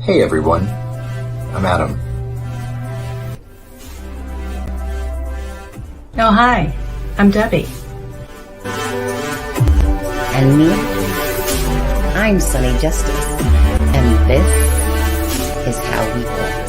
Hey everyone, I'm Adam. Oh, hi, I'm Debbie. And me, I'm Sunny Justice, and this is how we works.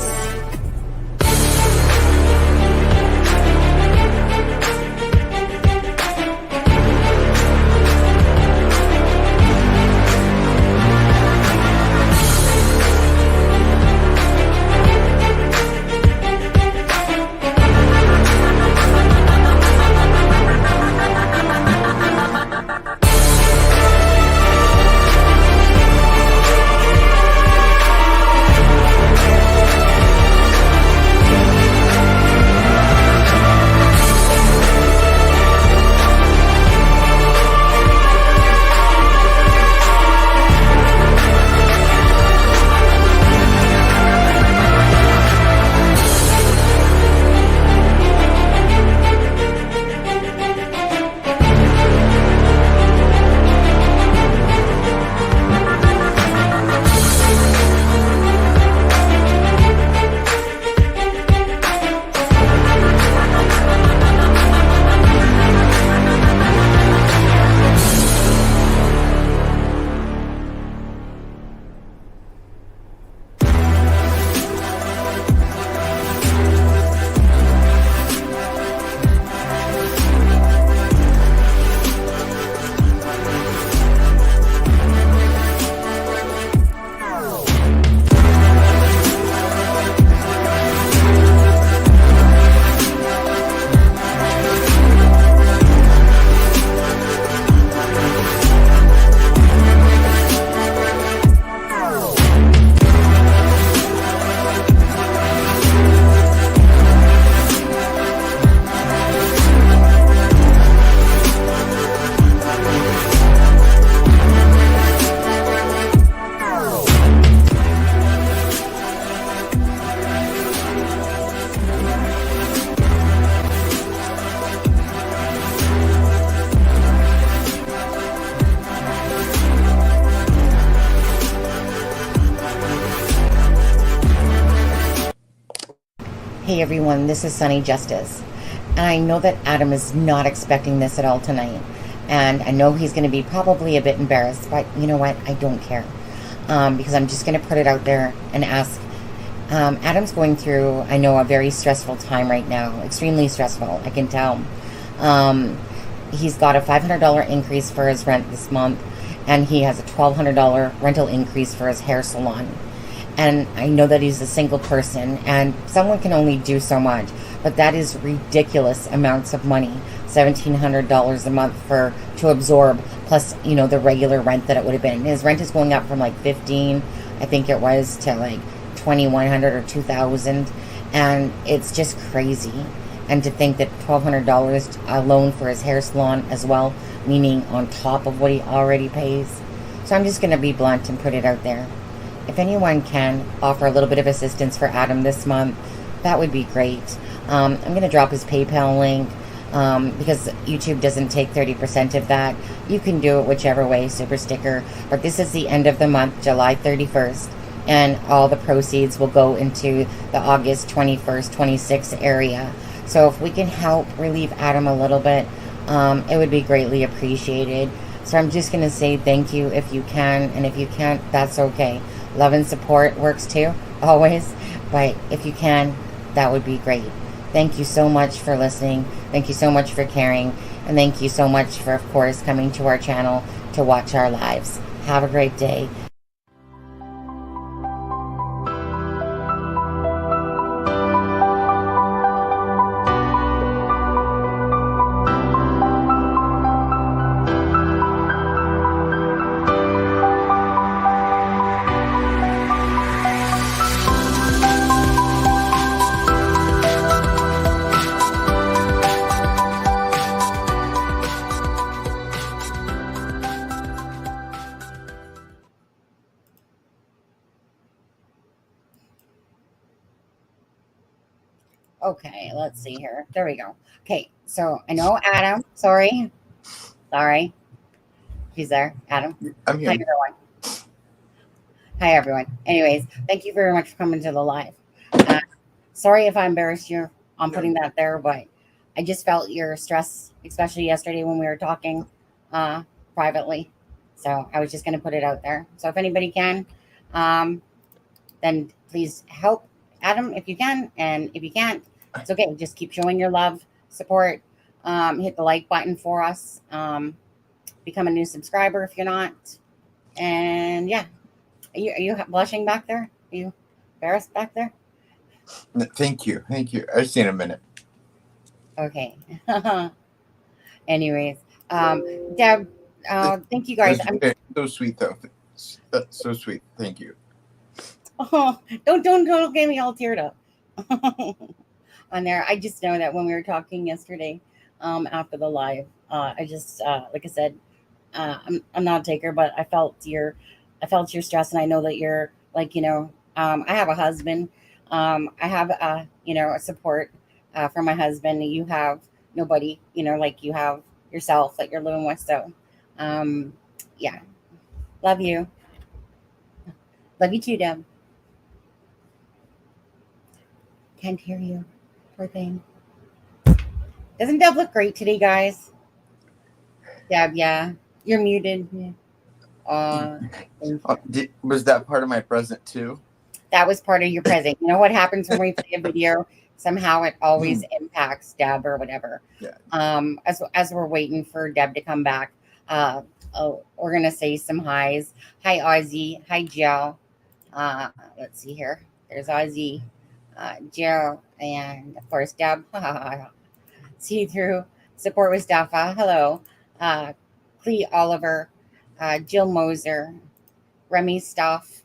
Hey everyone, this is Sunny Justice. And I know that Adam is not expecting this at all tonight. And I know he's going to be probably a bit embarrassed, but you know what? I don't care. Because I'm just going to put it out there and ask. Adam's going through, I know, a very stressful time right now. Extremely stressful, I can tell. He's got a $500 increase for his rent this month. And he has a $1,200 rental increase for his hair salon. And I know that he's a single person, and someone can only do so much. But that is ridiculous amounts of money. $1,700 a month to absorb, plus, the regular rent that it would have been. His rent is going up from like 15, I think it was, to like 2,100 or 2,000. And it's just crazy. And to think that $1,200 alone for his hair salon as well, meaning on top of what he already pays. So I'm just going to be blunt and put it out there. If anyone can offer a little bit of assistance for Adam this month, that would be great. I'm going to drop his PayPal link because YouTube doesn't take 30% of that. You can do it whichever way, super sticker. But this is the end of the month, July 31st, and all the proceeds will go into the August 21st, 26th area. So if we can help relieve Adam a little bit, it would be greatly appreciated. So I'm just going to say thank you if you can, and if you can't, that's okay. Love and support works too, always. But if you can, that would be great. Thank you so much for listening. Thank you so much for caring. And thank you so much for, of course, coming to our channel to watch our lives. Have a great day. Okay, let's see here. There we go. Okay, so I know Adam. Sorry. He's there. Adam. I'm here. Hi, everyone. Hi, everyone. Anyways, thank you very much for coming to the live. Uh, Sorry if I embarrassed you on putting that there, but I just felt your stress, especially yesterday when we were talking privately. So I was just going to put it out there. So if anybody can, um, then please help Adam if you can. And if you can't, it's okay. Just keep showing your love, support, hit the like button for us, become a new subscriber if you're not. And yeah, are you blushing back there? Are you embarrassed back there? Thank you. I've seen a minute. Okay. Anyways, Deb, thank you guys. So sweet though. That's so sweet. Thank you. Oh, don't get me all teared up on there. I just know that when we were talking yesterday, after the live, I just like I said, I'm not a taker, but I felt your stress, and I know that you're like I have a husband, I have a support from my husband. You have nobody, like you have yourself that you're living with. So, um, yeah, love you, too, Deb. Can't hear you, poor thing. Doesn't Deb look great today, guys? Deb, yeah, you're muted. Yeah. Was that part of my present too? That was part of your present. You know what happens when we play a video? Somehow it always impacts Deb or whatever. Yeah. As we're waiting for Deb to come back, we're gonna say some highs. Hi, Ozzy. Hi, Joe. Let's see here. There's Ozzy, Joe, and of course Deb. See through support with Staffa. Hello, Clee Oliver, Jill Moser, Remy Stuff.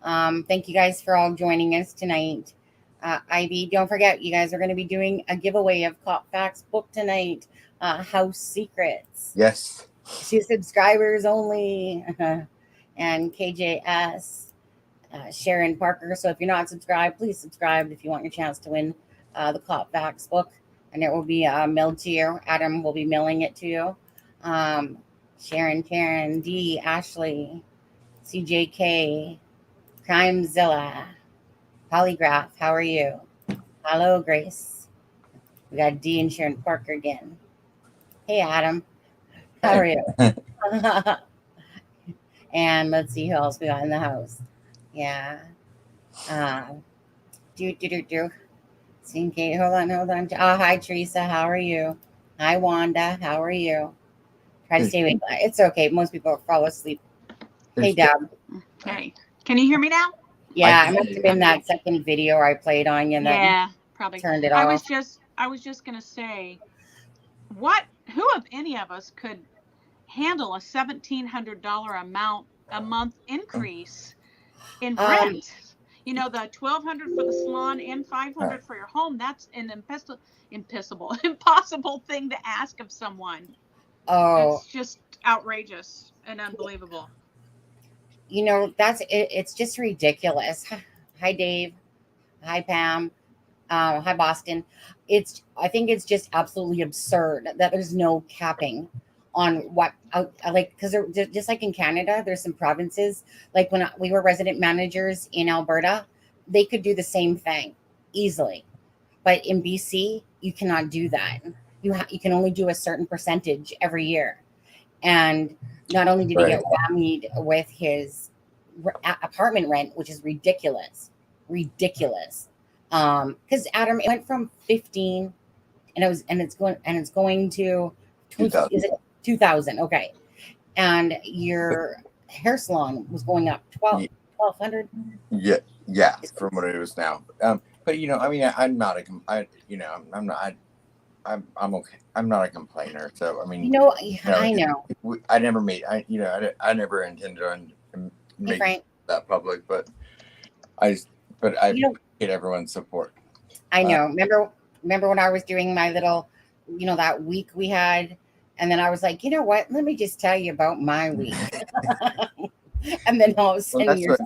Thank you guys for all joining us tonight. Ivy, don't forget, you guys are going to be doing a giveaway of Cop Facts book tonight. House Secrets. Yes. 2 subscribers only. And KJS, Sharon Parker. So if you're not subscribed, please subscribe if you want your chance to win the Cop Facts book. And it will be mailed to you. Adam will be mailing it to you. Sharon, Karen, D, Ashley, CJK, Crimezilla, Polygraph, how are you? Hello, Grace. We got D and Sharon Parker again. Hey, Adam. How are you? And let's see who else we got in the house. Yeah. Seeing Kate, hold on. Oh, hi, Teresa. How are you? Hi, Wanda. How are you? Try to stay awake. It's okay. Most people fall asleep. Hey, Deb. Hey, can you hear me now? Yeah, it must have been that second video I played on you that probably turned it off. I was just gonna say, who of any of us could handle a $1,700 a month increase in rent? The $1,200 for the salon and $500 for your home. That's an impossible thing to ask of someone. Oh, it's just outrageous and unbelievable. That's it. It's just ridiculous. Hi, Dave. Hi, Pam. Hi, Boston. I think it's just absolutely absurd that there's no capping on what, because just like in Canada, there's some provinces, like when we were resident managers in Alberta, they could do the same thing easily. But in BC, you cannot do that. You can only do a certain percentage every year. And not only did he get whammied with his apartment rent, which is ridiculous. Because Adam, it went from 15, and it's going to 2,000. Is it 2,000? Okay, and your hair salon was going up 1,200. Yeah, from what it is now. But I'm not I'm okay. I'm not a complainer. So I know. I never made. I never intended on making that public, but I appreciate everyone's support. I know. Remember when I was doing my little, that week we had, and then I was like, you know what? Let me just tell you about my week. And then all of a sudden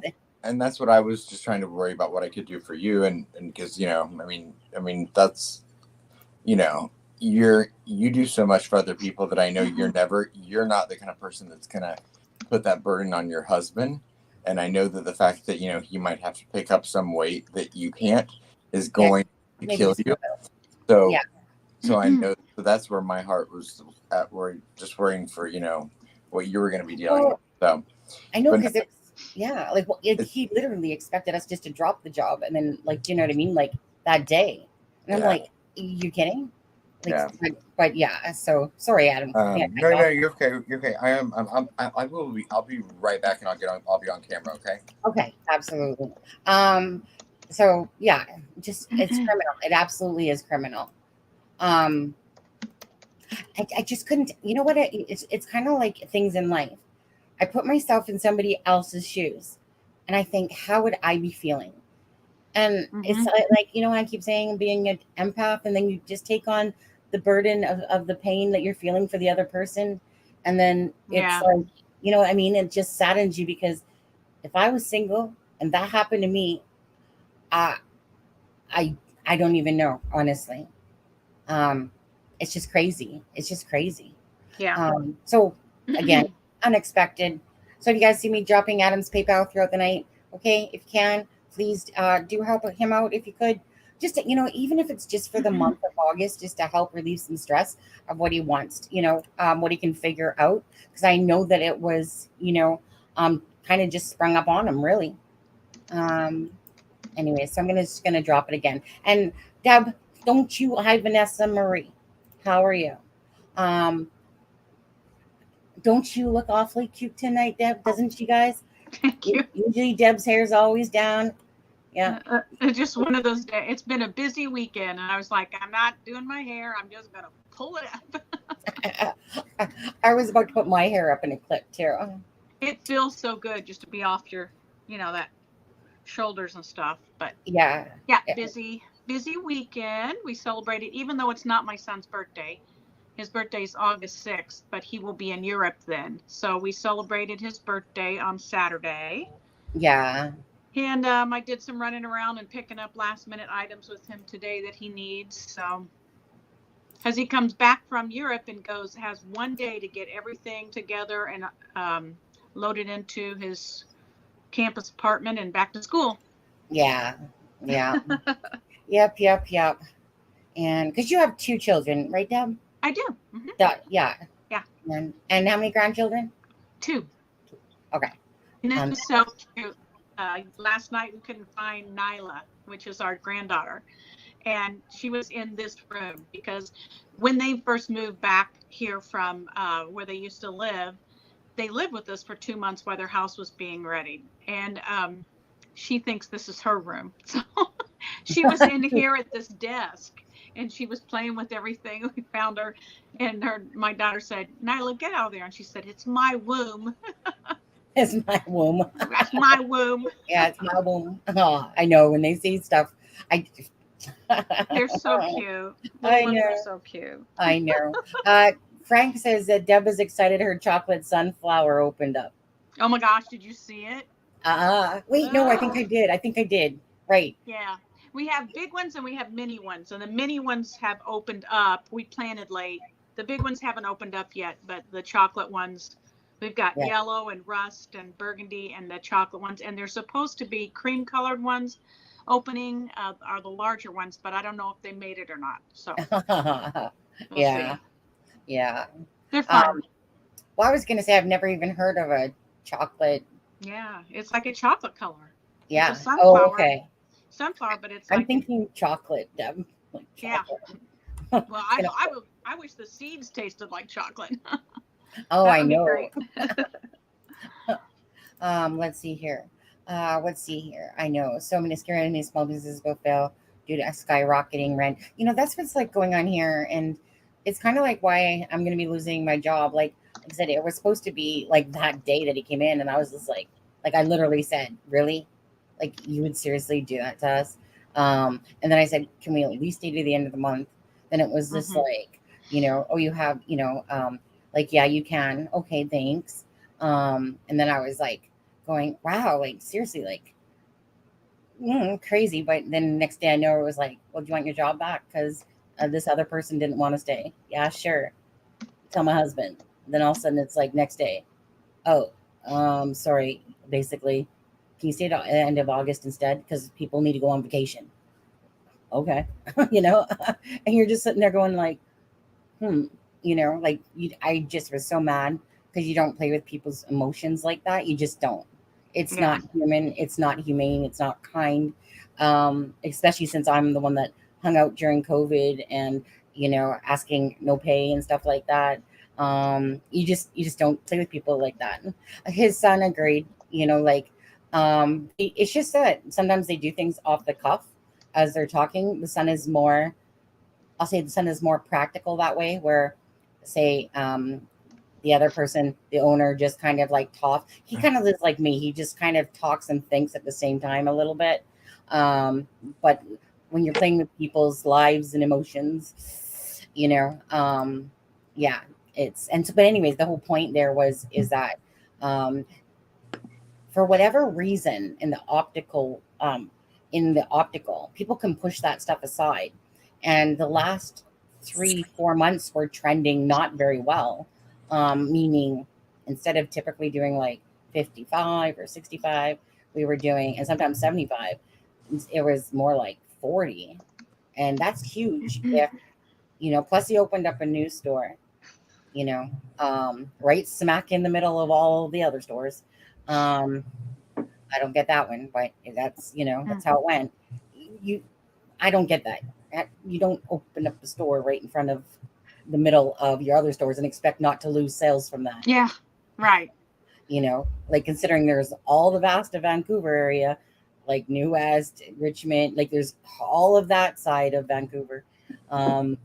and that's what I was just trying to worry about, what I could do for you, and because that's. You do so much for other people that I know you're not the kind of person that's gonna put that burden on your husband. and I know that the fact that he might have to pick up some weight that you can't is going to kill you. So yeah. So I know, so that's where my heart was at, just worrying for what you were going to be dealing with. So I know, because he literally expected us just to drop the job, and then you know what I mean, that day, and I'm like, you kidding? But yeah. So sorry, Adam. No, you're okay. You're okay. I'll be right back, and I'll be on camera. Okay. Okay, absolutely. So yeah, it's criminal. It absolutely is criminal. I just couldn't. You know what? It's kind of like things in life. I put myself in somebody else's shoes, and I think, how would I be feeling? And it's like I keep saying, being an empath, and then you just take on the burden of the pain that you're feeling for the other person, and then it's like, you know what I mean? It just saddens you, because if I was single and that happened to me, I don't even know, honestly. It's just crazy. It's just crazy. Yeah. So again, unexpected. So if you guys see me dropping Adam's PayPal throughout the night, okay, if you can, please do help him out if you could. Just even if it's just for the month of August, just to help relieve some stress of what he wants, what he can figure out. Because I know that it was, kind of just sprung up on him, really. Anyway, so I'm just gonna drop it again. And Deb, don't you? Hi, Vanessa Marie. How are you? Don't you look awfully cute tonight, Deb? Doesn't she, guys? Thank you. Usually Deb's hair is always down. Yeah. Just one of those days. It's been a busy weekend, and I was like, I'm not doing my hair. I'm just gonna pull it up. I was about to put my hair up in a clip too. It feels so good just to be off your, that shoulders and stuff. But yeah, busy weekend. We celebrated, even though it's not my son's birthday. His birthday is August 6th, but he will be in Europe then. So we celebrated his birthday on Saturday. Yeah. And I did some running around and picking up last minute items with him today that he needs. So, as he comes back from Europe and has one day to get everything together and load it into his campus apartment and back to school. Yeah. Yep. And because you have 2 children, right, Deb? I do. Yeah. And how many grandchildren? 2. Okay. And it was so cute. Last night we couldn't find Nyla, which is our granddaughter, and she was in this room because when they first moved back here from where they used to live, they lived with us for 2 months while their house was being ready, and she thinks this is her room. So she was in here at this desk, and she was playing with everything. We found her, and my daughter said, "Nyla, get out of there," and she said, "It's my womb." It's my womb. That's my womb. Yeah, it's my womb. Oh, I know, when they see stuff, they're so cute. I know. They're so cute. I know. Frank says that Deb is excited her chocolate sunflower opened up. Oh my gosh, did you see it? Wait, no, I think I did. Right. Yeah. We have big ones and we have mini ones, and the mini ones have opened up. We planted late. The big ones haven't opened up yet, but the chocolate ones, we've got yellow and rust and burgundy and the chocolate ones, and they're supposed to be cream colored ones opening are the larger ones, but I don't know if they made it or not. So yeah. They're fun. Well, I was going to say, I've never even heard of a chocolate. Yeah, it's like a chocolate color. Yeah. Sunflower, okay. Sunflower, but it's I'm thinking chocolate, Deb. Chocolate. Yeah. Well, I wish the seeds tasted like chocolate. Oh, I know. Let's see here. I know so many scary small businesses will fail due to skyrocketing rent. That's what's going on here, and it's kind of like why I'm going to be losing my job. Like I said, it was supposed to be that day that he came in, and I was just like I literally said, really, you would seriously do that to us? And then I said, can we at least stay to the end of the month? Then it was just oh, you have, yeah, you can. Okay, thanks. And then I was going, wow, seriously, crazy. But then the next day I know it was well, do you want your job back? Because this other person didn't want to stay. Yeah, sure. Tell my husband. Then all of a sudden it's next day. Oh, sorry. Basically, Can you stay to the end of August instead? Because people need to go on vacation. Okay. And you're just sitting there going like, like I just was so mad because you don't play with people's emotions like that. You just don't. It's not human. It's not humane. It's not kind. Especially since I'm the one that hung out during COVID and, asking no pay and stuff like that. You just don't play with people like that. His son agreed, it's just that sometimes they do things off the cuff as they're talking. I'll say the son is more practical that way, where say, the other person, the owner, just kind of like talks. He kind of lives like me. He just kind of talks and thinks at the same time a little bit. But when you're playing with people's lives and emotions, but anyways, the whole point there is that, for whatever reason in the optical, people can push that stuff aside. And the last 3-4 months were trending not very well. Meaning instead of typically doing like 55 or 65, we were doing, and sometimes 75, it was more like 40. And that's huge. If, plus he opened up a new store, right smack in the middle of all the other stores. I don't get that one, but that's, that's how it went. I don't get that. You don't open up a store right in front of the middle of your other stores and expect not to lose sales from that. Yeah, right. Like considering there's all the vast of Vancouver area, like New West, Richmond, like there's all of that side of Vancouver. So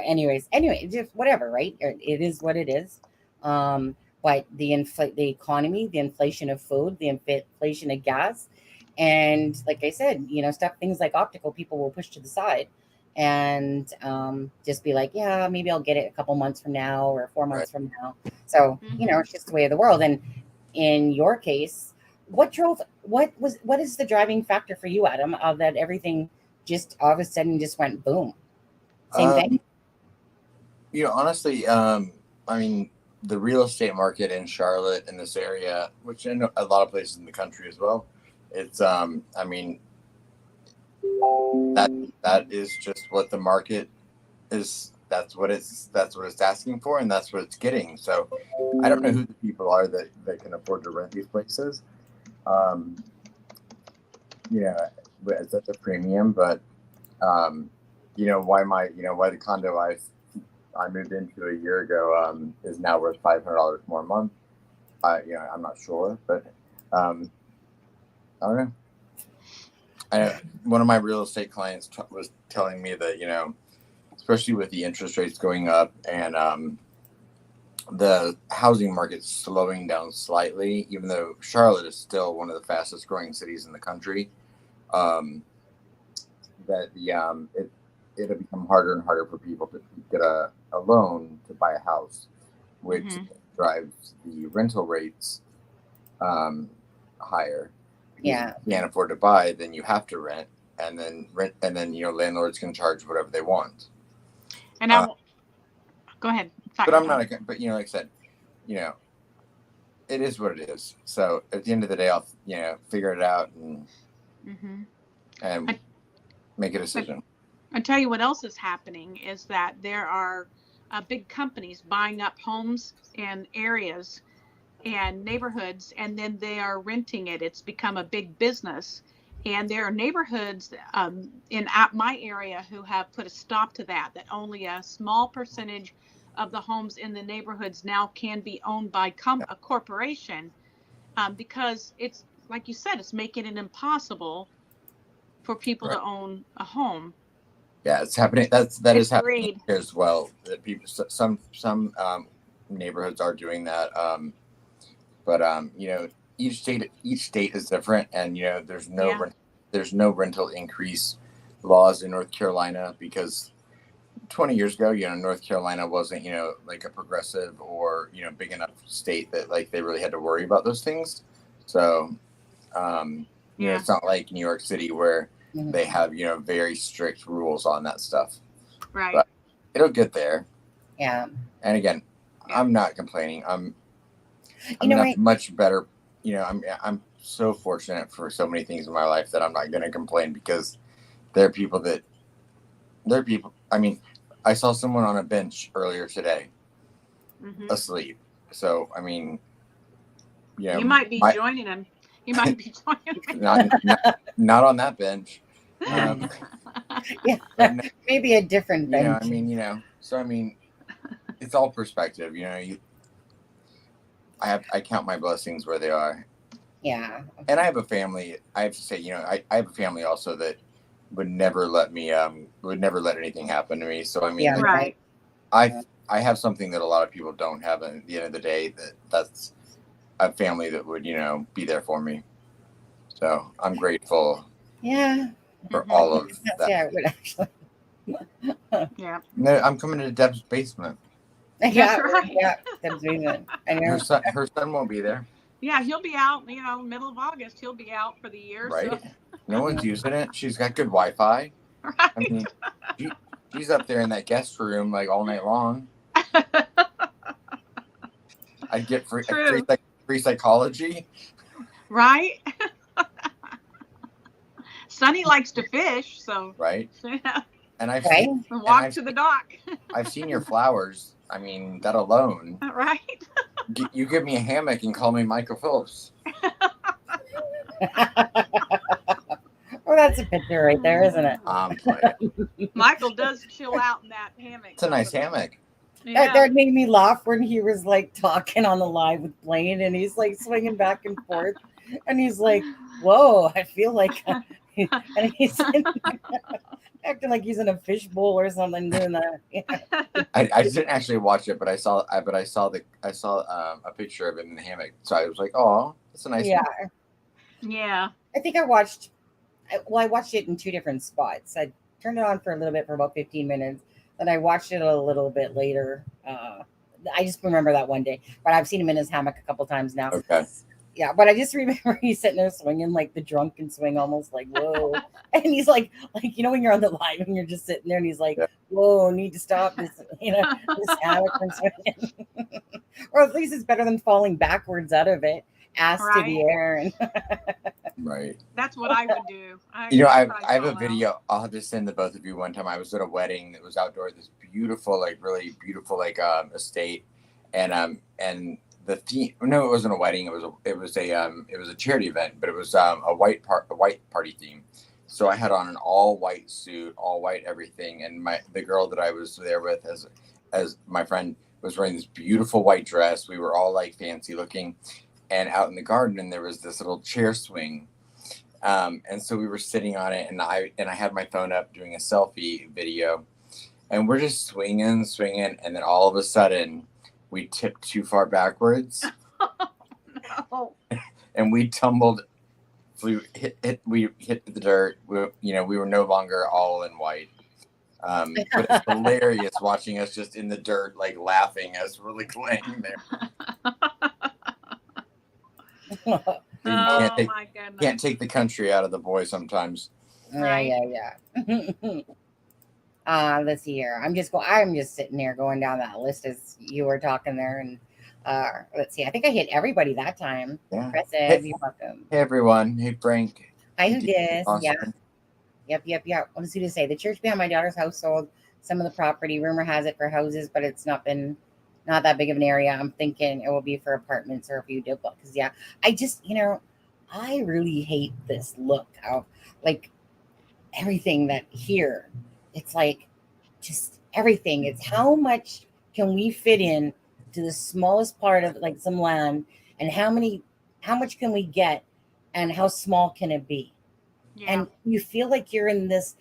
anyway, just whatever, right? It is what it is. But the economy, the inflation of food, the inflation of gas, and like I said, things like optical, people will push to the side and just be like, yeah, maybe I'll get it a couple months from now or 4 months from now. So, it's just the way of the world. And in your case, what is the driving factor for you, Adam, of that everything just all of a sudden just went boom? Same thing? Honestly, I mean, the real estate market in Charlotte, in this area, which I know a lot of places in the country as well, it's, I mean, that is just what the market is. That's what it's asking for, and that's what it's getting. So I don't know who the people are that can afford to rent these places. It's at the premium, but why the condo I moved into a year ago is now worth $500 more a month. I'm not sure, but I don't know. One of my real estate clients was telling me that, especially with the interest rates going up and the housing market slowing down slightly, even though Charlotte is still one of the fastest growing cities in the country, that it'll become harder and harder for people to get a loan to buy a house, which drives the rental rates higher. Yeah. If you can't afford to buy, then you have to rent, and then landlords can charge whatever they want. And go ahead. But I'm not. But like I said, it is what it is. So at the end of the day, I'll figure it out and make a decision. I tell you what else is happening is that there are big companies buying up homes in areas and neighborhoods, and then they are renting it. It's become a big business. And there are neighborhoods in my area who have put a stop to that only a small percentage of the homes in the neighborhoods now can be owned by a corporation, because it's, like you said, it's making it impossible for people to own a home. Yeah, it's happening. That is happening here as well. That people, some neighborhoods are doing that. But each state is different, and there's no rental increase laws in North Carolina, because 20 years ago, North Carolina wasn't like a progressive or big enough state that like they really had to worry about those things. So it's not like New York City where they have very strict rules on that stuff. Right. But it'll get there. Yeah. And again, I'm not complaining. I'm in a much better I'm so fortunate for so many things in my life that I'm not going to complain, because there are people. I mean, I saw someone on a bench earlier today, asleep. So, I mean, you might be joining him. You might be joining him. not on that bench. Yeah, maybe a different bench. So I mean, it's all perspective. I count my blessings where they are. Yeah. And I have a family. I have to say, I have a family also that would never let anything happen to me. So I mean, right. I have something that a lot of people don't have. And at the end of the day, that's a family that would, be there for me. So I'm grateful. Yeah. For all of that. Yeah, it would actually. Yeah. No, I'm coming to Deb's basement. Yeah, right. Yeah, Deb's basement. I know. Her son won't be there. Yeah, he'll be out, middle of August. He'll be out for the year. Right. So. No one's using it. She's got good Wi-Fi. Right. I mean, she's up there in that guest room like all night long. I'd get free psychology. Right. Sonny likes to fish, so. Right. Yeah. And I've walk to the dock. I've seen your flowers. I mean, that alone. Right. You give me a hammock and call me Michael Phillips. Well, that's a picture right there, isn't it? Michael does chill out in that hammock. It's a nice hammock. Yeah. That made me laugh when he was like talking on the live with Blaine, and he's like swinging back and forth, and he's like, "Whoa, I feel like," and he's acting like he's in a fishbowl or something doing that. Yeah. I didn't actually watch it, but I saw a picture of him in the hammock, so I was like, "Oh, that's a nice." Yeah. Hammock. Yeah. I think I watched it in 2 different spots. I turned it on for a little bit for about 15 minutes. Then I watched it a little bit later. I just remember that one day, but I've seen him in his hammock a couple times now. Okay. Yeah, but I just remember he's sitting there swinging like the drunken swing, almost like whoa. And he's like when you're on the live and you're just sitting there, and he's like, "Whoa, need to stop this, this hammock from swinging." Or at least it's better than falling backwards out of it, ass to the air. And right. That's what I would do. I have a video. I'll have to send the both of you one time. I was at a wedding that was outdoor, this beautiful, really beautiful, estate, and the theme. No, it wasn't a wedding. It was a charity event, but it was a white party theme. So I had on an all white suit, all white everything, and the girl that I was there with, as my friend, was wearing this beautiful white dress. We were all like fancy looking, and out in the garden, and there was this little chair swing. And so we were sitting on it, and I had my phone up doing a selfie video, and we're just swinging, and then all of a sudden we tipped too far backwards. No. And we tumbled. We hit the dirt. We were no longer all in white. But it's hilarious watching us just in the dirt, like laughing as we're like laying there. My goodness. Can't take the country out of the boy sometimes. Right. Yeah. Let's see here. I'm just sitting there going down that list as you were talking there, and let's see. I think I hit everybody that time. Yeah. Impressive. You're welcome. Hey everyone. Hey Frank. Hi, who dis? Awesome. Yeah. Yep. What does he say? The church behind my daughter's house sold some of the property. Rumor has it for houses, but it's not that big of an area. I'm thinking it will be for apartments or a few duplexes. Yeah. I just, I really hate this look of like everything that here. It's like just everything. It's how much can we fit in to the smallest part of like some land, and how much can we get, and how small can it be? Yeah. And you feel like you're in this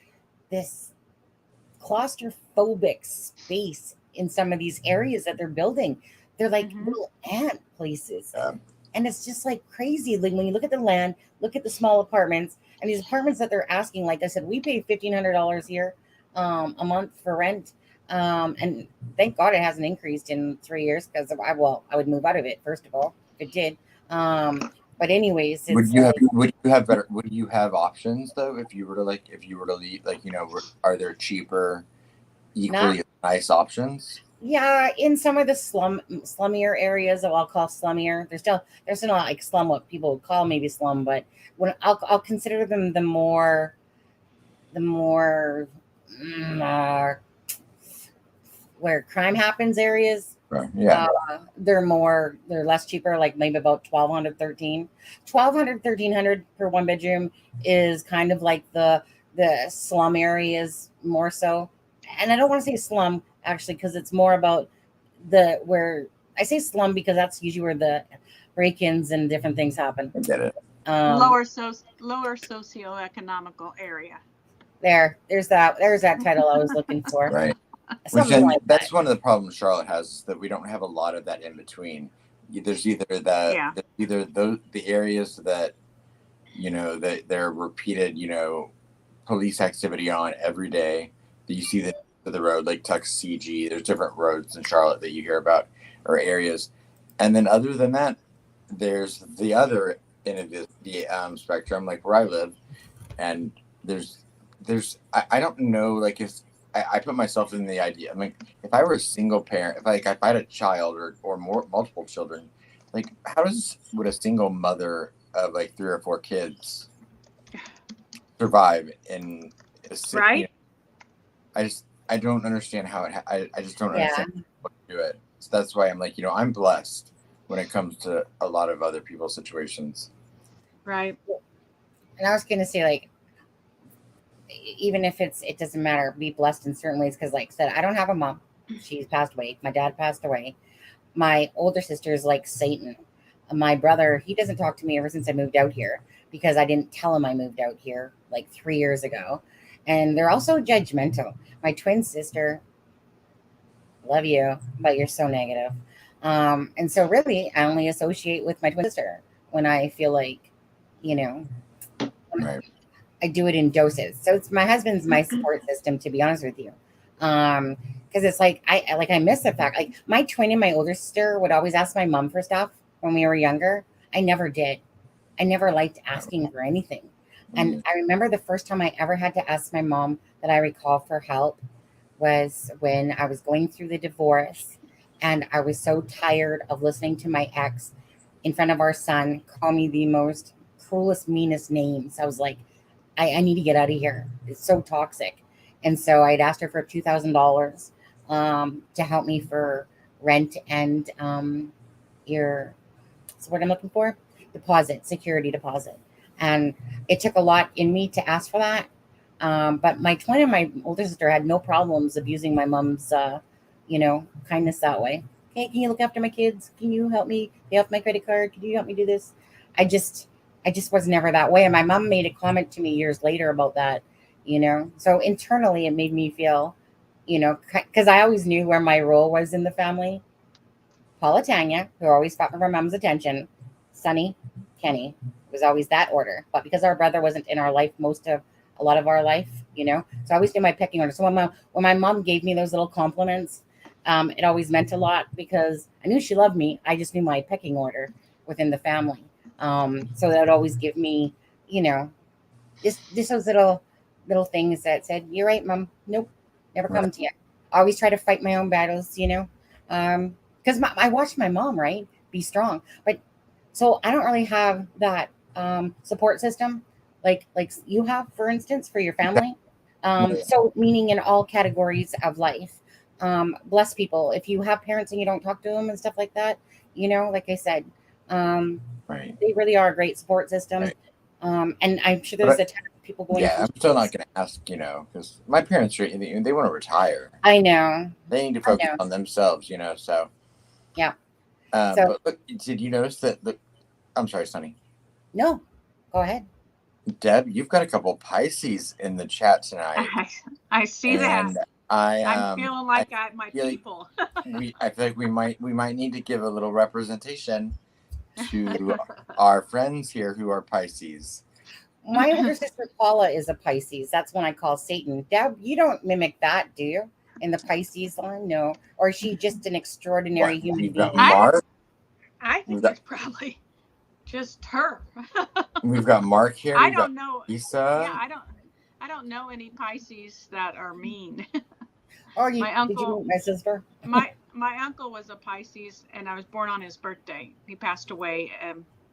claustrophobic space in some of these areas that they're building. They're like little ant places. Yeah. And it's just like crazy. Like when you look at the land, look at the small apartments, and these apartments that they're asking, like I said, we pay $1,500 here a month for rent. And thank God it hasn't increased in 3 years, because I would move out of it, first of all, if it did. But anyways, would you have options though if you were to leave, are there cheaper, equally nice options? Yeah, in some of the slummier areas, I'll call slummier. There's still not like slum, what people would call maybe slum, but when I'll consider them the more uh, where crime happens areas. Right. Yeah. They're less cheaper, like maybe about 1,200 per one bedroom is kind of like the slum areas more so. And I don't want to say slum actually, because it's more about where I say slum because that's usually where the break-ins and different things happen. I get it. Lower socioeconomical area. There's that title I was looking for. Right. Something like that's that. one of the problems Charlotte has, is that we don't have a lot of that in between. There's either the areas that, that they're repeated, police activity on every day, that you see the road, like Tuckasegee. There's different roads in Charlotte that you hear about, or areas. And then other than that, there's the other end of the spectrum, like where I live, and I don't know, like, if I put myself in the idea. I mean, if I were a single parent, if I had a child or multiple children, like, would a single mother of like 3 or 4 kids survive in a city? Right. I don't understand how I just don't understand how to do it. So that's why I'm like, I'm blessed when it comes to a lot of other people's situations. Right. And I was gonna say, like, even if it doesn't matter, be blessed in certain ways, because like I said, I don't have a mom. She's passed away. My dad passed away. My older sister is like Satan. My brother, he doesn't talk to me ever since I moved out here, because I didn't tell him I moved out here like 3 years ago. And they're also judgmental. My twin sister, love you, but you're so negative. And so really I only associate with my twin sister when I feel like, Right. I do it in doses. So it's my husband's my support system, to be honest with you. Because it's like I miss the fact, like, my twin and my older sister would always ask my mom for stuff when we were younger. I never did. I never liked asking for anything. And I remember the first time I ever had to ask my mom that I recall for help was when I was going through the divorce, and I was so tired of listening to my ex in front of our son call me the most cruelest, meanest names. I was like, I need to get out of here. It's so toxic. And so I'd asked her for $2,000 to help me for rent and what I'm looking for? Security deposit. And it took a lot in me to ask for that. But my twin and my older sister had no problems abusing my mom's, kindness that way. Hey, can you look after my kids? Can you help me pay off my credit card? Can you help me do this? I just was never that way. And my mom made a comment to me years later about that, So internally it made me feel, because I always knew where my role was in the family. Paula, Tanya, who always fought for her mom's attention. Sonny, Kenny. It was always that order. But because our brother wasn't in our life a lot of our life, so I always did my pecking order. So when my mom gave me those little compliments, it always meant a lot, because I knew she loved me. I just knew my pecking order within the family. So that would always give me, just those little things that said, "You're right, Mom. Nope, never come to you." I always try to fight my own battles, because I watched my mom, right, be strong. But so I don't really have that support system like you have, for instance, for your family. So meaning in all categories of life. Bless people. If you have parents and you don't talk to them and stuff like that, like I said, Right. they really are a great support system. Right. And I'm sure there's a ton of people going. Yeah, I'm still not going to ask, because my parents, they want to retire. I know. They need to focus on themselves, so. Yeah. But look, did you notice that? I'm sorry, Sonny. No, go ahead. Deb, you've got a couple Pisces in the chat tonight. I see that. I'm feeling like my people. I feel like we might need to give a little representation to our friends here who are Pisces. My older sister Paula is a Pisces. That's when I call Satan. Deb, you don't mimic that, do you? In the Pisces line? No. Or is she just an extraordinary human being? I think it's probably just her. We've got Mark here. I don't know. Lisa. Yeah, I don't know any Pisces that are mean. Oh, My did uncle, you meet my sister? my uncle was a Pisces, and I was born on his birthday. He passed away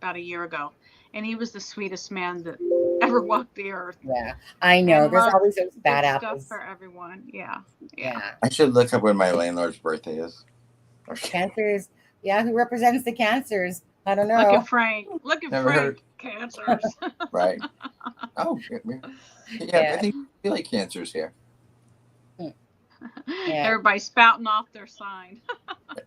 about a year ago, and he was the sweetest man that ever walked the earth. Yeah, I know. And There's loved always those bad good stuff apples. for everyone. Yeah. Yeah. I should look up when my landlord's birthday is. Cancers. Yeah, who represents the cancers? I don't know. Look at Frank. Look at Never Frank. heard. Cancers. Right. Oh, yeah. I think we feel like cancers here. Yeah. Everybody spouting off their sign.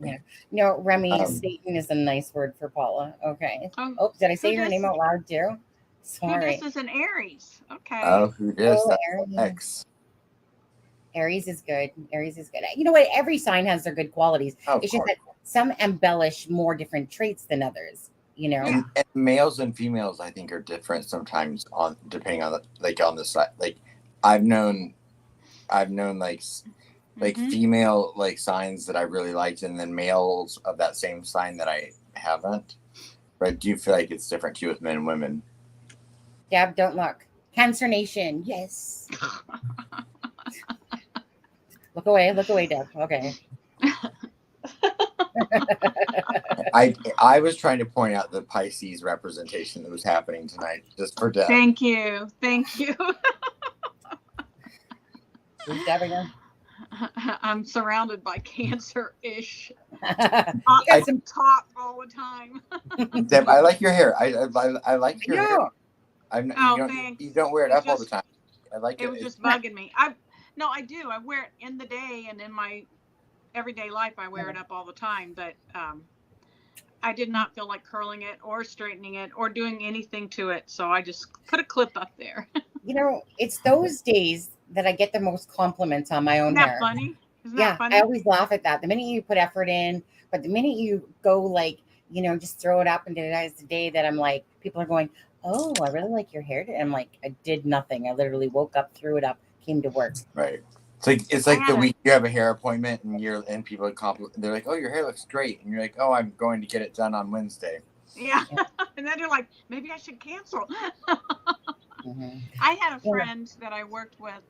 Yeah. No, Remy, Satan is a nice word for Paula. Okay. Oh, did I say her name out loud too? Sorry. Who this is an Aries. Okay. Oh, who this? Oh, That's X. Aries is good. Aries is good. You know what? Every sign has their good qualities. It's just that some embellish more different traits than others. You know, and males and females, I think, are different sometimes on depending on on the side. Like I've known like female like signs that I really liked, and then males of that same sign that I haven't. But I do feel like it's different too with men and women. Deb, don't look. Cancer Nation, yes. Look away, Deb. Okay. I was trying to point out the Pisces representation that was happening tonight, just for Deb. Thank you. Who's Deb again? I'm surrounded by Cancer-ish. I talk all the time. Deb, I like your hair. I like your hair. Thanks. You don't wear it up all the time. I like it. It was just bugging me. I do. I wear it in the day, and in my everyday life, I wear it up all the time. But I did not feel like curling it or straightening it or doing anything to it. So I just put a clip up there. You know, it's those days that I get the most compliments on my own hair. Funny? Isn't Yeah, that funny? I always laugh at that. The minute you put effort in, but the minute you go like, you know, just throw it up and today's the day that I'm like, people are going, oh, I really like your hair. I'm like, I did nothing. I literally woke up, threw it up, came to work. Right. It's like the week you have a hair appointment and people compliment. They're like, oh, your hair looks great, and you're like, oh, I'm going to get it done on Wednesday. Yeah. And then you're like, maybe I should cancel. I had a friend that I worked with,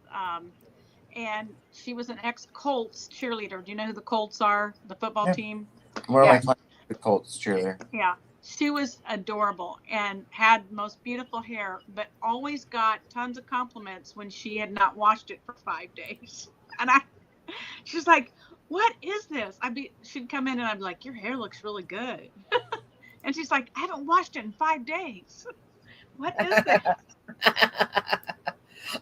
and she was an ex-Colts cheerleader. Do you know who the Colts are? The football team? One of my clients, the Colts cheerleader. Yeah. She was adorable and had most beautiful hair, but always got tons of compliments when she had not washed it for 5 days. And she's like, what is this? She'd come in and I'd be like, your hair looks really good. And she's like, I haven't washed it in 5 days. What is that?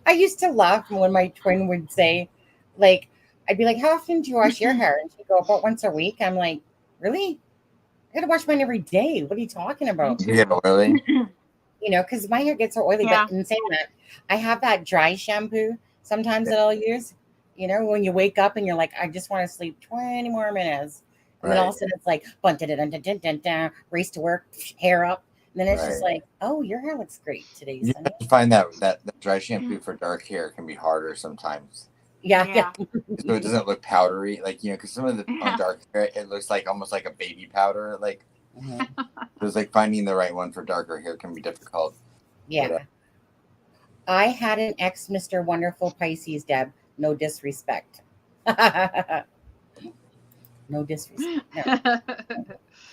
I used to laugh when my twin would say, like, I'd be like, how often do you wash your hair? And she'd go, about once a week. I'm like, really? I gotta wash mine every day. What are you talking about? You get oily? You know, because my hair gets so oily. Yeah. But in saying that, I have that dry shampoo sometimes that I'll use. You know, when you wake up and you're like, I just want to sleep 20 more minutes. And then all of a sudden it's like, race to work, hair up. And then it's just like, oh, your hair looks great today, Sunny. You find that dry shampoo for dark hair can be harder sometimes. Yeah. So it doesn't look powdery, like, you know, because some of the on dark hair, it looks like almost like a baby powder. Like, it's like finding the right one for darker hair can be difficult. Yeah. But, I had an ex Mr. Wonderful Pisces, Deb. No disrespect. No disrespect. No.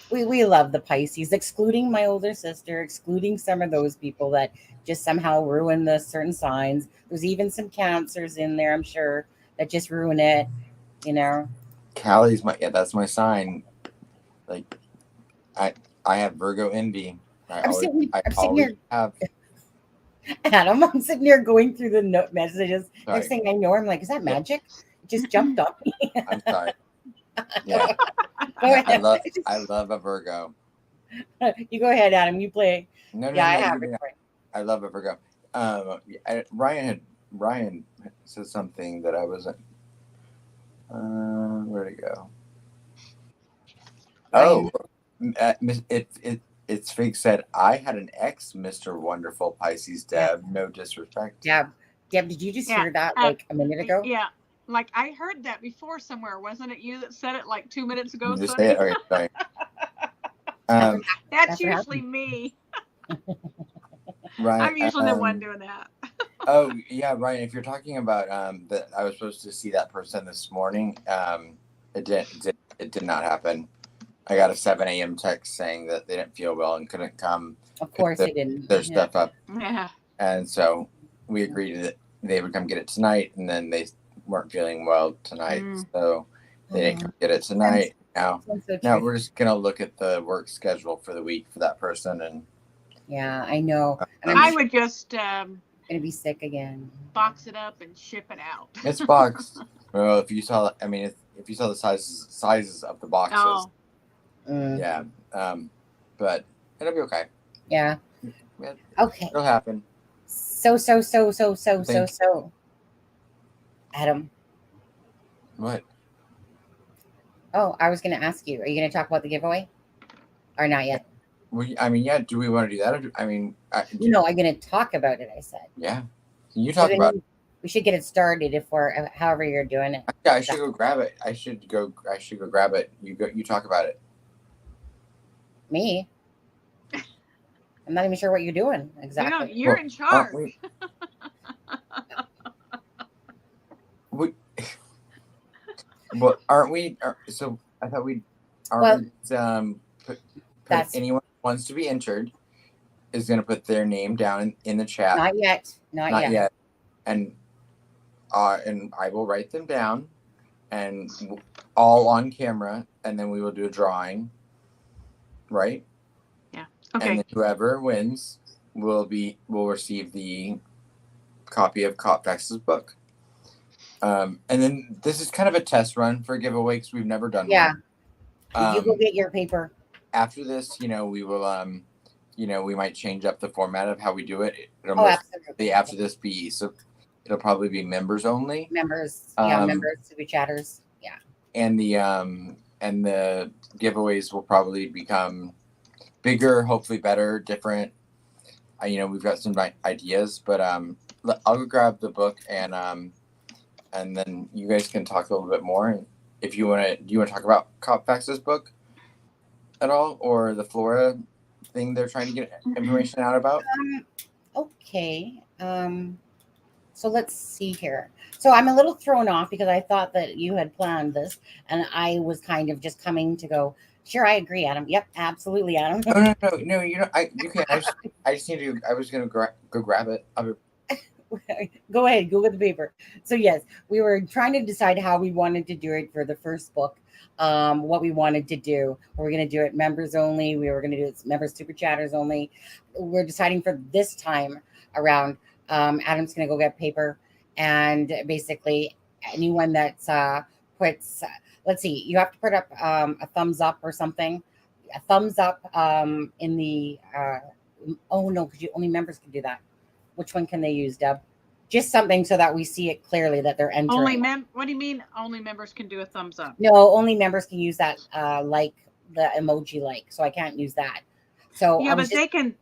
We love the Pisces, excluding my older sister, excluding some of those people that just somehow ruin the certain signs. There's even some Cancers in there, I'm sure, that just ruin it, you know. Callie's that's my sign. Like, I have Virgo envy. I'm sitting here. Adam, I'm sitting here going through the messages. Sorry. Next thing I know, I'm like, is that magic? It just jumped up me. I'm sorry. Yeah. Go ahead. I love a Virgo. You go ahead, Adam. You play. No, I have it. I love a Virgo. Ryan said something that I wasn't. Where'd it go? Oh, it's Fig said, I had an ex, Mr. Wonderful Pisces, Deb. Yeah. No disrespect. Deb, did you just hear that like a minute ago? Yeah. Like I heard that before somewhere. Wasn't it you that said it like 2 minutes ago? Just say it? Okay, sorry. That's usually me. Ryan, I'm usually the one doing that. Oh yeah, Ryan. If you're talking about that, I was supposed to see that person this morning. It did not happen. I got a 7 a.m. text saying that they didn't feel well and couldn't come. Of course they didn't. Their stuff up, Yeah. and so we agreed that they would come get it tonight, and then they weren't feeling well tonight, so they didn't come get it tonight. Now we're just gonna look at the work schedule for the week for that person, and yeah, I know. And I would just gonna be sick again. box it up and ship it out. it's boxed. Well, if you saw, I mean, if you saw the sizes of the boxes, Oh, yeah, but it'll be okay. Yeah. Okay. It'll happen. So. Adam. What? Oh, I was going to ask you. Are you going to talk about the giveaway, or not yet? I mean, yeah. Do we want to do that? Or I'm going to talk about it. I said. Yeah. You talk about it. We should get it started if we're however you're doing it. Yeah, I should go grab it. I should go grab it. You talk about it. Me? I'm not even sure what you're doing exactly. You're in charge. Aren't we? So I thought we anyone who wants to be entered is going to put their name down in the chat. Not yet. Not yet. And I will write them down, and all on camera, and then we will do a drawing. Right. Yeah. Okay. And then whoever wins will receive the copy of Kopfax's book. And then this is kind of a test run for a giveaway because we've never done one. You go get your paper. After this, we will, we might change up the format of how we do it. Absolutely. After this it'll probably be members only. Members, members to be chatters. Yeah. And the giveaways will probably become bigger, hopefully better, different. We've got some ideas, but I'll go grab the book and then you guys can talk a little bit more. If you want to, do you want to talk about Kopfax's book at all, or the flora thing they're trying to get information out about? Okay. So let's see here. So I'm a little thrown off because I thought that you had planned this, and I was kind of just coming to go. Sure, I agree, Adam. Yep, absolutely, Adam. No. You can. I just need to. I was gonna go grab it. Go ahead, go get the paper. So yes, we were trying to decide how we wanted to do it for the first book. What we wanted to do. Were we going to do it members only? We were going to do it members super chatters only. We're deciding for this time around. Adam's going to go get paper, and basically anyone that puts. Let's see. You have to put up a thumbs up or something. A thumbs up in the. Oh no, because only members can do that. Which one can they use, Deb? Just something so that we see it clearly that they're entering. What do you mean? Only members can do a thumbs up? No, only members can use that like the emoji like. So I can't use that. So yeah, but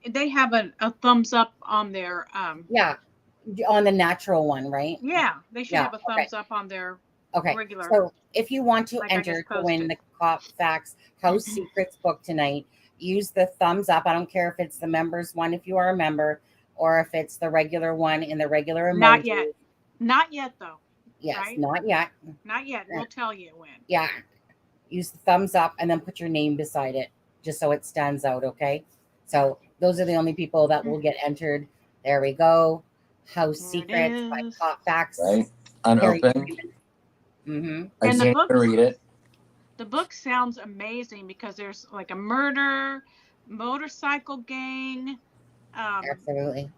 they have a thumbs up on their yeah, on the natural one, right? Yeah, they should have a thumbs up on their regular. So if you want to enter to win the Kopfax House Secrets book tonight, use the thumbs up. I don't care if it's the members one if you are a member, or if it's the regular one in the regular emoji. Not yet though. Yes, right? Not yet. Not yet. We'll tell you when. Yeah. Use the thumbs up and then put your name beside it just so it stands out, okay? So those are the only people that will get entered. There we go. House Secrets by Kopfax. Right. Unopened. Mm-hmm. I just need to read it. The book sounds amazing because there's like a murder, motorcycle gang. Absolutely.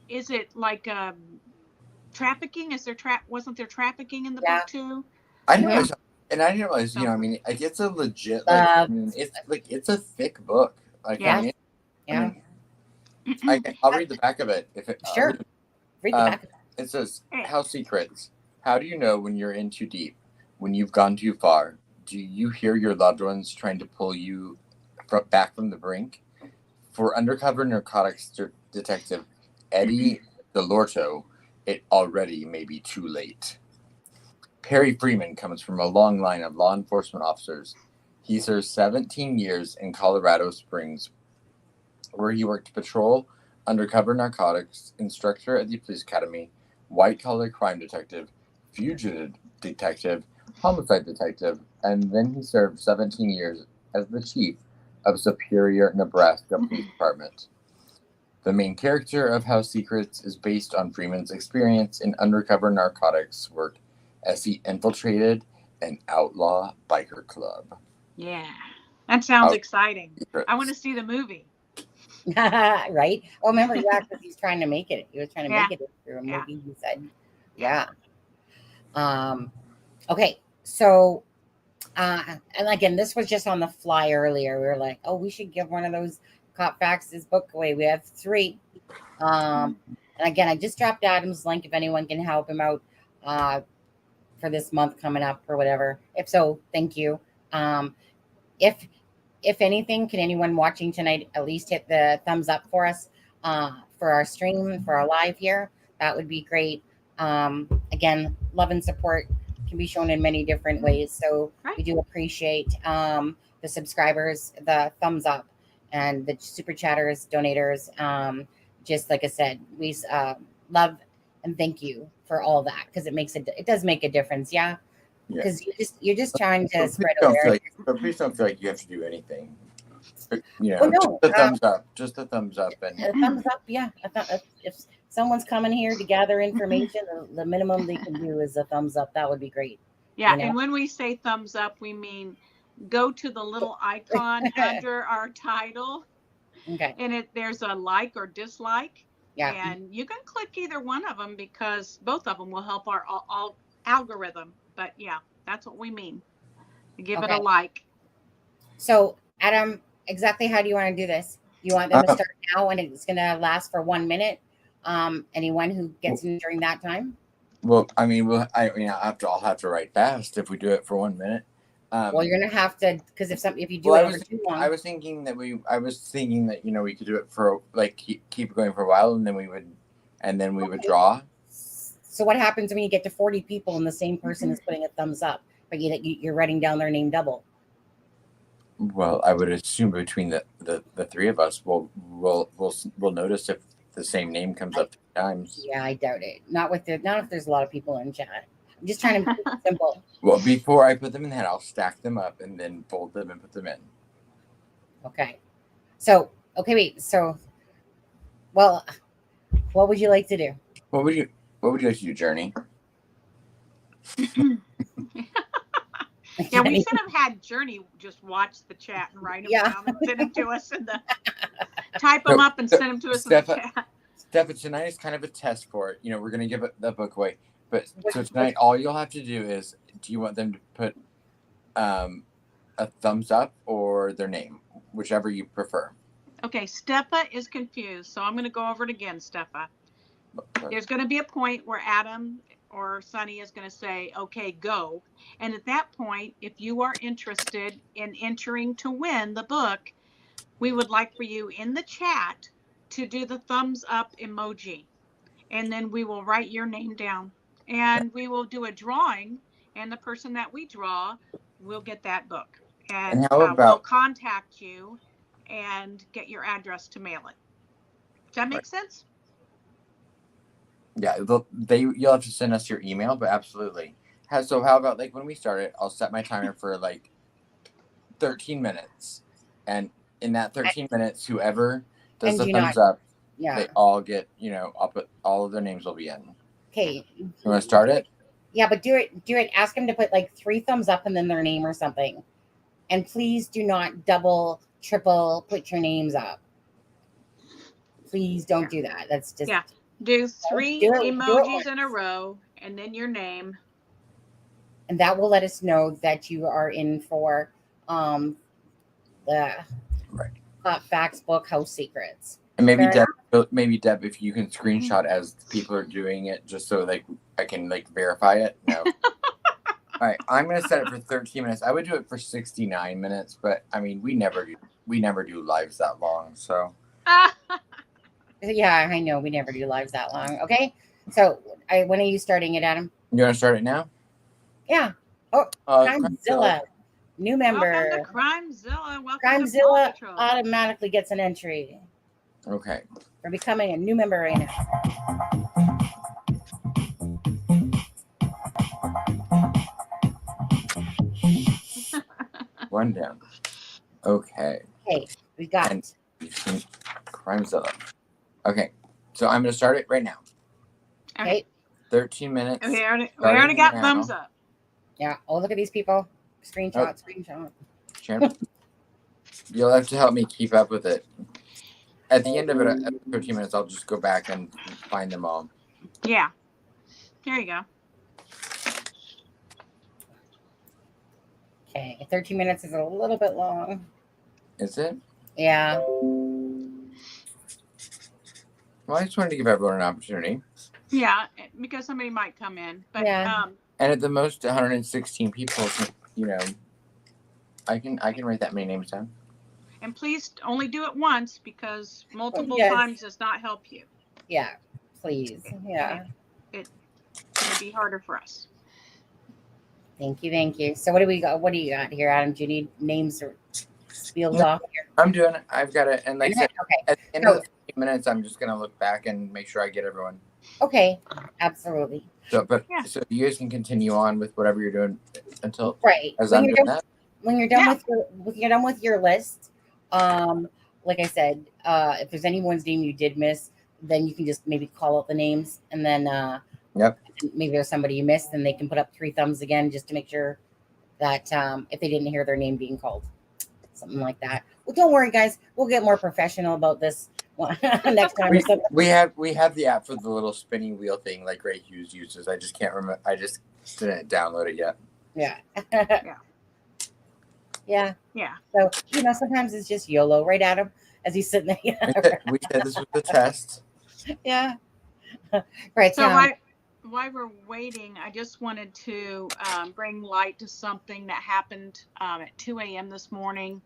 Is it like trafficking? Wasn't there trafficking in the book too? I didn't realize, and I didn't realize. I mean, like it's a legit. It's a thick book. Like, yeah. I'll read the back of it if it. Sure. Read the back of it. It says, "House Secrets. How do you know when you're in too deep? When you've gone too far? Do you hear your loved ones trying to pull you back from the brink? For undercover narcotics detective Eddie Delorto, it already may be too late. Perry Freeman comes from a long line of law enforcement officers. He served 17 years in Colorado Springs, where he worked patrol undercover narcotics instructor at the police academy, white-collar crime detective, fugitive detective, homicide detective, and then he served 17 years as the chief of Superior, Nebraska Police Department. The main character of House Secrets is based on Freeman's experience in undercover narcotics work as he infiltrated an outlaw biker club. Yeah, that sounds House exciting. Secrets. I want to see the movie. Right? Oh, remember, yeah, because he's trying to make it. He was trying to Yeah. make it through a Yeah. movie. He said, yeah. Okay, so, and again, this was just on the fly earlier. We were like, oh, we should give one of those Cop Faxes book away. We have 3. And again, I just dropped Adam's link if anyone can help him out for this month coming up or whatever. If so, thank you. If anything, can anyone watching tonight at least hit the thumbs up for us for our stream, for our live here? That would be great. Again, love and support can be shown in many different ways. So we do appreciate the subscribers, the thumbs up, and the super chatters, donators. Just like I said, we love and thank you for all that, because it does make a difference. Yeah. Because you're just trying to spread awareness. But please don't feel like you have to do anything. You know, Oh, no. just a thumbs up. Just a thumbs up. And A thumbs up, yeah. If someone's coming here to gather information, the minimum they can do is a thumbs up. That would be great. Yeah, You know? and when we say thumbs up, we mean go to the little icon under our title, Okay. and there's a like or dislike. Yeah. And you can click either one of them, because both of them will help our all algorithm. But yeah, that's what we mean. Give it a like. So, Adam, exactly how do you want to do this? You want them to start now, and it's going to last for 1 minute? Anyone who gets in during that time? well, I mean, I'll have to write fast if we do it for 1 minute. Well, you're going to have to, because if you do Well, it over too long. I was thinking that we could do it for like keep it going for a while, and then we would draw. So what happens when you get to 40 people and the same person is putting a thumbs up, but you're writing down their name double? Well, I would assume between the 3 of us, we'll notice if the same name comes up 3 times. Yeah, I doubt it. Not if there's a lot of people in chat. I'm just trying to make it simple. Well, before I put them in the head, I'll stack them up and then fold them and put them in. Okay. So, wait. So, well, what would you like to do? What would you like to do, Journey? Yeah, we should have had Journey just watch the chat and write them down and send them to us type them up and send them to us in the chat. Steph, tonight is kind of a test for it. We're going to give the book away. But so tonight, all you'll have to do is, do you want them to put a thumbs up or their name, whichever you prefer? Okay, Steffa is confused, so I'm going to go over it again, Steffa. There's going to be a point where Adam or Sunny is going to say, okay, go. And at that point, if you are interested in entering to win the book, we would like for you in the chat to do the thumbs up emoji. And then we will write your name down. And we will do a drawing, and the person that we draw will get that book. And how about we'll contact you and get your address to mail it. Does that make sense? Yeah, you'll have to send us your email, but absolutely. So how about, like, when we start it, I'll set my timer for like 13 minutes, and in that 13 minutes, whoever does the thumbs up, they all get, I'll put all of their names will be in. Okay. You want to start it? Yeah, but do it. Ask them to put like 3 thumbs up and then their name or something. And please do not double, triple put your names up. Please don't do that. That's just Do 3 emojis in a row and then your name. And that will let us know that you are in for the Hot Facts book, House Secrets. And maybe Deb, if you can screenshot as people are doing it, just so I can verify it. No. All right, I'm gonna set it for 13 minutes. I would do it for 69 minutes, but I mean, we never do lives that long. So. Yeah, I know we never do lives that long. Okay, so when are you starting it, Adam? You want to start it now? Yeah. Oh, Crimezilla, new member. Welcome to Crimezilla. Welcome Crimezilla automatically gets an entry. Okay. For becoming a new member right now. One down. Okay. Okay, we got. And Crimezilla. Okay. So I'm going to start it right now. Okay. 13 minutes. We already got now. thumbs up. Yeah. Oh, look at these people. Screenshot. Sharon, you'll have to help me keep up with it. At the end of it, at 13 minutes, I'll just go back and find them all. Yeah. Here you go. Okay. 13 minutes is a little bit long. Is it? Yeah. Well, I just wanted to give everyone an opportunity. Yeah, because somebody might come in. But Yeah. And at the most 116 people, you know, I can write that many names down. and please only do it once, because multiple Yes. times does not help you. Yeah. Please. Yeah. It's going to be harder for us. Thank you. Thank you. So what do we got? What do you got here, Adam? Do you need names or spelled off here? I'm doing it. I've got it. And like I said, Okay. at the end of the 15 minutes, I'm just going to look back and make sure I get everyone. Okay. Absolutely. So, Yeah. So you guys can continue on with whatever you're doing until Right. as I'm doing that. When you're done Yeah. with your list, like I said, if there's anyone's name you did miss, then you can just maybe call out the names, and then Yep. maybe there's somebody you missed, and they can put up 3 thumbs again just to make sure that if they didn't hear their name being called, something like that. Well, don't worry, guys, we'll get more professional about this one next time. We have the app for the little spinning wheel thing like Ray Hughes uses. I just can't remember. I just didn't download it yet. Yeah. Yeah. Yeah. So, sometimes it's just YOLO, right, Adam? As he's sitting there. We said this was the test. Yeah. Right. So while we're waiting, I just wanted to bring light to something that happened at 2 a.m. this morning.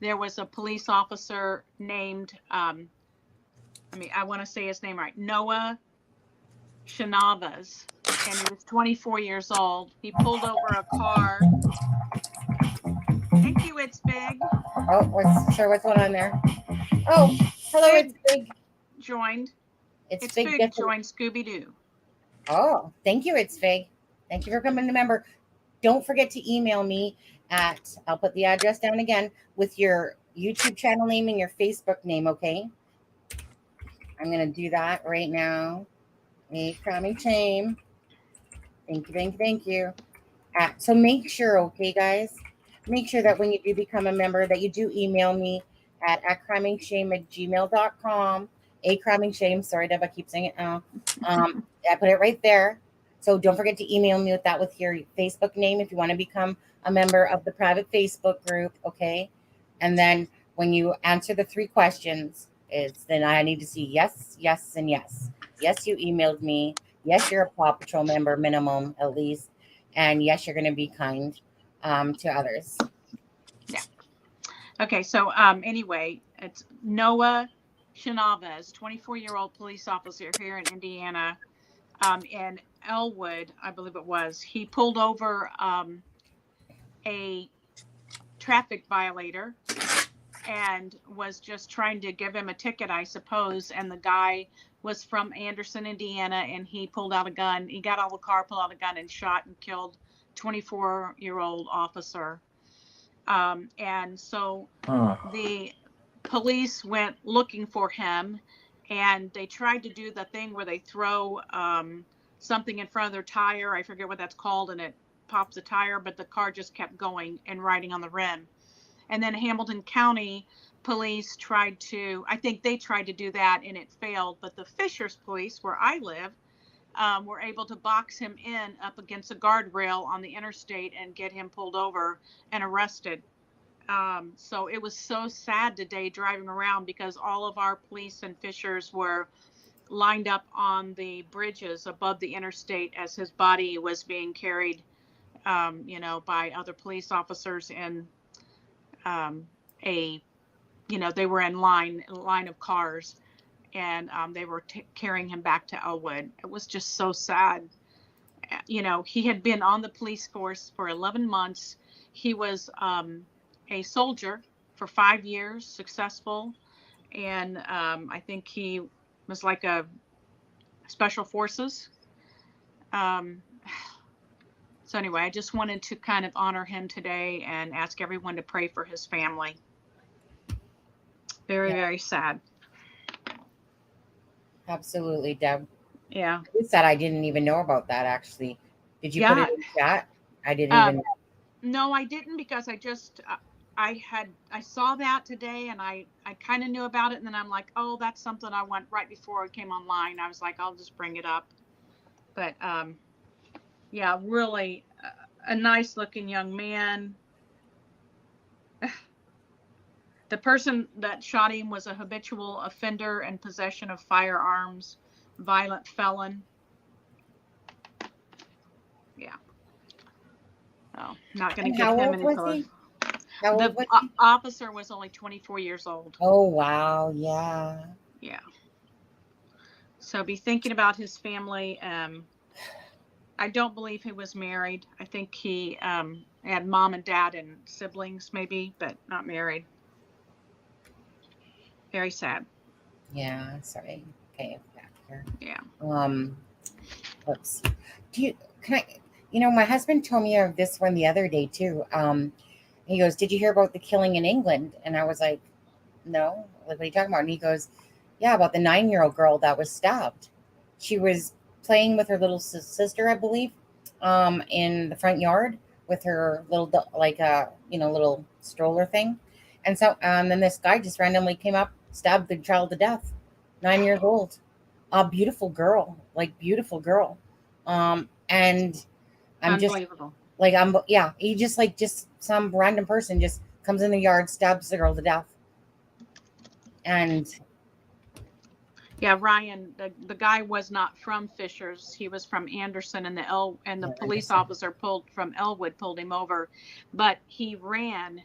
There was a police officer named, I want to say his name right, Noah Shinavas, and he was 24 years old. He pulled over a car. Thank you, It's Big. Oh, what's going on there? Oh, hello, It's Big. Joined. It's Big Big joined Scooby-Doo. Oh, thank you, It's Fig. Thank you for coming to member. Don't forget to email me I'll put the address down again, with your YouTube channel name and your Facebook name, okay? I'm going to do that right now. A crowning shame. Thank you. So make sure, okay, guys? Make sure that when you do become a member that you do email me at crimingshame@gmail.com. A criming shame. Sorry, Deb, I keep saying it now. I put it right there. So don't forget to email me with your Facebook name if you want to become a member of the private Facebook group, okay? And then when you answer the 3 questions, then I need to see yes, yes, and yes. Yes, you emailed me. Yes, you're a Paw Patrol member minimum, at least. And yes, you're going to be kind to others. Yeah. Okay, so anyway, it's Noah Shinavas, 24-year-old police officer here in Indiana, in Elwood, I believe it was. He pulled over a traffic violator and was just trying to give him a ticket, I suppose. And the guy was from Anderson, Indiana, and he pulled out a gun. He got out of the car, pulled out a gun, and shot and killed 24-year-old officer. And so the police went looking for him, and they tried to do the thing where they throw something in front of their tire. I forget what that's called, and it pops the tire, but the car just kept going and riding on the rim. And then Hamilton County police tried to do that, and it failed. But the Fishers police, where I live, were able to box him in up against a guardrail on the interstate and get him pulled over and arrested. So it was so sad today driving around, because all of our police and Fishers were lined up on the bridges above the interstate as his body was being carried, by other police officers in they were in line of cars, and they were carrying him back to Elwood. It was just so sad. He had been on the police force for 11 months. He was a soldier for 5 years, successful, and I think he was like a special forces. So anyway, I just wanted to kind of honor him today and ask everyone to pray for his family. Very, very sad. Absolutely, Deb. Yeah. Who said I didn't even know about that, actually? Did you put it in chat? I didn't even know. No, I didn't, because I saw that today, and I kind of knew about it, and then I'm like, oh, that's something I want right before it came online. I was like, I'll just bring it up. But yeah, really a nice looking young man. The person that shot him was a habitual offender and possession of firearms, violent felon. Yeah. Oh, not going to give him any color. The officer was only 24 years old. Oh, wow. Yeah. Yeah. So be thinking about his family. I don't believe he was married. I think he had mom and dad and siblings maybe, but not married. Very sad. Yeah. Sorry. Okay. Back here. Yeah. Oops. My husband told me of this one the other day too. He goes, "Did you hear about the killing in England?" And I was like, "No." Like, what are you talking about? And he goes, "Yeah, about the 9-year-old girl that was stabbed. She was playing with her little sister, I believe, in the front yard with her little, little stroller thing. And so, then this guy just randomly came up, stabbed the child to death. 9 years old. A beautiful girl, beautiful girl. And I'm just he just some random person just comes in the yard, stabs the girl to death. And yeah, Ryan, the guy was not from Fishers. He was from Anderson, and the police officer pulled him over, but he ran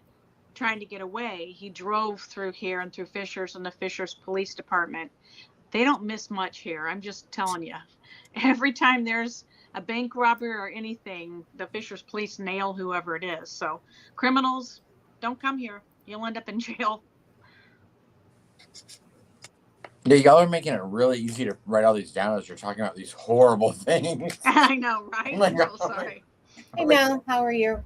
trying to get away. He drove through here and through Fishers and the Fishers Police Department. They don't miss much here. I'm just telling you. Every time there's a bank robbery or anything, the Fishers police nail whoever it is. So criminals, don't come here. You'll end up in jail. Yeah, y'all are making it really easy to write all these down as you're talking about these horrible things. I know, right? Oh my God. God. Sorry. Hey, Mel, how are you?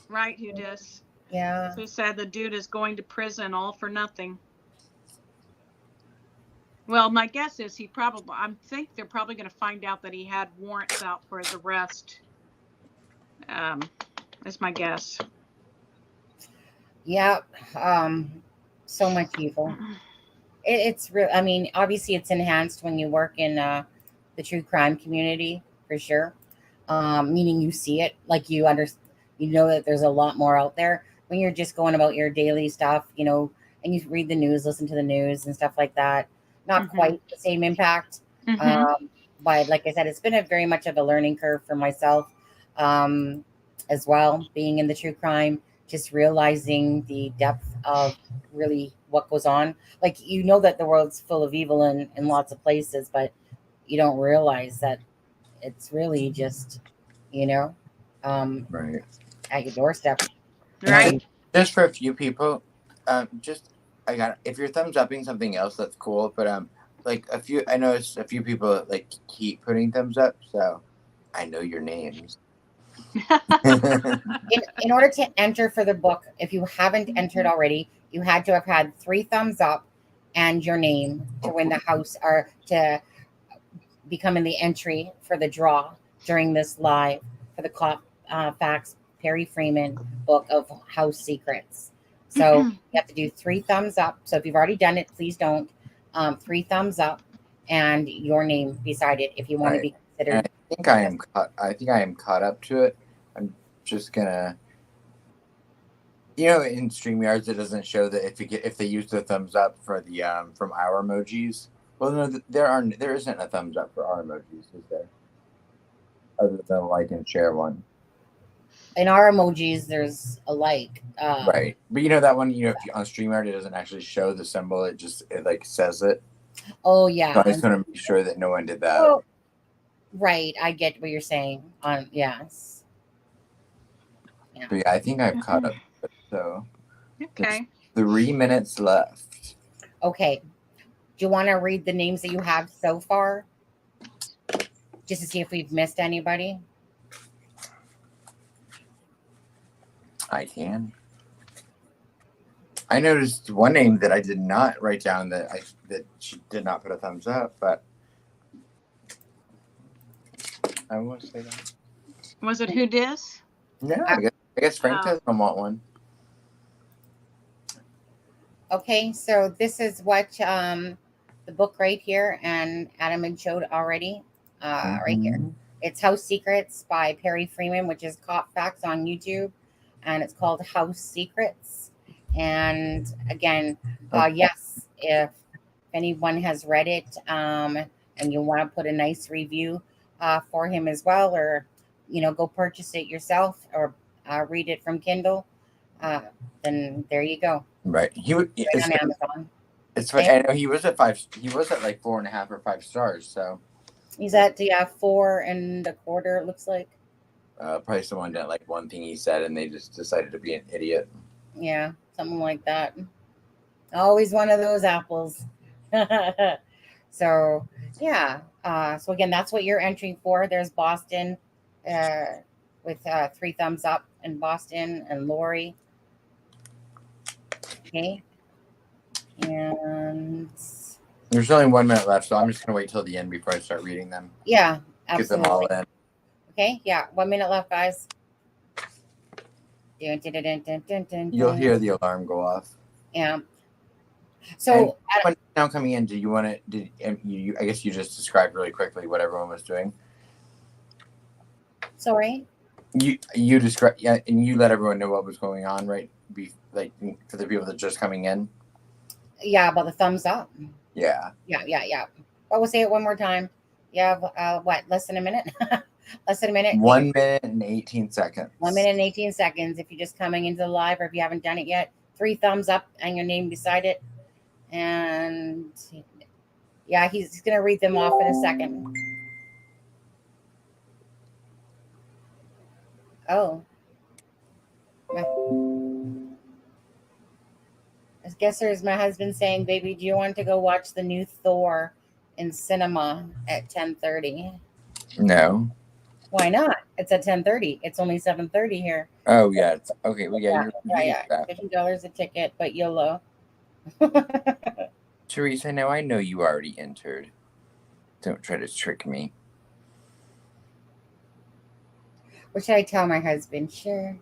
Right, who dis? Yeah. Who said the dude is going to prison all for nothing? Well, my guess is I think they're probably going to find out that he had warrants out for his arrest. That's my guess. Yeah. So much evil. It's real. I mean, obviously it's enhanced when you work in the true crime community, for sure. Meaning you see it, you know that there's a lot more out there when you're just going about your daily stuff, and you read the news, listen to the news and stuff like that. Not quite the same impact. But like I said, it's been very much of a learning curve for myself as well, being in the true crime, just realizing the depth of really what goes on. That the world's full of evil in lots of places, but you don't realize that it's really just, Right at your doorstep. Right. Just for a few people, if you're thumbs upping something else, that's cool. But I noticed a few people keep putting thumbs up, so I know your names. In order to enter for the book, if you haven't entered already, you had to have had 3 thumbs up and your name to win the house or to become in the entry for the draw during this live for the Fax Perry Freeman book of House Secrets. So you have to do 3 thumbs up. So if you've already done it, please don't. 3 thumbs up and your name beside it if you want to be considered. I think I am caught up to it. I'm just gonna, in StreamYards it doesn't show that if they use the thumbs up for the from our emojis. Well, no, there isn't a thumbs up for our emojis, is there? Other than like and share one. In our emojis, there's a like. Right, but that one, if you on StreamYard, it doesn't actually show the symbol. It says it. Oh yeah. So I just want to make sure that no one did that. Well, right, I get what you're saying. Yes. Yeah. I think I've caught up. So okay. 3 minutes left. Okay. Do you want to read the names that you have so far? Just to see if we've missed anybody? I can. I noticed one name that I did not write down that she did not put a thumbs up, but I won't say that. Was it who dis? No, I guess Frank doesn't want one. Okay, so this is what the book right here, and Adam had showed already right here. It's House Secrets by Perry Freeman, which is Cop Facts on YouTube, and it's called House Secrets. And again, yes, if anyone has read it and you want to put a nice review for him as well, or go purchase it yourself or read it from Kindle, then there you go. Right. He would. Right on Amazon. It's funny. I know he was at 5. He was at like 4.5 or 5 stars. So he's at 4.25. It looks like. Probably someone didn't like one thing he said, and they just decided to be an idiot. Yeah, something like that. Always one of those apples. So yeah. So again, that's what you're entering for. There's Boston with 3 thumbs up in Boston, and Lori. Okay. And there's only 1 minute left, so I'm just gonna wait till the end before I start reading them. Yeah, absolutely. Get them all in. Okay, yeah, 1 minute left, guys. You'll hear the alarm go off. Yeah. So now coming in, do you want to? I guess you just described really quickly what everyone was doing. Sorry. You describe, yeah, and you let everyone know what was going on, right? Like for the people that are just coming in. Yeah, about the thumbs up. Yeah. Yeah. But we'll say it one more time. You have what? Less than a minute. Less than a minute. 1 minute and 18 seconds. 1 minute and 18 seconds. If you're just coming into the live, or if you haven't done it yet, 3 thumbs up and your name beside it. And yeah, he's gonna read them off in a second. Oh. I guess there's my husband saying, "Baby, do you want to go watch the new Thor in cinema at 10:30?" No. Why not? It's at 10:30. It's only 7:30 here. Oh yeah. Okay. Well, yeah. $50 a ticket, but YOLO. Teresa, now I know you already entered. Don't try to trick me. What should I tell my husband? Sure.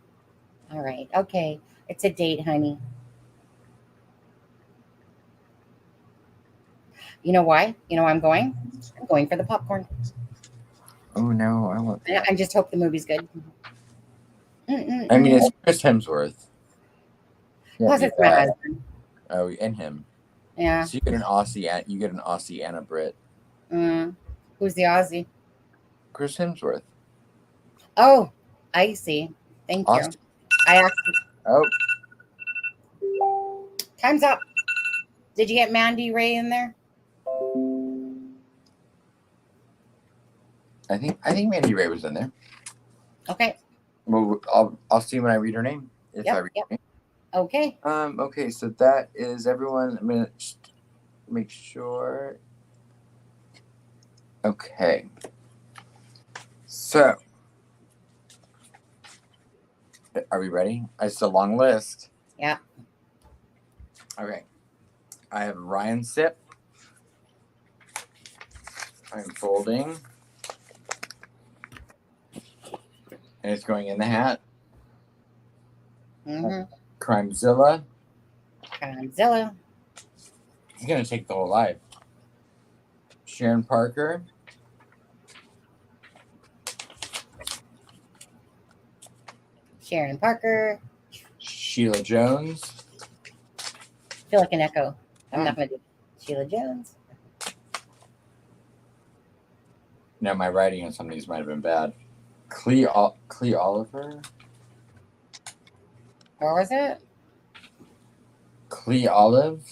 All right. Okay. It's a date, honey. You know why? You know where I'm going? I'm going for the popcorn. Oh, no. I want that. I just hope the movie's good. I mean, it's Chris Hemsworth. Plus, it's my husband. Oh, and him. Yeah. So you get an Aussie and a Brit. Who's the Aussie? Chris Hemsworth. Oh, I see. Thank you. I actually. Oh. Time's up. Did you get Mandy Ray in there? I think Mandy Ray was in there. Okay. Well, I'll see when I read her name. If I read her name. Okay. Okay, so that is everyone. I'm gonna just make sure. Okay. So, are we ready? It's a long list. Yeah. Okay. I have Ryan Sip. I'm folding. And it's going in the hat. Crimezilla. He's going to take the whole life. Sharon Parker. Sheila Jones. I feel like an echo. I'm not going to do it. Sheila Jones. Now, my writing on some of these might have been bad. Clee Oliver. What was it? Clee Olive.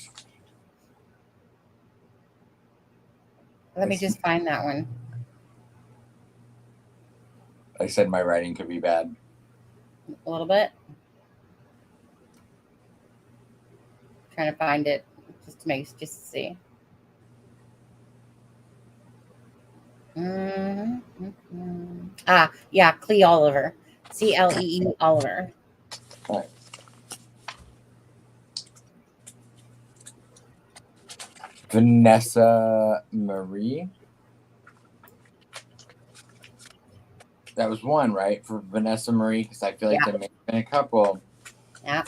Let me just find that one. I said my writing could be bad. A little bit. Trying to find it. just to see. Yeah, Clee Oliver. Clee Oliver. All right. Vanessa Marie. That was one, right? For Vanessa Marie, because I feel like there may have been a couple. Yeah.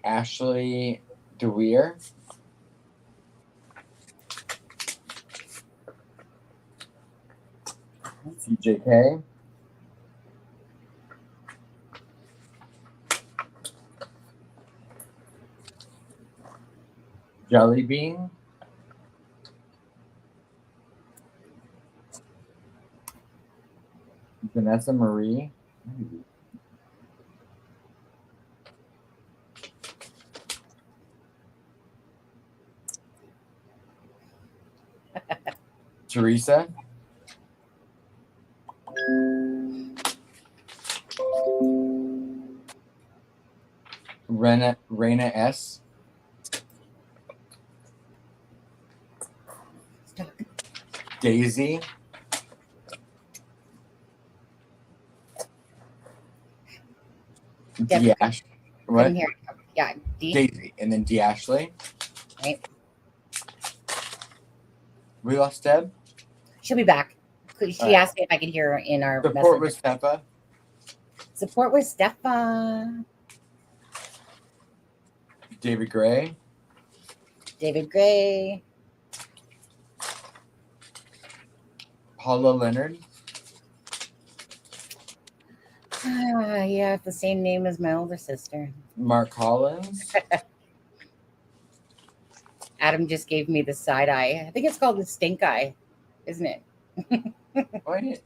Ashley DeWeer. CJK. Jelly Bean. Vanessa Marie. Teresa. Rena S. Daisy. Dash. What? Yeah, Daisy, and then D. Ashley. Right. We lost Deb. She'll be back. She asked me if I could hear her in our support with Stefa. Support with Stefa. David Gray. David Gray. Paula Leonard. Yeah, the same name as my older sister. Mark Collins. Adam just gave me the side eye. I think it's called the stink eye, isn't it? Wait.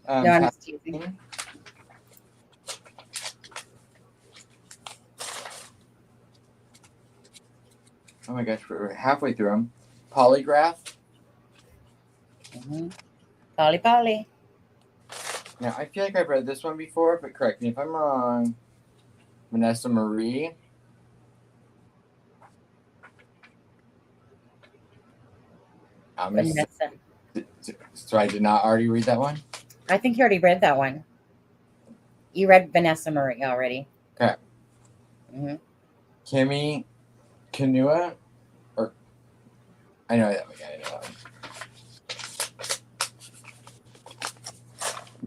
No, I'm just teasing. Oh my gosh, we're halfway through them. Polygraph. Polly. Now, I feel like I've read this one before, but correct me if I'm wrong. Vanessa Marie. Vanessa. So I did not already read that one? I think you already read that one. You read Vanessa Marie already. Okay. Kimmy Kanua? Or I know that one. I know that one.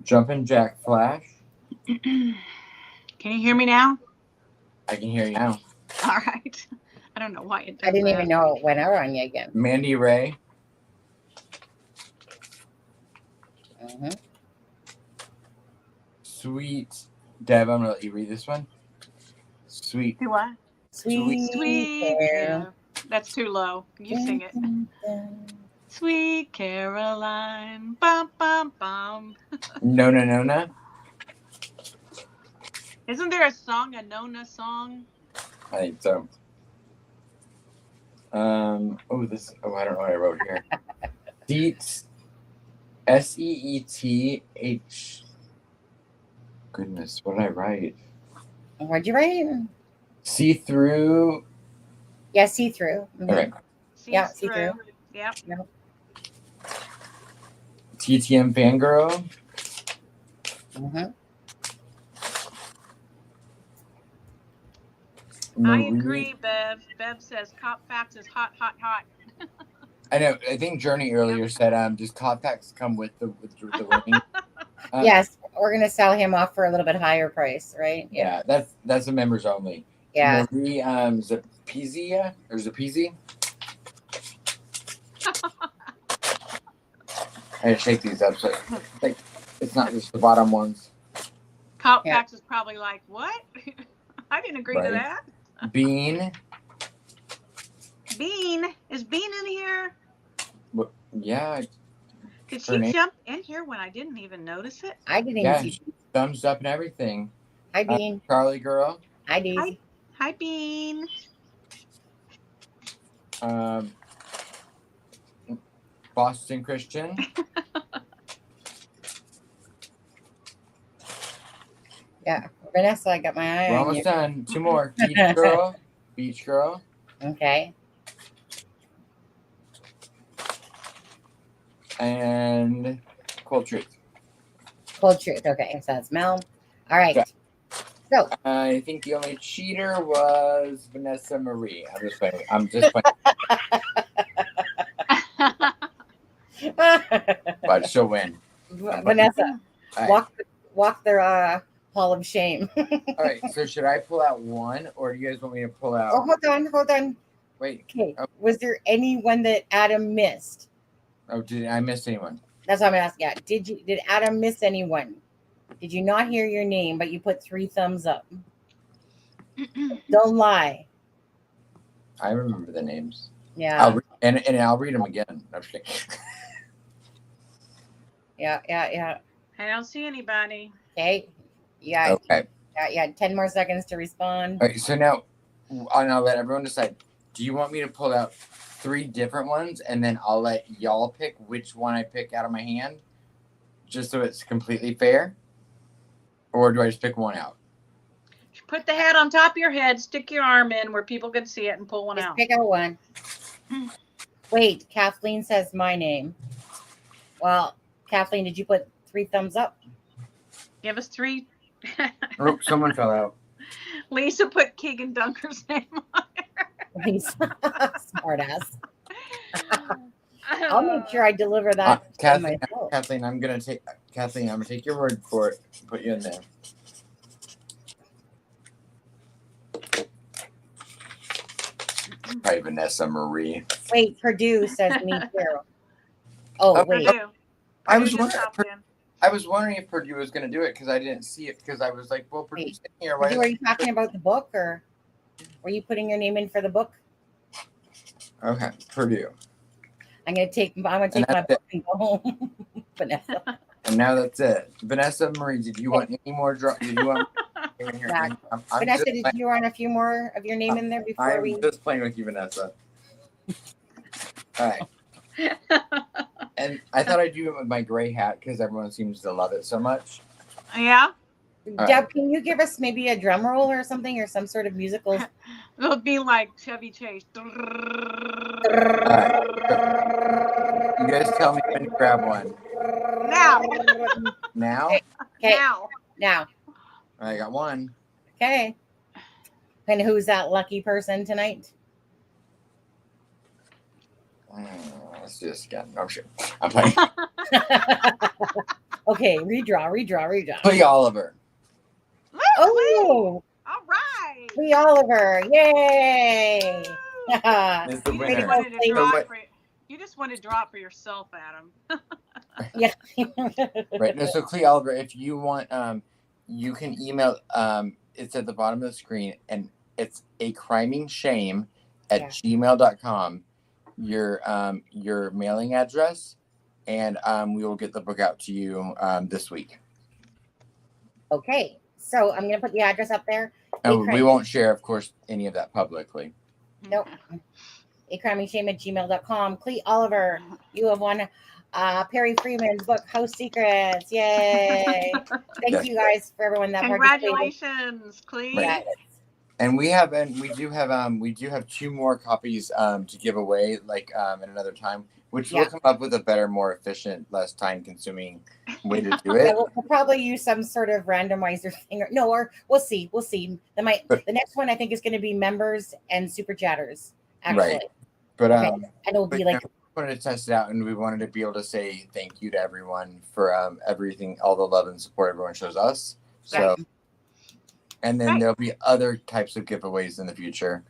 Jumpin' Jack Flash. Can you hear me now? I can hear you now. All right. I don't know why it does I didn't even know it went out on you again. Mandy Ray. Sweet. Deb, I'm going to let you read this one. Sweet. Do what? Sweet Carol. That's too low. You sing it. Sweet Caroline. Bum, bum, bum. Nona. Isn't there a song, a Nona song? I think so. I don't know what I wrote here. Deets. SEETH. Goodness, what did I write? What'd you write? See through. Yeah, see through. Okay. Yeah, see through. Yep. TTM Fangirl. I agree, Bev. Bev says cop facts is hot, hot, hot. I know. I think Journey earlier said, "Does cop facts come with the ring?" Yes, we're gonna sell him off for a little bit higher price, right? Yeah, that's the members only. Yeah. Marie Zapizia or Zapizzi. I gotta shake these up so like it's not just the bottom ones. Cop facts is probably like, what? I didn't agree to that. Bean. Is Bean in here? Well, yeah. Did she jump in here when I didn't even notice it? I didn't see. Thumbs up and everything. Hi, Bean. Charlie girl. Hi, Daisy. Hi, Bean. Boston Christian. Yeah. Vanessa, I got my eye We're on almost you. done. 2 more. Beach girl. Beach girl. Okay. And cold truth. Cold truth. Okay, so that's Mel. All right. Okay. So I think the only cheater was Vanessa Marie. I'm just playing. But she'll win. Vanessa, All right. walk their hall of shame. All right. So should I pull out one, or do you guys want me to pull out? Oh, hold on. Wait. Okay. Oh. Was there anyone that Adam missed? Oh, did I miss anyone? That's what I'm asking. Yeah. Did Adam miss anyone? Did you not hear your name, but you put 3 thumbs up? Don't lie. I remember the names. Yeah. I'll read them again. No, I'm just kidding. Yeah. I don't see anybody. Okay. Yeah. Okay. Yeah. 10 more seconds to respond. All right. So now I'll let everyone decide. Do you want me to pull out 3 different ones, and then I'll let y'all pick which one I pick out of my hand, just so it's completely fair? Or do I just pick one out? Put the hat on top of your head, stick your arm in where people can see it, and pull one Just out. pick out one. Wait, Kathleen says my name. Well, Kathleen, did you put 3 thumbs up? Give us 3. Oh, someone fell out. Lisa put Keegan Dunker's name on Please. Smart ass. I'll make sure I deliver that. Kathleen, I'm gonna take your word for it and put you in there. Probably Vanessa Marie. Wait, Purdue says me too. Oh, wait. I was wondering if Purdue was going to do it because I didn't see it because I was like, well, Purdue's in here. Purdue, are you talking about the book, or were you putting your name in for the book? Okay, Purdue. I'm gonna take my book and go home. Vanessa. And now that's it. Vanessa Marie, did you want any more? Did you want? Vanessa, did you want a few more of your name in there before we? I'm just playing with you, Vanessa. All right. And I thought I'd do it with my gray hat because everyone seems to love it so much. Yeah. Deb, can you give us maybe a drum roll or something, or some sort of musical? It'll be like Chevy Chase. Right. You guys tell me when to grab one. Now. Now? Okay. Now. I got one. Okay. And who's that lucky person tonight? Let's do this again. No, I'm sure. I'm playing. Okay, redraw. Clee Oliver. Oh, all right. Clee Oliver. Yay. Is the winner. You just want to draw it for yourself, Adam. Yeah. Right. No, so Clee Oliver, if you want, you can email. It's at the bottom of the screen, and it's acrimingshame@gmail.com. Your mailing address, and we will get the book out to you this week. Okay, so I'm gonna put the address up there. And we won't share, of course, any of that publicly. Nope. acrimingshame@gmail.com. Clee Oliver, you have won Perry Freeman's book, House Secrets. Yay! Thank you guys for everyone that congratulations, Clee. Right. And we do have 2 more copies to give away, like at another time, which we'll come up with a better, more efficient, less time-consuming way to do it. Yeah, we'll probably use some sort of randomizer thing, or we'll see. The next one I think is going to be members and super chatters. Actually, right. But and it'll be like. We wanted to test it out, and we wanted to be able to say thank you to everyone for everything, all the love and support everyone shows us. So. Yeah. And then there'll be other types of giveaways in the future.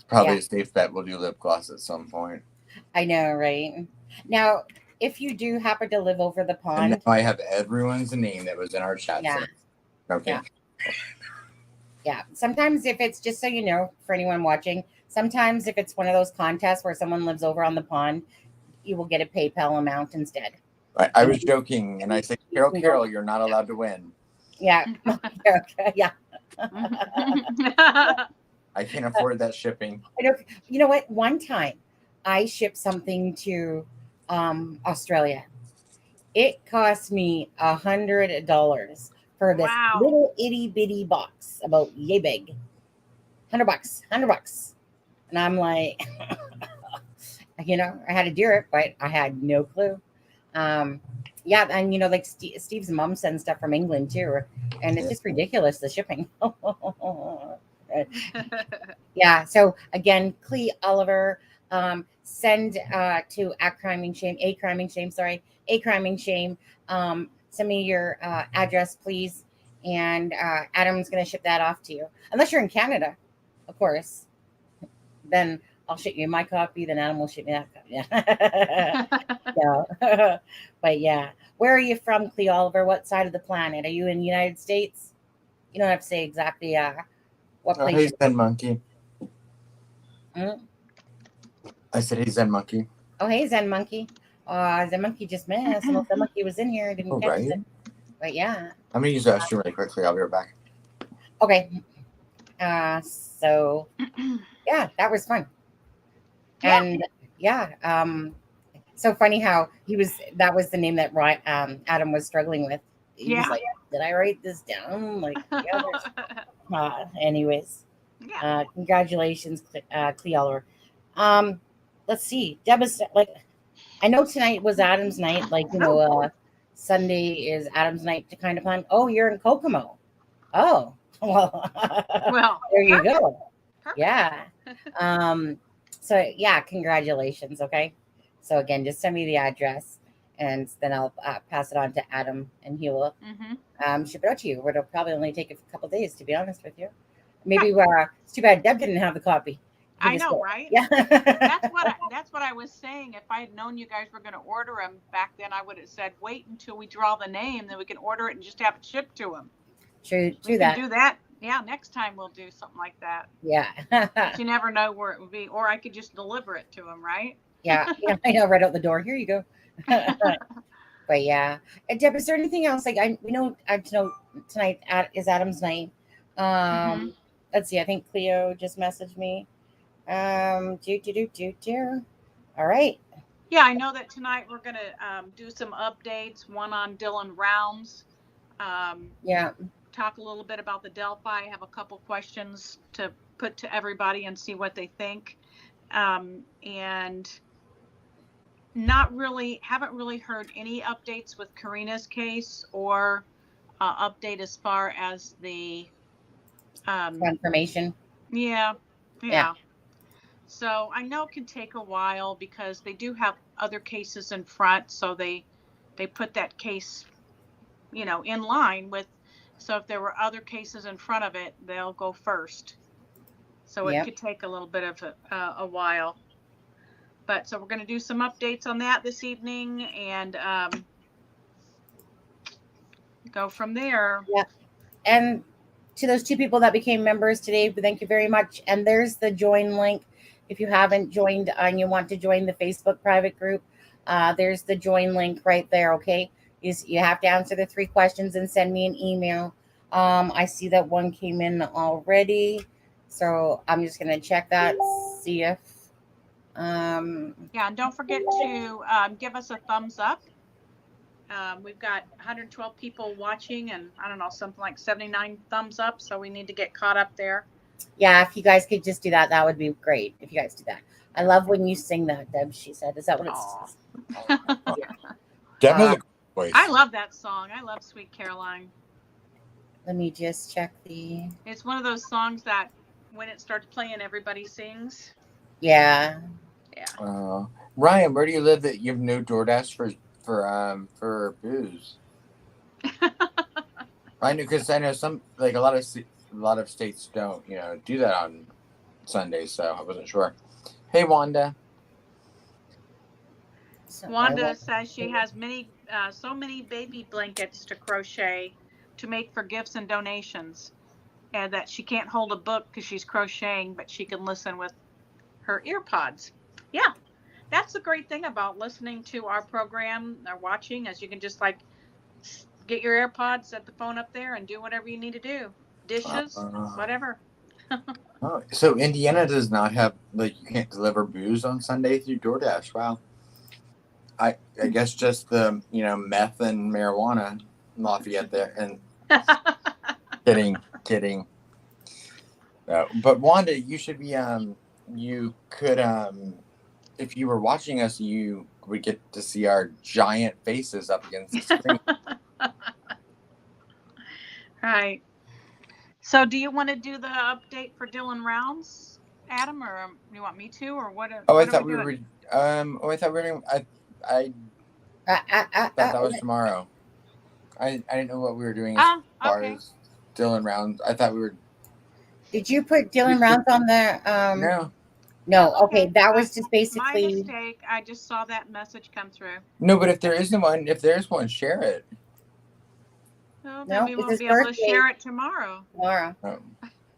Probably a safe bet we'll do lip gloss at some point. I know, right? Now, if you do happen to live over the pond. And now I have everyone's name that was in our chat. Yeah. Okay. Yeah. Sometimes if it's, just so you know, for anyone watching, sometimes if it's one of those contests where someone lives over on the pond, you will get a PayPal amount instead. I was joking, and I said, Carol, you're not allowed to win. Yeah. Yeah. I can't afford that shipping. You know what? One time I shipped something to Australia. It cost me $100 for this Wow. little itty bitty box, about yay big. $100. And I'm like, I had to do it, but I had no clue. Yeah, and like Steve's mom sends stuff from England too, and it's just ridiculous, the shipping. Yeah. So again, Clee Oliver, send to a criming shame. Send me your address, please, and Adam's gonna ship that off to you. Unless you're in Canada, of course. Then I'll ship you my copy. Then Adam will ship me that copy. Yeah. So, but yeah, where are you from, Clee Oliver? What side of the planet are you in? The United States? You don't have to say exactly what place. Hey, Zen Monkey. Hmm? I said, hey, Zen Monkey. Oh, hey, Zen Monkey. Zen Monkey just missed. Zen Monkey was in here. Didn't catch Right. it. But yeah. I'm going to use the restroom really quickly. I'll be right back. Okay. So yeah, that was fun. Yeah. And yeah, so funny how that was the name that Adam was struggling with. He was Yeah. like, did I write this down? Like, yeah, anyways. Yeah. Congratulations, Clee Oliver. Let's see. Deb is like, I know tonight was Adam's night. Like, Sunday is Adam's night to kind of fun. Oh, you're in Kokomo. Oh, well, Well, there you perfect. go. Perfect. Yeah. So yeah, congratulations. Okay. So again, just send me the address, and then I'll pass it on to Adam, and he will ship it out to you. It'll probably only take a couple days, to be honest with you. Maybe it's too bad Deb didn't have the copy. I know, right? Yeah. That's what I was saying. If I had known you guys were going to order them back then, I would have said, wait until we draw the name, then we can order it and just have it shipped to them. True. We that. can do that. Yeah, next time we'll do something like that. Yeah. But you never know where it would be, or I could just deliver it to them, right? Yeah, I know, right out the door. Here you go. But yeah, and Deb, is there anything else? Like I know tonight is Adam's night. Let's see. I think Cleo just messaged me. All right. Yeah, I know that tonight we're gonna do some updates. One on Dylan Rounds. Yeah. Talk a little bit about the Delphi. Have a couple questions to put to everybody and see what they think. And haven't really heard any updates with Karena's case or update as far as the confirmation. Yeah. So I know it can take a while because they do have other cases in front, so they put that case, in line with. So if there were other cases in front of it, they'll go first. So it could take a little bit of a while. But so we're going to do some updates on that this evening and go from there. Yeah. And to those 2 people that became members today, thank you very much. And there's the join link. If you haven't joined and you want to join the Facebook private group, there's the join link right there. Okay. You have to answer the 3 questions and send me an email. I see that one came in already. So I'm just going to check that, see if. And don't forget to give us a thumbs up. We've got 112 people watching and I don't know, something like 79 thumbs up. So we need to get caught up there. Yeah, if you guys could just do that, that would be great. If you guys do that. I love when you sing that, Deb, she said. Is that what it's? Yeah. Deb has a great voice. I love that song. I love Sweet Caroline. Let me just check the. It's one of those songs that when it starts playing, everybody sings. Yeah. Yeah. Ryan, where do you live that you have no DoorDash for booze? I know because I know some like a lot of states don't do that on Sundays, so I wasn't sure. Hey, Wanda. Wanda says she has so many baby blankets to crochet to make for gifts and donations, and that she can't hold a book because she's crocheting, but she can listen with her earpods. Yeah, that's the great thing about listening to our program or watching, as you can just like get your AirPods, set the phone up there, and do whatever you need to do. Dishes, whatever. Oh, so Indiana does not have you can't deliver booze on Sunday through DoorDash. Wow. I guess just the meth and marijuana Lafayette there, and Kidding. But Wanda, you should be. You could. If you were watching us, you would get to see our giant faces up against the screen. Right. So, do you want to do the update for Dylan Rounds, Adam, or you want me to, or what? Oh, I what are thought we doing? were. I thought we were. I thought that was tomorrow. I didn't know what we were doing as far as Dylan Rounds. I thought we were. Did you put Dylan Rounds on the? No. No. Okay, that was just basically. My mistake. I just saw that message come through. No, but if there's one, share it. Well, then we won't be able to share it tomorrow.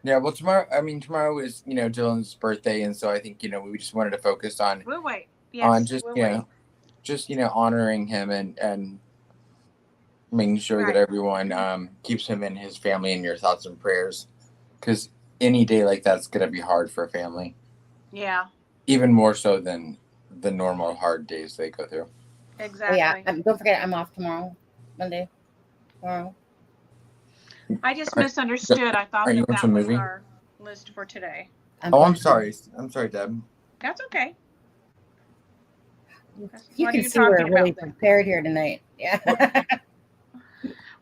Yeah, well, tomorrow is Dylan's birthday, and so I think we just wanted to focus on. We'll wait. Yes, on just honoring him and making sure that everyone keeps him and his family in your thoughts and prayers, because any day like that's gonna be hard for a family. Yeah. Even more so than the normal hard days they go through. Exactly. Yeah. Don't forget, I'm off tomorrow, Monday. Tomorrow. I just misunderstood. I thought that was our list for today. I'm sorry. I'm sorry, Deb. That's okay. You can see we're really prepared here tonight. Yeah.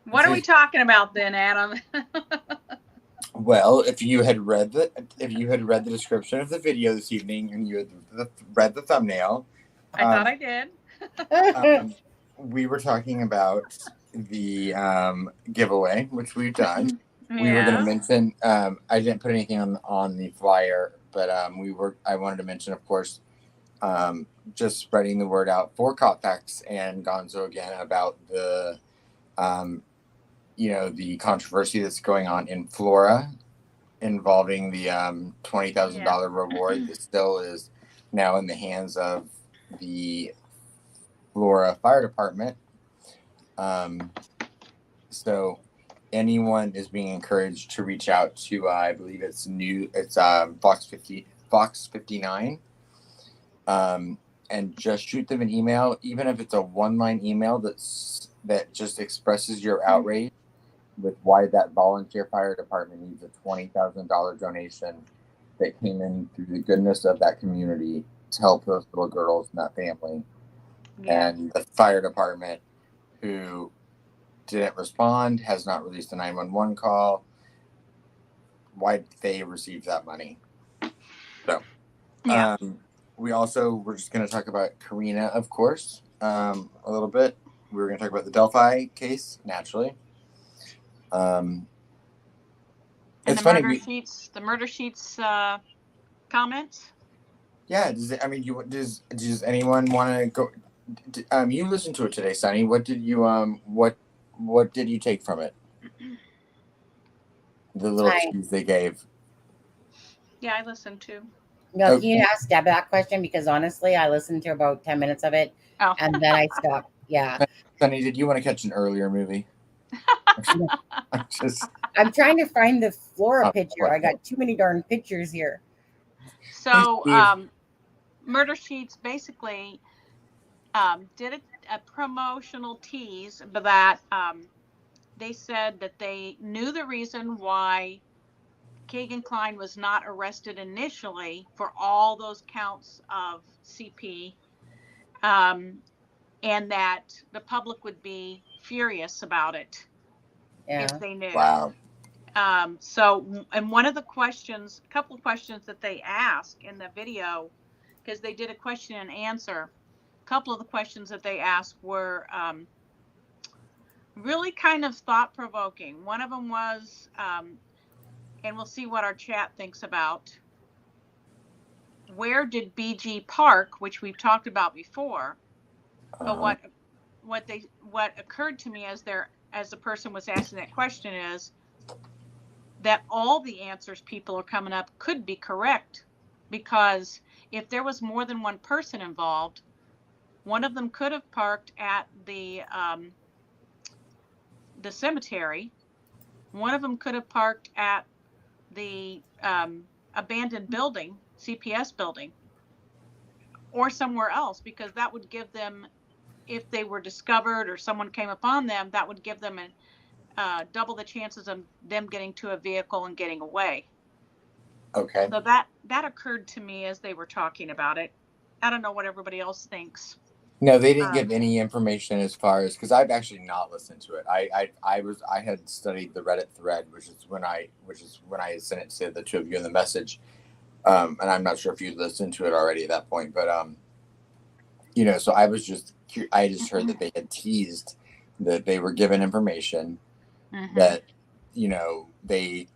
What are we talking about then, Adam? Well, if you had read the description of the video this evening and you had read the thumbnail, I thought I did. We were talking about the giveaway, which we've done. Yeah. We were going to mention. I didn't put anything on the flyer, but I wanted to mention, of course, just spreading the word out for Copfax and Gonzo again about the the controversy that's going on in Flora involving the $20,000 reward that still is now in the hands of the Flora Fire Department. So anyone is being encouraged to reach out to I believe it's Fox 59 and just shoot them an email, even if it's a one-line email that just expresses your outrage with why that volunteer fire department needs a $20,000 donation that came in through the goodness of that community to help those little girls and that family. Yeah. And the fire department, who didn't respond, has not released a 911 call. Why did they receive that money? So, we're just going to talk about Karena, of course, a little bit. We were going to talk about the Delphi case, naturally. It's funny. The murder sheets comments. Yeah. Does anyone want to go? You listened to it today, Sonny. What did you what did you take from it? The little cues they gave. Yeah, I listened to. No, you asked Deb that question because honestly, I listened to about 10 minutes of it, and then I stopped. Yeah. Sonny, did you want to catch an earlier movie? I'm trying to find the Flora picture. I got too many darn pictures here. So, Murder Sheets basically did a promotional tease, but that they said that they knew the reason why Keegan Kline was not arrested initially for all those counts of CP, and that the public would be furious about it if they knew. Wow. So, and one of the questions, a couple of questions that they asked in the video, because they did a question and answer, a couple of the questions that they asked were really kind of thought-provoking. One of them was, and we'll see what our chat thinks about, where did BG park, which we've talked about before, but what occurred to me as the person was asking that question is that all the answers people are coming up could be correct, because if there was more than one person involved, one of them could have parked at the cemetery, one of them could have parked at the abandoned building, CPS building, or somewhere else, because that would give them, if they were discovered or someone came upon them, that would give them double the chances of them getting to a vehicle and getting away. Okay. So that occurred to me as they were talking about it. I don't know what everybody else thinks. No, they didn't give any information as far as, because I've actually not listened to it. I had studied the Reddit thread, which is when I had sent it to the two of you in the message. And I'm not sure if you listened to it already at that point, but so I just heard that they had teased that they were given information that that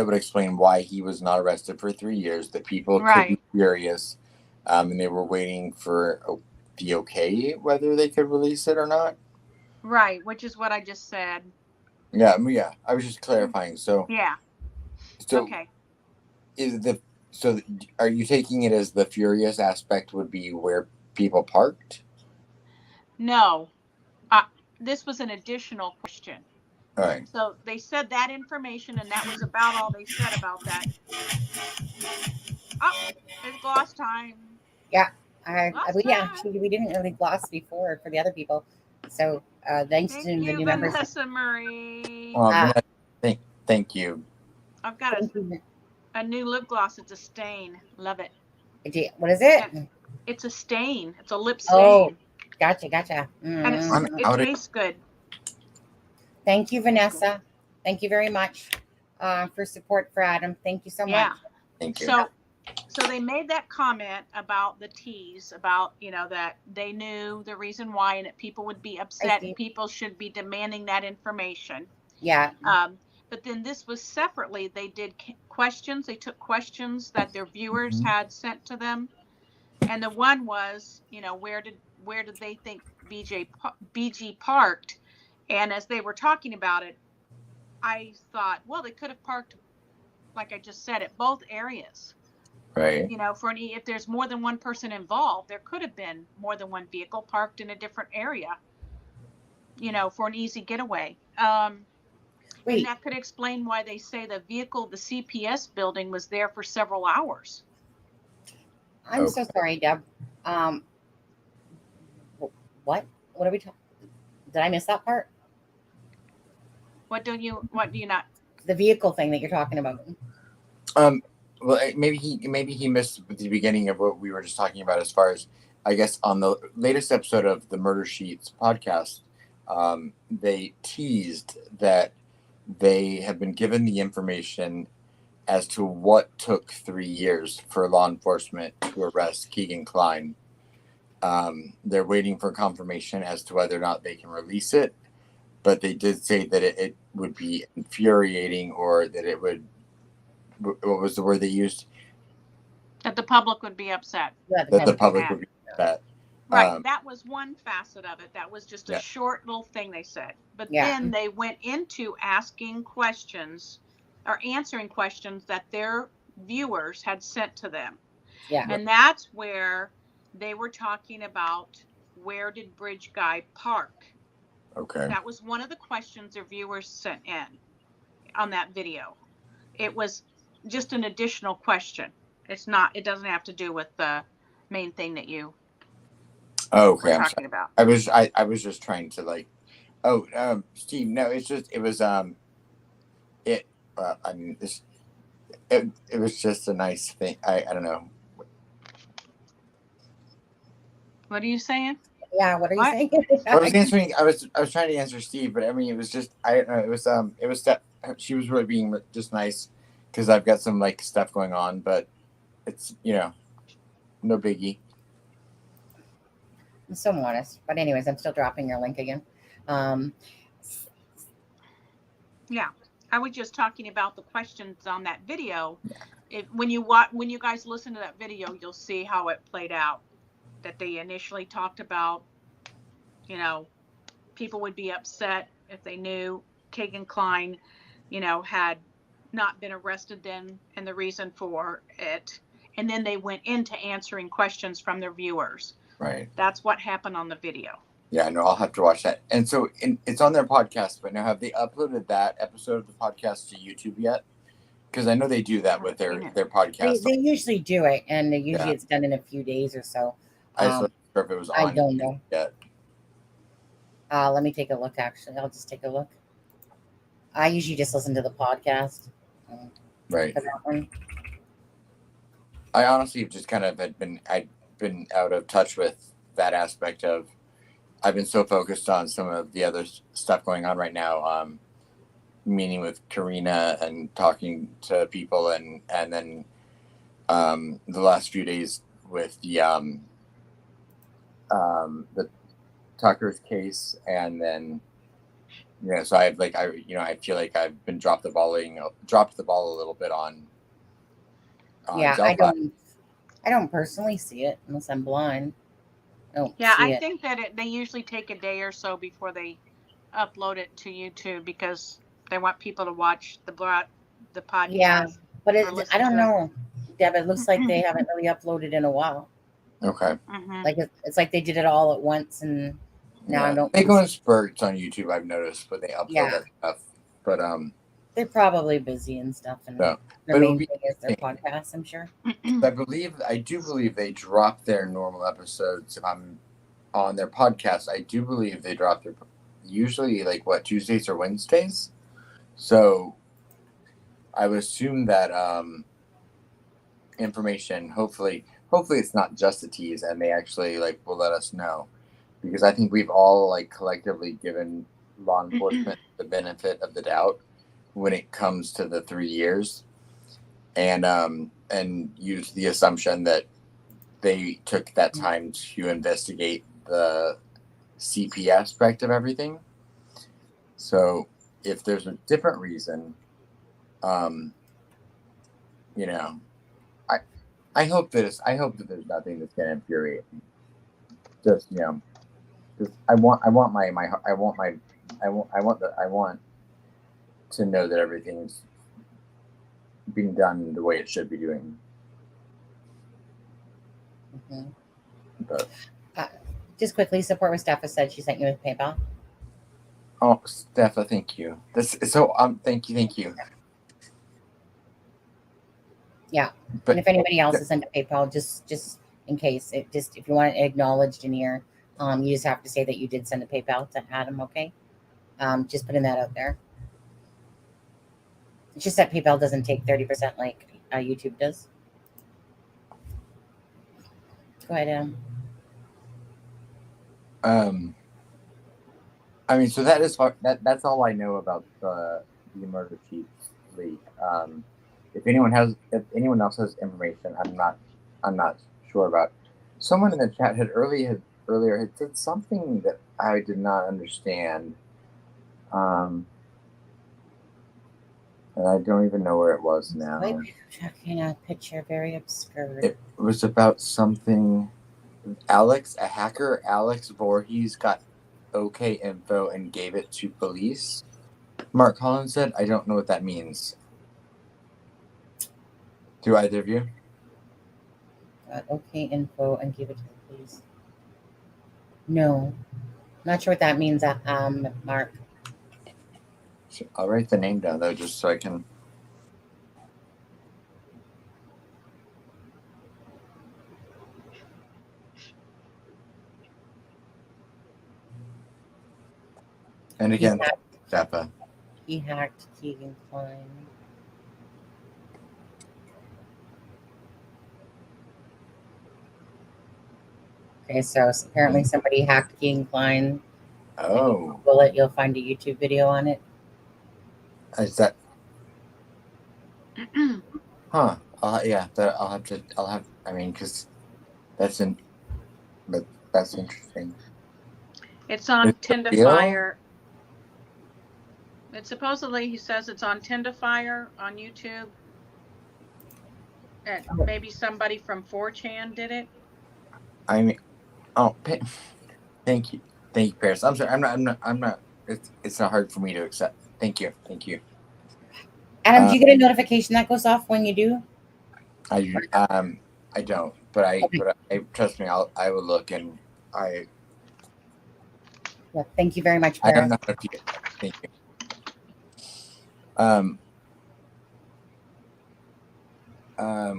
would explain why he was not arrested for 3 years. That people could be furious, and they were waiting for the okay whether they could release it or not. Right, which is what I just said. Yeah, I was just clarifying. So yeah. So okay. Are you taking it as the furious aspect would be where people parked? No, this was an additional question. All right. So they said that information, and that was about all they said about that. Oh, it's gloss time. Yeah, we didn't really gloss before for the other people. So thanks to the new members. Vanessa Marie. Thank you. I've got a new lip gloss. It's a stain. Love it. What is it? It's a stain. It's a lip stain. Oh, gotcha. And it tastes good. Thank you, Vanessa. Thank you very much for support for Adam. Thank you so much. Yeah. Thank you. So they made that comment about the tease, about, that they knew the reason why and that people would be upset and people should be demanding that information. Yeah. But then this was separately. They did questions. They took questions that their viewers had sent to them. And the one was, where did they think BG parked? And as they were talking about it, I thought, well, they could have parked, like I just said, at both areas. Right. If there's more than one person involved, there could have been more than one vehicle parked in a different area, for an easy getaway. And that could explain why they say the CPS building was there for several hours. I'm so sorry, Deb. What are we talking? Did I miss that part? What do you not? The vehicle thing that you're talking about. Well, maybe he missed the beginning of what we were just talking about, as far as, I guess, on the latest episode of the Murder Sheets podcast, they teased that they have been given the information as to what took 3 years for law enforcement to arrest Keegan Kline. They're waiting for confirmation as to whether or not they can release it, but they did say that it would be infuriating, or that it would, what was the word they used? That the public would be upset. Yeah, that the public would be upset. Right. That was one facet of it. That was just a short little thing they said. But then they went into asking questions or answering questions that their viewers had sent to them. Yeah. And that's where they were talking about, where did Bridge Guy park? Okay. That was one of the questions their viewers sent in on that video. It was just an additional question. It doesn't have to do with the main thing that you okay, were talking about. I was just trying to Steve, no, it was it was just a nice thing. I don't know. What are you saying? Yeah, what are you saying? I was answering. I was trying to answer Steve, but I mean, it was just, I don't know. It was that she was really being just nice, because I've got some stuff going on, but it's no biggie. I'm so modest, but anyways, I'm still dropping your link again. Yeah, I was just talking about the questions on that video. Yeah. When you guys listen to that video, you'll see how it played out. That they initially talked about, people would be upset if they knew Keegan Kline, had not been arrested then, and the reason for it. And then they went into answering questions from their viewers. Right. That's what happened on the video. Yeah, no, I'll have to watch that. And so it's on their podcast, but now have they uploaded that episode of the podcast to YouTube yet? Because I know they do that with their podcast. They usually do it, and usually it's done in a few days or so. I wasn't sure if it was on. I don't know. Yet. Let me take a look. Actually, I'll just take a look. I usually just listen to the podcast. Right. For that one. I honestly just kind of I'd been out of touch with that aspect of. I've been so focused on some of the other stuff going on right now. Meeting with Karena and talking to people, and then the last few days with the Tucker's case, and then so I feel like I've been dropped the ball a little bit on Yeah, Delphi. I don't personally see it unless I'm blind. I think that they usually take a day or so before they upload it to YouTube because they want people to watch the podcast. Yeah, but I don't know, Deb. It looks like Mm-hmm. they haven't really uploaded in a while. Okay. Mm-hmm. Like it's like they did it all at once, and now I don't. They go in spurts on YouTube. I've noticed, but they upload that stuff. But they're probably busy and stuff, and no. their main thing is their podcast. I'm sure. I do believe they drop their normal episodes. If I'm on their podcast, I do believe they drop their usually Tuesdays or Wednesdays. So I would assume that information. Hopefully it's not just a tease, and they actually will let us know, because I think we've all collectively given law enforcement the benefit of the doubt when it comes to the 3 years, and use the assumption that they took that time to investigate the CP aspect of everything. So if there's a different reason, I hope that there's nothing that's going to infuriate me. Just I want to know that everything's being done the way it should be doing. Mm-hmm. But just quickly, support what Steph said. She sent you with PayPal. Oh, Steph, thank you. Thank you. Yeah, but, and if anybody else has sent a PayPal, just in case, if you want it acknowledged in here, you just have to say that you did send a PayPal to Adam. Okay, just putting that out there. It's just that PayPal doesn't take 30% like YouTube does. Go ahead, Adam. I mean, so that is that's all I know about the Murder Chiefs League. If anyone else has information, I'm not sure about. Someone in the chat had earlier said something that I did not understand, and I don't even know where it was now. Checking a picture, very obscure. It was about something. A hacker, Alex Voorhees, got OK info and gave it to police. Mark Collins said, I don't know what that means. Do either of you? Got OK info and gave it to the police. No. Not sure what that means, Mark. I'll write the name down, though, just so I can... And again, Steppa. He hacked Keegan Klein. Okay, so apparently somebody hacked Keegan Klein. Oh. You'll find a YouTube video on it. Is that... Huh. Yeah, I mean, because that's interesting. It's on Tendafire. It supposedly, he says it's on Tendafire on YouTube. And maybe somebody from 4chan did it. I mean, thank you, Paris. I'm sorry. I'm not. It's not hard for me to accept. Thank you. Adam, do you get a notification that goes off when you do? I don't, but I trust me. I will look, and I. Yeah, thank you very much, Paris. I don't know how to do it. Thank you.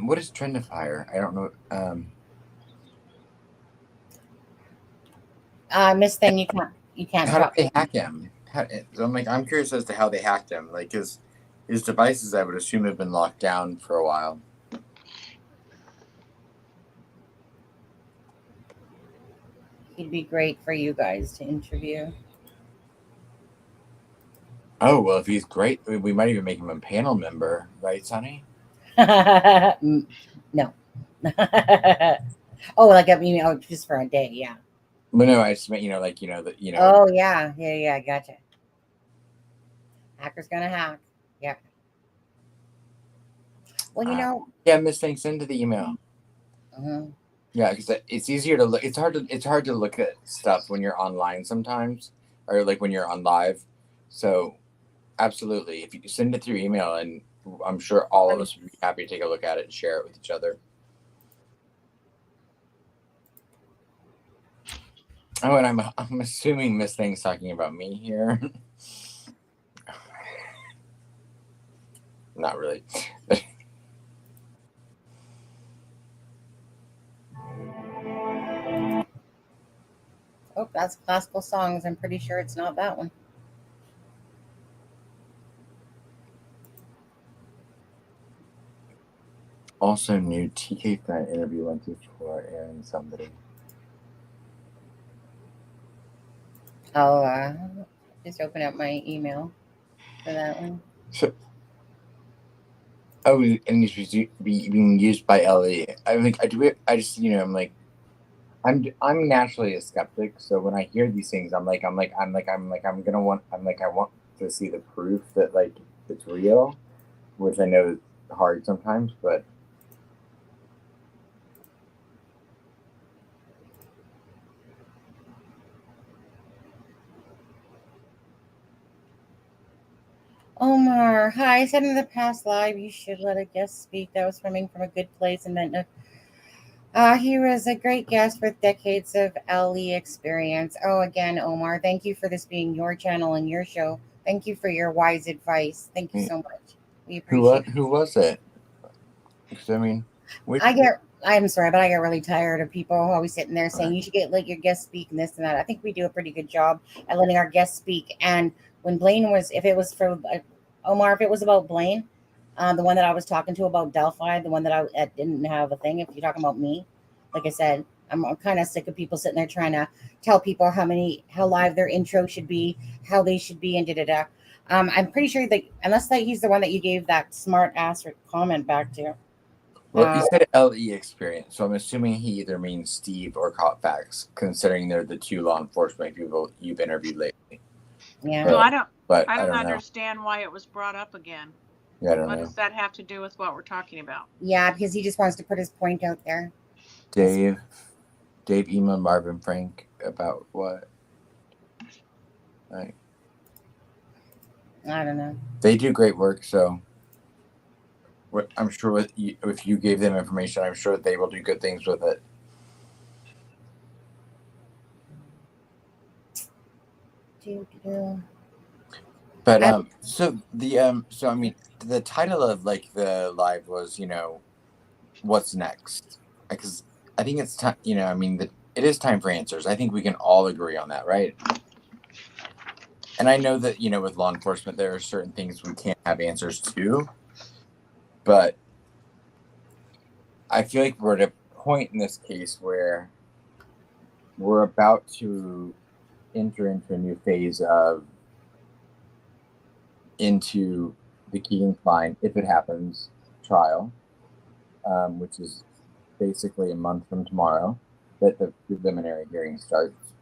What is Trendify? I don't know. Miss Thing, you can't. you can't How did talk. they hack him? I'm curious as to how they hacked him. Like his devices, I would assume, have been locked down for a while. He'd be great for you guys to interview. Oh, well, if he's great, we might even make him a panel member, right, Sonny? No. Oh, like I mean, oh, just for a day, yeah. Well, no, I just meant, Oh, yeah, gotcha. Hacker's gonna hack. Yeah. Well, yeah, Miss, thanks into the email. uh-huh. Yeah, because it's easier to look. It's hard to look at stuff when you're online sometimes, or like when you're on live. So, absolutely, if you send it through email, and I'm sure all of us would be happy to take a look at it and share it with each other. Oh, and I'm assuming Miss Thing's talking about me here. Not really. Oh, that's classical songs. I'm pretty sure it's not that one. Also, new TK fan interview went through for airing somebody. I'll just open up my email for that one. So, oh, and it's being used by LE. I think I just I'm naturally a skeptic, so when I hear these things, I want to see the proof that like it's real, which I know is hard sometimes, but Omar, hi. I said in the past live you should let a guest speak that was coming from a good place and meant he was a great guest with decades of LE experience. Oh, again, Omar, thank you for this being your channel and your show. Thank you for your wise advice. Thank you so much. We appreciate it. Who was it? Because I mean, I'm sorry, but I get really tired of people always sitting there saying you should get like your guest speak and this and that. I think we do a pretty good job at letting our guests speak. And when Blaine was, if it was for Omar, if it was about Blaine, the one that I was talking to about Delphi, the one that I didn't have a thing. If you're talking about me, like I said, I'm kind of sick of people sitting there trying to tell people how live their intro should be, how they should be, and da. I'm pretty sure that unless that he's the one that you gave that smart ass comment back to. Well, you said LE experience, so I'm assuming he either means Steve or Copfax, considering they're the two law enforcement people you've interviewed lately. Yeah. So I don't know. understand why it was brought up again. Yeah, I don't know. What does that have to do with what we're talking about? Yeah, because he just wants to put his point out there. Dave emailed Marvin Frank about what? Like, I don't know. They do great work, so I'm sure if you gave them information, I'm sure they will do good things with it. But so I mean, the title of like the live was what's next, because I think it's time. I mean it is time for answers. I think we can all agree on that, right? And I know that with law enforcement there are certain things we can't have answers to, but I feel like we're at a point in this case where we're about to enter into a new phase into the Keegan-Klein, if it happens, trial, which is basically a month from tomorrow that the preliminary hearing starts.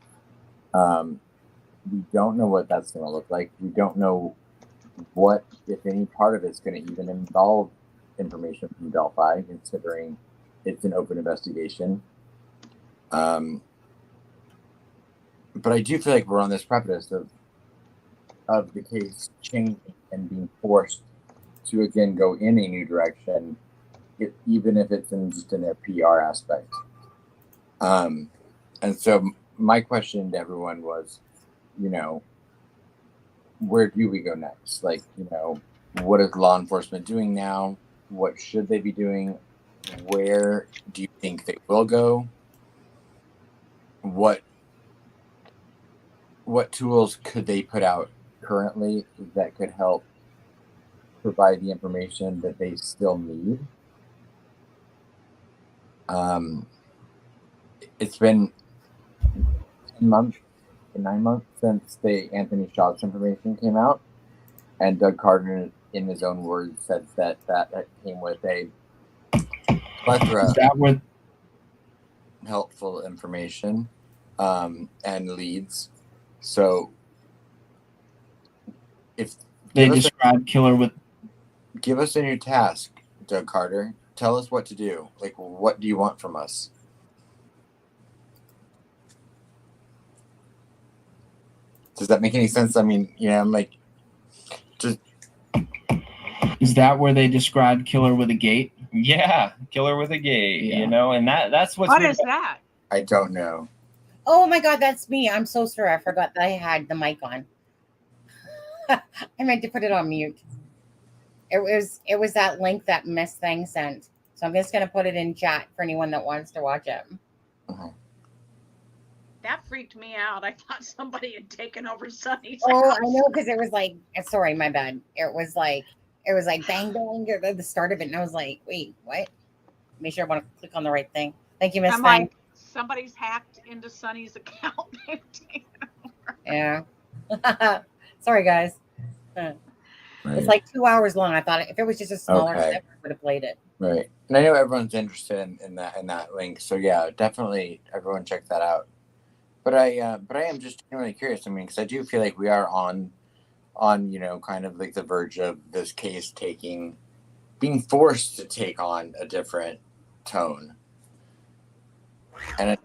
We don't know what that's going to look like. We don't know what, if any, part of it's going to even involve information from Delphi, considering it's an open investigation. But I do feel like we're on this precipice of the case changing and being forced to again go in a new direction, even if it's just in a PR aspect. And so my question to everyone was, where do we go next? Like, what is law enforcement doing now? What should they be doing? Where do you think they will go? What what tools could they put out currently that could help provide the information that they still need? It's been 10 months, 9 months since the Anthony Shots information came out, and Doug Carter, in his own words, said that came with a plethora of helpful information and leads. So if they describe killer with, give us a new task, Doug Carter. Tell us what to do. Like, what do you want from us? Does that make any sense? I mean, I'm like, just. Is that where they described killer with a gate? Yeah, killer with a gate. Yeah. And that's what is that? I don't know. Oh my God, that's me. I'm so sorry. I forgot that I had the mic on. I meant to put it on mute. It was that link that Miss Thing sent. So I'm just gonna put it in chat for anyone that wants to watch it. Uh-huh. That freaked me out. I thought somebody had taken over Sunny's Oh, house. I know, because it was like, sorry, my bad. It was like bang bang at the start of it, and I was like, wait, what? Make sure I want to click on the right thing. Thank you, Miss I'm Thing. like, somebody's hacked into Sunny's account. Yeah. Sorry, guys. Right. It's like 2 hours long. I thought if it was just a smaller Okay. clip, I would have played it. Right. And I know everyone's interested in that link. So yeah, definitely everyone check that out. But I am just really curious. I mean, because I do feel like we are on kind of like the verge of this case being forced to take on a different tone. And I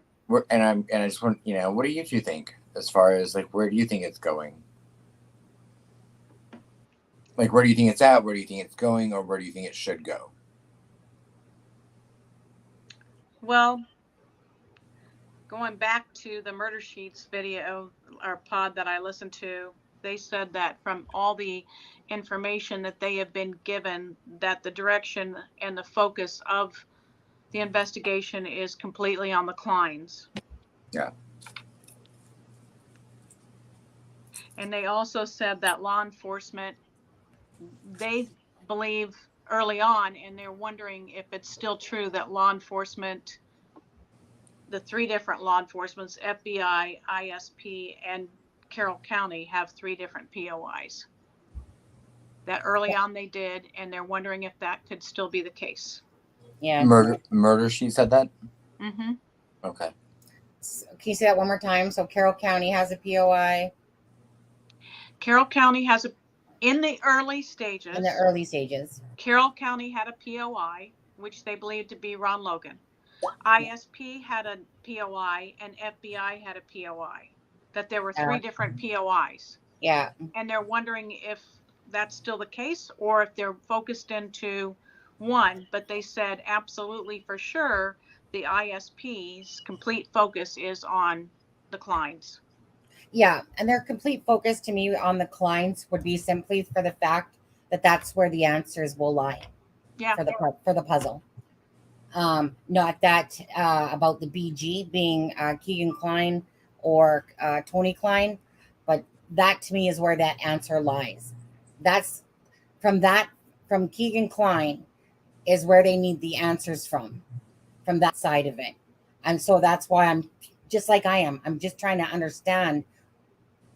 just want, what do you two think as far as like, where do you think it's going? Like, where do you think it's at? Where do you think it's going? Or where do you think it should go? Well, going back to the Murder Sheets video or pod that I listened to, they said that from all the information that they have been given, that the direction and the focus of the investigation is completely on the Kleins. Yeah. And they also said that law enforcement, they believe early on, and they're wondering if it's still true that law enforcement, the three different law enforcements, FBI, ISP, and Carroll County, have three different POIs. That early on they did, and they're wondering if that could still be the case. Yeah. Murder, she said that? Mm-hmm. Okay. So, can you say that one more time? So Carroll County has a POI. Carroll County has in the early stages. In the early stages. Carroll County had a POI, which they believed to be Ron Logan. ISP had a POI, and FBI had a POI. That there were three different POIs. Yeah. And they're wondering if that's still the case or if they're focused into one. But they said absolutely for sure the ISP's complete focus is on the Kleins. Yeah, and their complete focus to me on the Kleins would be simply for the fact that that's where the answers will lie. Yeah. For the puzzle. Not that about the BG being Keegan Klein or Tony Klein, but that to me is where that answer lies. That's from Keegan Klein is where they need the answers from that side of it. And so that's why I'm just like I am. I'm just trying to understand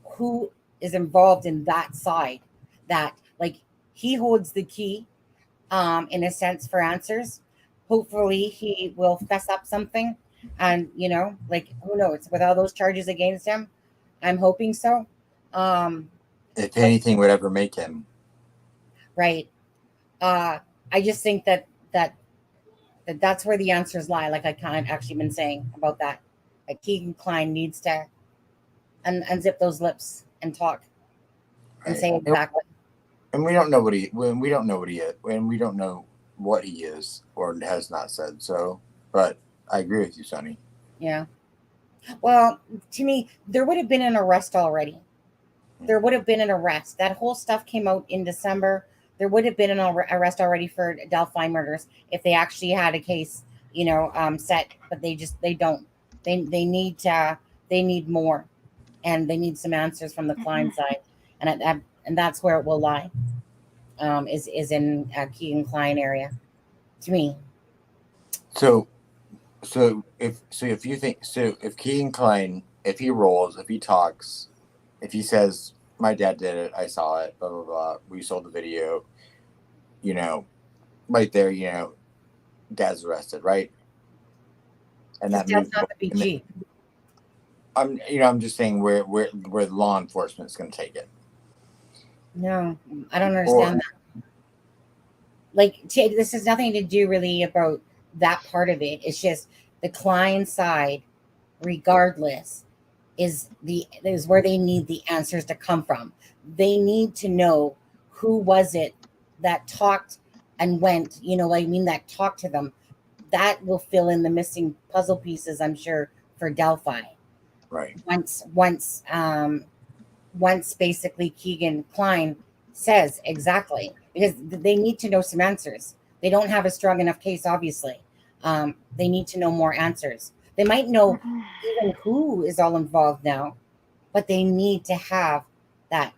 who is involved in that side, that like he holds the key in a sense for answers. Hopefully he will fess up something, and like who knows, with all those charges against him, I'm hoping so. If anything would ever make him. Right. I just think that's where the answers lie, like I kind of actually been saying about that. Like Keegan Klein needs to unzip those lips and talk and say exactly. And we don't know what he is, and we don't know what he is or has not said. So, but I agree with you, Sonny. Yeah. Well, to me, there would have been an arrest already. There would have been an arrest. That whole stuff came out in December. There would have been an arrest already for Delphi murders if they actually had a case, set. But they don't. They need more. and they need some answers from the client side, and that's where it will lie. Is in Keegan Klein area, to me. So if Keegan Klein, if he rolls, if he talks, if he says my dad did it, I saw it, blah blah blah, we sold the video, right there, dad's arrested, right? And that That's moves. not the PG. I'm just saying where law enforcement is going to take it. No, I don't understand that. Like, this has nothing to do really about that part of it. It's just the client side, regardless, is where they need the answers to come from. They need to know who was it that talked and went, that talked to them. That will fill in the missing puzzle pieces, I'm sure, for Delphi. Right. Once basically Keegan Klein says exactly, because they need to know some answers. They don't have a strong enough case, obviously. They need to know more answers. They might know even who is all involved now, but they need to have that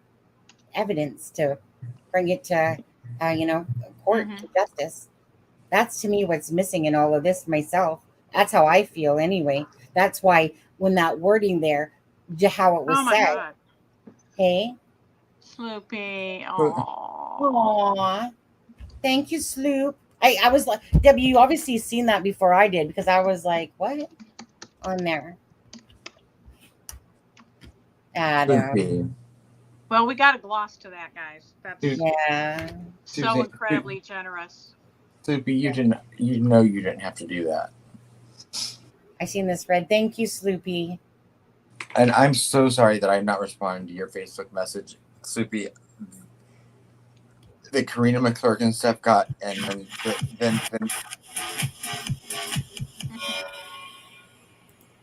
evidence to bring it to, court, to justice. That's, to me, what's missing in all of this myself. That's how I feel anyway. That's why when that wording there, how it was said. God. Hey, Sloopy. Aww. Thank you, Sloop. I was like, Debbie, you obviously seen that before I did, because I was like, what on there? Adam. Well, we got a gloss to that, guys. That's so incredibly generous. Sloopy, you didn't have to do that. I seen this, Fred. Thank you, Sloopy. And I'm so sorry that I'm not responding to your Facebook message, Sloopy. The Karena McClerkin stuff got, and then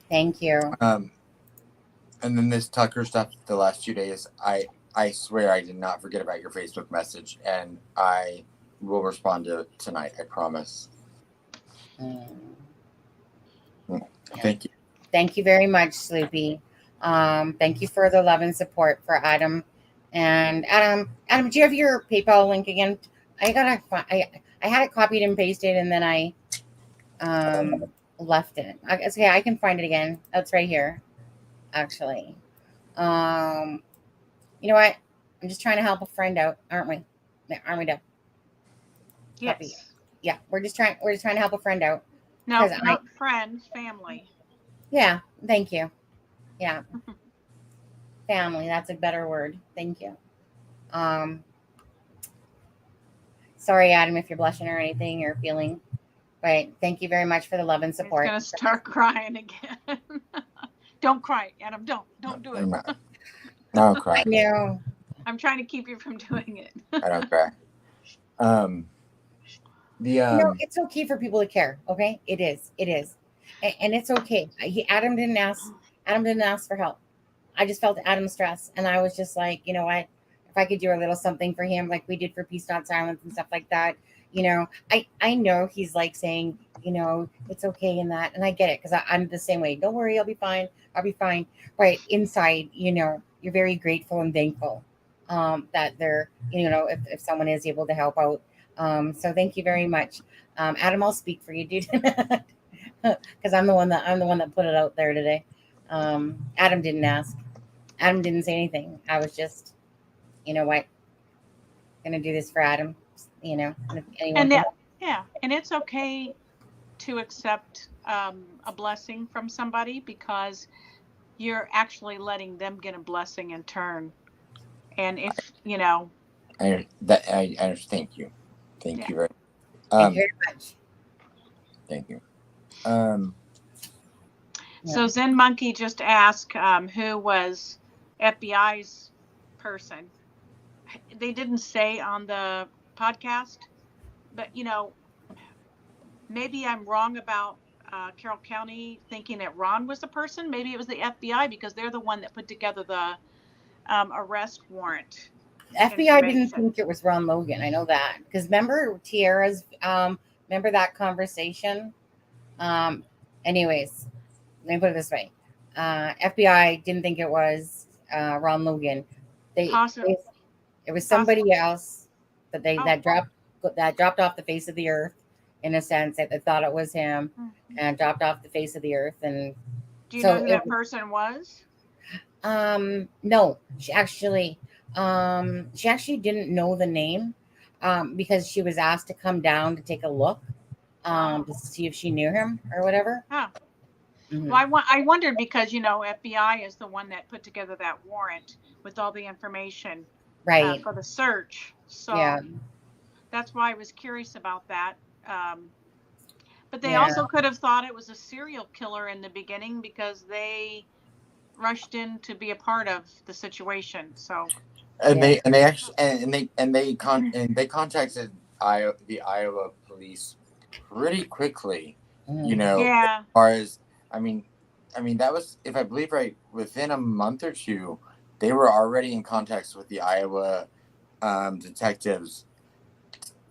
thank you. And then this Tucker stuff the last 2 days, I swear I did not forget about your Facebook message, and I will respond to it tonight, I promise. Thank you. Thank you very much, Sloopy. Thank you for the love and support for Adam. And Adam, do you have your PayPal link again? I had it copied and pasted, and then I left it. Okay, I can find it again. That's right here, actually. You know what? I'm just trying to help a friend out, aren't we? Aren't we, Deb? Yes. Copy. Yeah, we're just trying to help a friend out. No, not friend, family. Yeah, thank you. Yeah. Family, that's a better word. Thank you. Sorry, Adam, if you're blushing or anything or feeling, but thank you very much for the love and support. He's gonna start crying again. Don't cry, Adam. Don't do it. No, cry. I know. I'm trying to keep you from doing it. I don't cry. It's okay for people to care. Okay, it is, and it's okay. Adam didn't ask for help. I just felt Adam's stress, and I was just like, you know what? If I could do a little something for him, like we did for Peace Not Silence and stuff like that, I know he's like saying, it's okay in that, and I get it, because I'm the same way. Don't worry, I'll be fine. Right inside, you're very grateful and thankful that they're, if someone is able to help out. So thank you very much, Adam. I'll speak for you, dude, because I'm the one that put it out there today. Adam didn't ask. Adam didn't say anything. I was just, gonna do this for Adam. And it's okay to accept a blessing from somebody, because you're actually letting them get a blessing in turn. And if I thank you. Thank you very much. Thank you. So Zen Monkey just asked who was FBI's person. They didn't say on the podcast, but maybe I'm wrong about Carroll County thinking that Ron was the person. Maybe it was the FBI, because they're the one that put together the arrest warrant. FBI didn't think it was Ron Logan. I know that, because remember Tiara's remember that conversation. Anyways, let me put it this way. FBI didn't think it was Ron Logan. Possible. It was somebody else that Oh. that dropped off the face of the earth, in a sense that they thought it was him, and dropped off the face of the earth. And Do you know who that person was? no, she actually didn't know the name, because she was asked to come down to take a look, to see if she knew him or whatever. Huh. Mhm. Well, I wondered because, FBI is the one that put together that warrant with all the information Right. for the search. So Yeah. that's why I was curious about that. But they Yeah. also could have thought it was a serial killer in the beginning because they rushed in to be a part of the situation. So They contacted the Iowa police pretty quickly. yeah. As far as I mean that was, if I believe right, within a month or two, they were already in contact with the Iowa detectives,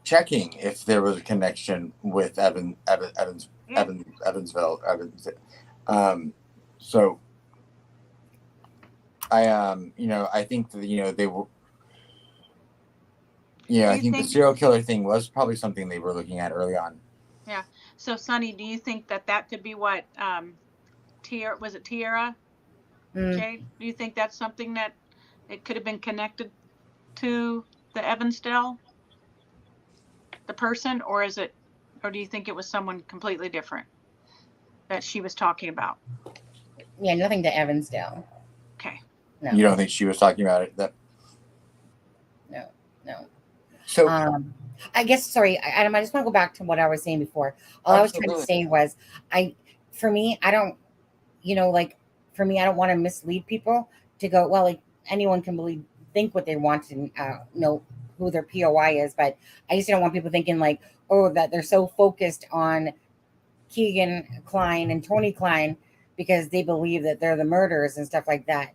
checking if there was a connection with Evansville. So I think that they were. Yeah, I think the serial killer thing was probably something they were looking at early on. Yeah. So, Sonny, do you think that could be what was it Tiara? Jade, do you think that's something that it could have been connected to the Evansdale, the person, or do you think it was someone completely different that she was talking about? Yeah, nothing to Evansdale. Okay. No. You don't think she was talking about it? No. So, I guess, sorry, Adam, I just want to go back to what I was saying before. All I was trying to say was, I don't want to mislead people to go, well, like, anyone can think what they want to know who their POI is, but I just don't want people thinking like, oh, that they're so focused on Keegan Klein and Tony Klein because they believe that they're the murderers and stuff like that.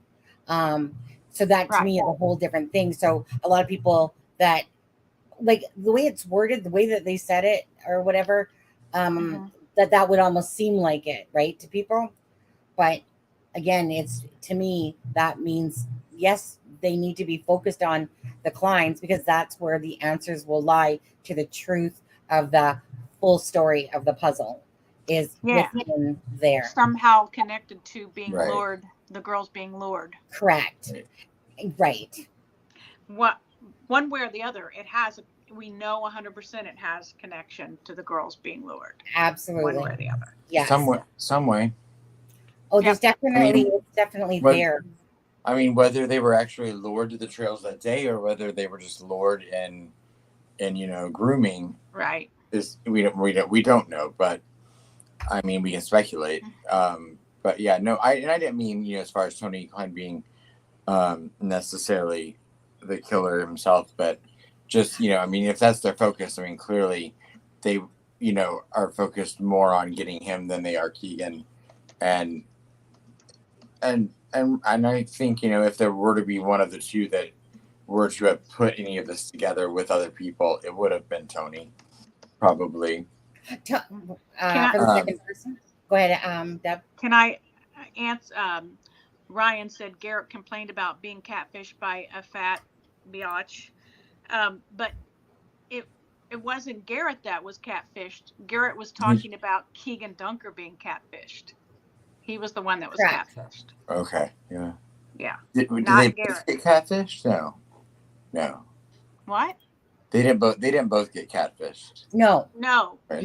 So that to me is a whole different thing. So a lot of people that, like, the way it's worded, the way that they said it or whatever, that would almost seem like it, right, to people. But again, to me, that means, yes, they need to be focused on the Kleins because that's where the answers will lie to the truth of the full story of the puzzle is within there. Somehow connected to being lured, the girls being lured. Correct. Right. One way or the other, we know 100% it has connection to the girls being lured. Absolutely. One way or the other. Yes. Some way. Oh, there's definitely there. I mean, whether they were actually lured to the trails that day or whether they were just lured in grooming. Right. We don't know, but I mean, we can speculate. But yeah, no, I didn't mean, as far as Tony Klein being necessarily the killer himself, but just, if that's their focus, clearly they, are focused more on getting him than they are Keegan. And I think, if there were to be one of the two that were to have put any of this together with other people, it would have been Tony, probably. For the second person? Go ahead, Deb. Can I answer? Ryan said Garrett complained about being catfished by a fat biatch, but it wasn't Garrett that was catfished. Garrett was talking about Keegan Dunker being catfished. He was the one that was catfished. Okay. Yeah. Yeah. Did they both get catfished? No. What? They didn't both get catfished. No. Right.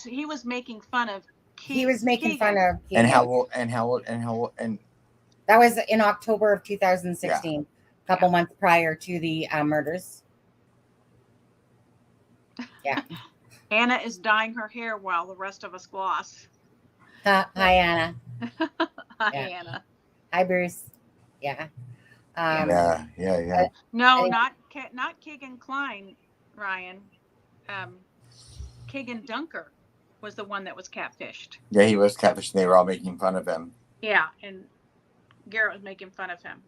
He was making fun of Keegan. He was making fun of Keegan. And how old and that was in October of 2016, a couple months prior to the murders. Yeah. Anna is dyeing her hair while the rest of us gloss. Hi, Anna. Hi, Anna. Hi, Bruce. Yeah. Yeah. No, not Keegan Klein, Ryan. Keegan Dunker was the one that was catfished. Yeah, he was catfished. And they were all making fun of him. Yeah, and Garrett was making fun of him.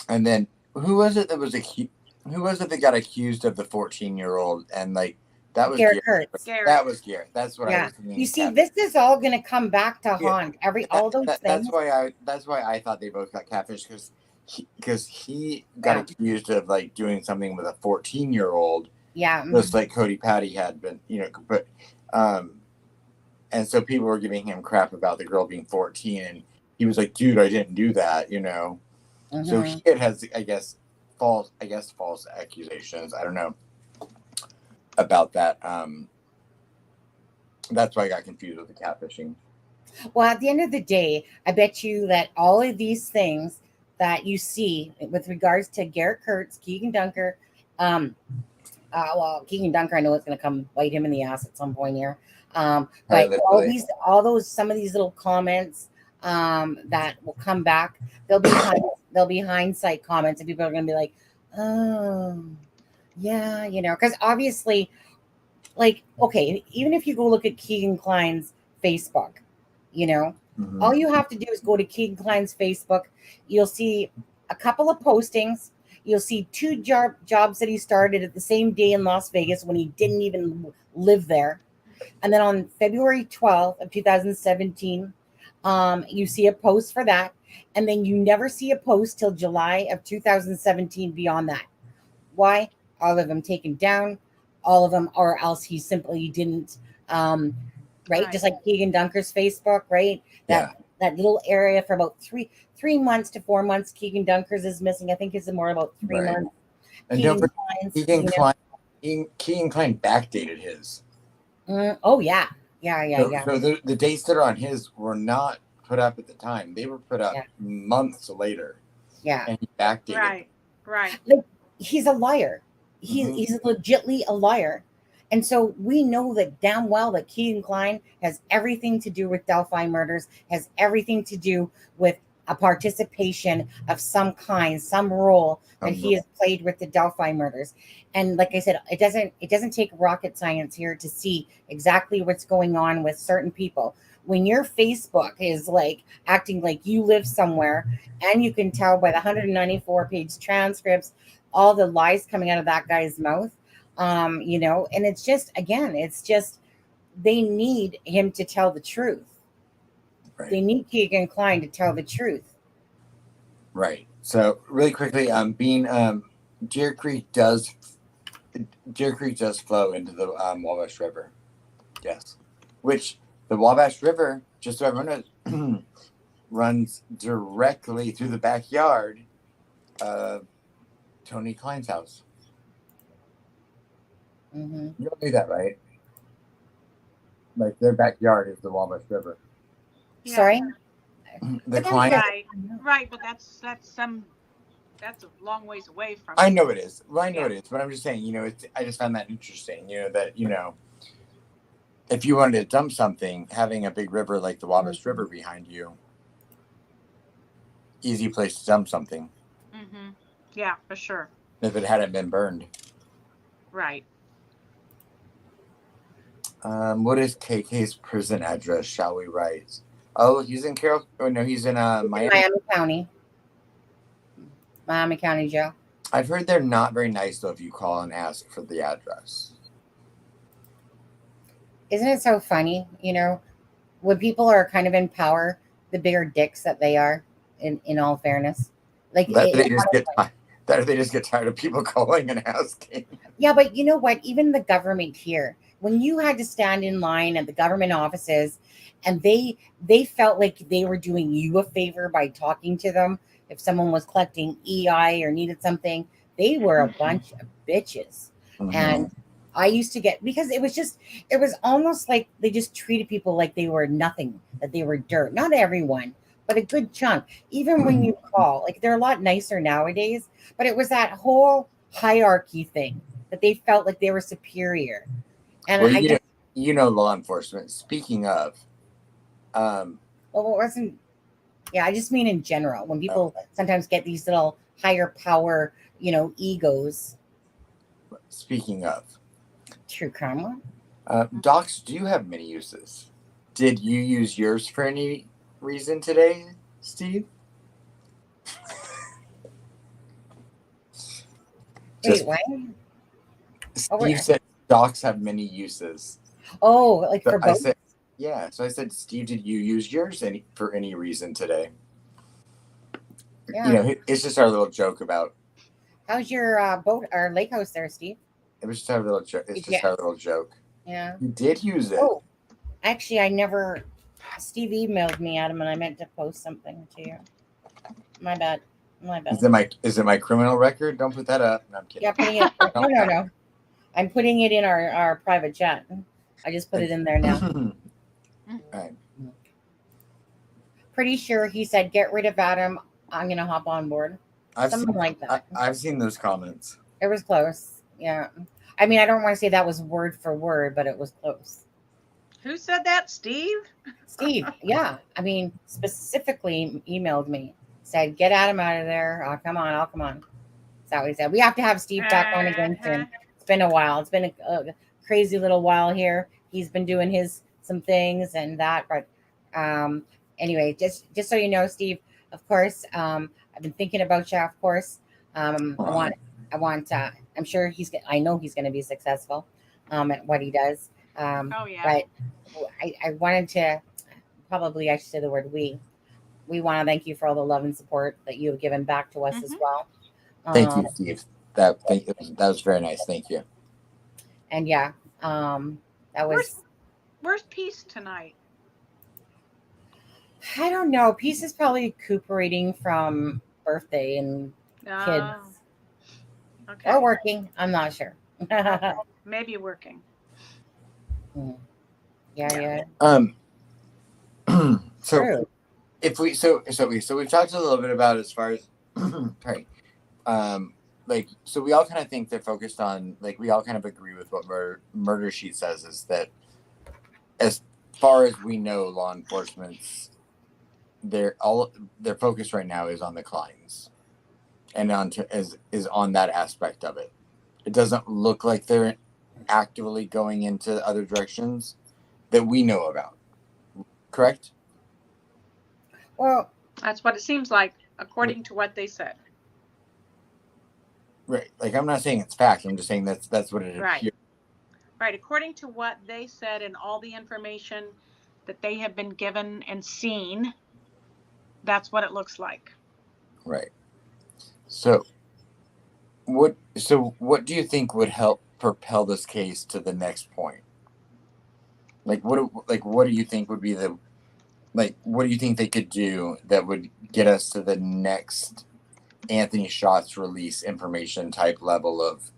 And then who was it that got accused of the 14-year-old and like That was Garrett Garrett. Kurtz. Garrett. That was Garrett. That's what I Yeah. was thinking. You see, this is all going to come back to haunt all those things. That's why I thought they both got catfish, because he got accused of like doing something with a 14-year-old. Yeah. Just like Cody Patty had been, but and so people were giving him crap about the girl being 14, and he was like, dude, I didn't do that, So he has, I guess, false accusations. I don't know about that. That's why I got confused with the catfishing. Well, at the end of the day, I bet you that all of these things that you see with regards to Garrett Kurtz, Keegan Dunker, Keegan Dunker, I know it's going to come bite him in the ass at some point here. But some of these little comments that will come back, they'll be hindsight comments, and people are going to be like, oh, yeah, because obviously, like, okay, even if you go look at Keegan Klein's Facebook, all you have to do is go to Keegan Klein's Facebook. You'll see a couple of postings. You'll see 2 jobs that he started at the same day in Las Vegas when he didn't even live there. And then on February 12th of 2017, you see a post for that. And then you never see a post till July of 2017 beyond that. Why? All of them taken down. All of them, or else he simply didn't, right? Just like Keegan Dunker's Facebook, right? That little area for about 3 months to 4 months, Keegan Dunker's is missing. I think it's more about 3 months. And don't forget, Keegan Klein backdated his. Oh yeah. So the dates that are on his were not put up at the time; they were put up months later. Yeah, and he backdated. Right. Like, he's a liar. He's legitly a liar. And so we know that damn well that Keegan Klein has everything to do with Delphi murders, has everything to do with a participation of some kind, some role that he has played with the Delphi murders. And like I said, it doesn't take rocket science here to see exactly what's going on with certain people. When your Facebook is like acting like you live somewhere, and you can tell by the 194-page transcripts, all the lies coming out of that guy's mouth, and it's just, again, they need him to tell the truth. Right. They need Keegan Klein to tell the truth. Right. So really quickly, Deer Creek does flow into the Wabash River. Yes. Which the Wabash River, just so everyone knows, runs directly through the backyard of Tony Klein's house. You don't knew that, right? Like, their backyard is the Wabash River. Yeah. Sorry? The Klein. Right, but that's a long ways away from. I know it is. Well, I know it is, but I'm just saying, I just found that interesting. That if you wanted to dump something, having a big river like the Wabash River behind you, easy place to dump something. Yeah, for sure. If it hadn't been burned. Right. What is KK's prison address? Shall we write? Oh, he's in Carroll. Oh no, he's in Miami County. Miami County Jail. I've heard they're not very nice though if you call and ask for the address. Isn't it so funny? When people are kind of in power, the bigger dicks that they are. In all fairness, like they just get tired of people calling and asking. Yeah, but you know what? Even the government here, when you had to stand in line at the government offices, and they felt like they were doing you a favor by talking to them. If someone was collecting EI or needed something, they were a bunch of bitches. And I used to get, because it was almost like they just treated people like they were nothing, that they were dirt. Not everyone, but a good chunk. Even when you call, like, they're a lot nicer nowadays, but it was that whole hierarchy thing that they felt like they were superior. And law enforcement. Speaking of, well, it wasn't. Yeah, I just mean in general, when people sometimes get these little higher power, egos. Speaking of, true karma. Docs, do you have many uses? Did you use yours for any reason today, Steve? Wait, what? Docs have many uses. Oh, like So for I both? said, yeah. So I said, Steve, did you use yours for any reason today? Yeah. You know, it's just our little joke about. How's your boat or lake house there, Steve? It was just our little joke. It's just Yeah. our little joke. Yeah. You did use it. Oh, actually, I never. Steve emailed me, Adam, and I meant to post something to you. My bad. My bad. Is it my criminal record? Don't put that up. No, I'm kidding. Yeah, putting it. No. I'm putting it in our private chat. I just put it in there now. All right. Pretty sure he said, "Get rid of Adam. I'm gonna hop on board." Something like that. I've seen those comments. It was close. Yeah. I mean, I don't want to say that was word for word, but it was close. Who said that? Steve? Steve, yeah. I mean, specifically emailed me, said, "Get Adam out of there. Oh, come on, I'll come on." That's what he said. We have to have Steve back on again soon. It's been a while. It's been a crazy little while here. He's been doing some things and that, but anyway, just so you know, Steve, of course, I've been thinking about you, of course. I want. I'm sure I know he's going to be successful at what he does. Oh, yeah. But I wanted to, probably I should say the word we. We want to thank you for all the love and support that you have given back to us as well. Thank you, Steve. That was very nice. Thank you. And yeah, that was. Where's Peace tonight? I don't know. Peace is probably recuperating from birthday and kids. Okay. Or working. I'm not sure. Okay. Maybe working. Yeah. So True. if we we've talked a little bit about as far as sorry, like, so we all kind of think they're focused on, like, we all kind of agree with what Murder Sheet says, is that as far as we know, law enforcement's their focus right now is on the clients and is on that aspect of it. It doesn't look like they're actively going into other directions that we know about. Correct? Well, that's what it seems like, according to what they said. Right. Like, I'm not saying it's fact. I'm just saying that's what it right. appears. Right. According to what they said and all the information that they have been given and seen, that's what it looks like. Right. So what do you think would help propel this case to the next point? Like, what do you think would be what do you think they could do that would get us to the next Anthony Shots release information type level of,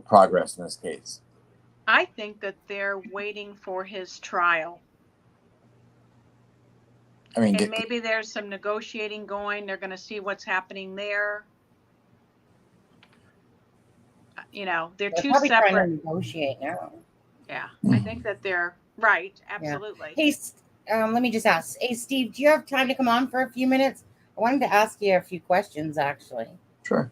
progress in this case? I think that they're waiting for his trial. I mean, and maybe there's some negotiating going. They're going to see what's happening there. They're two probably separate. trying to negotiate now. Yeah, I think that they're right. Absolutely. Yeah. Hey, let me just ask. Hey, Steve, do you have time to come on for a few minutes? I wanted to ask you a few questions, actually. Sure.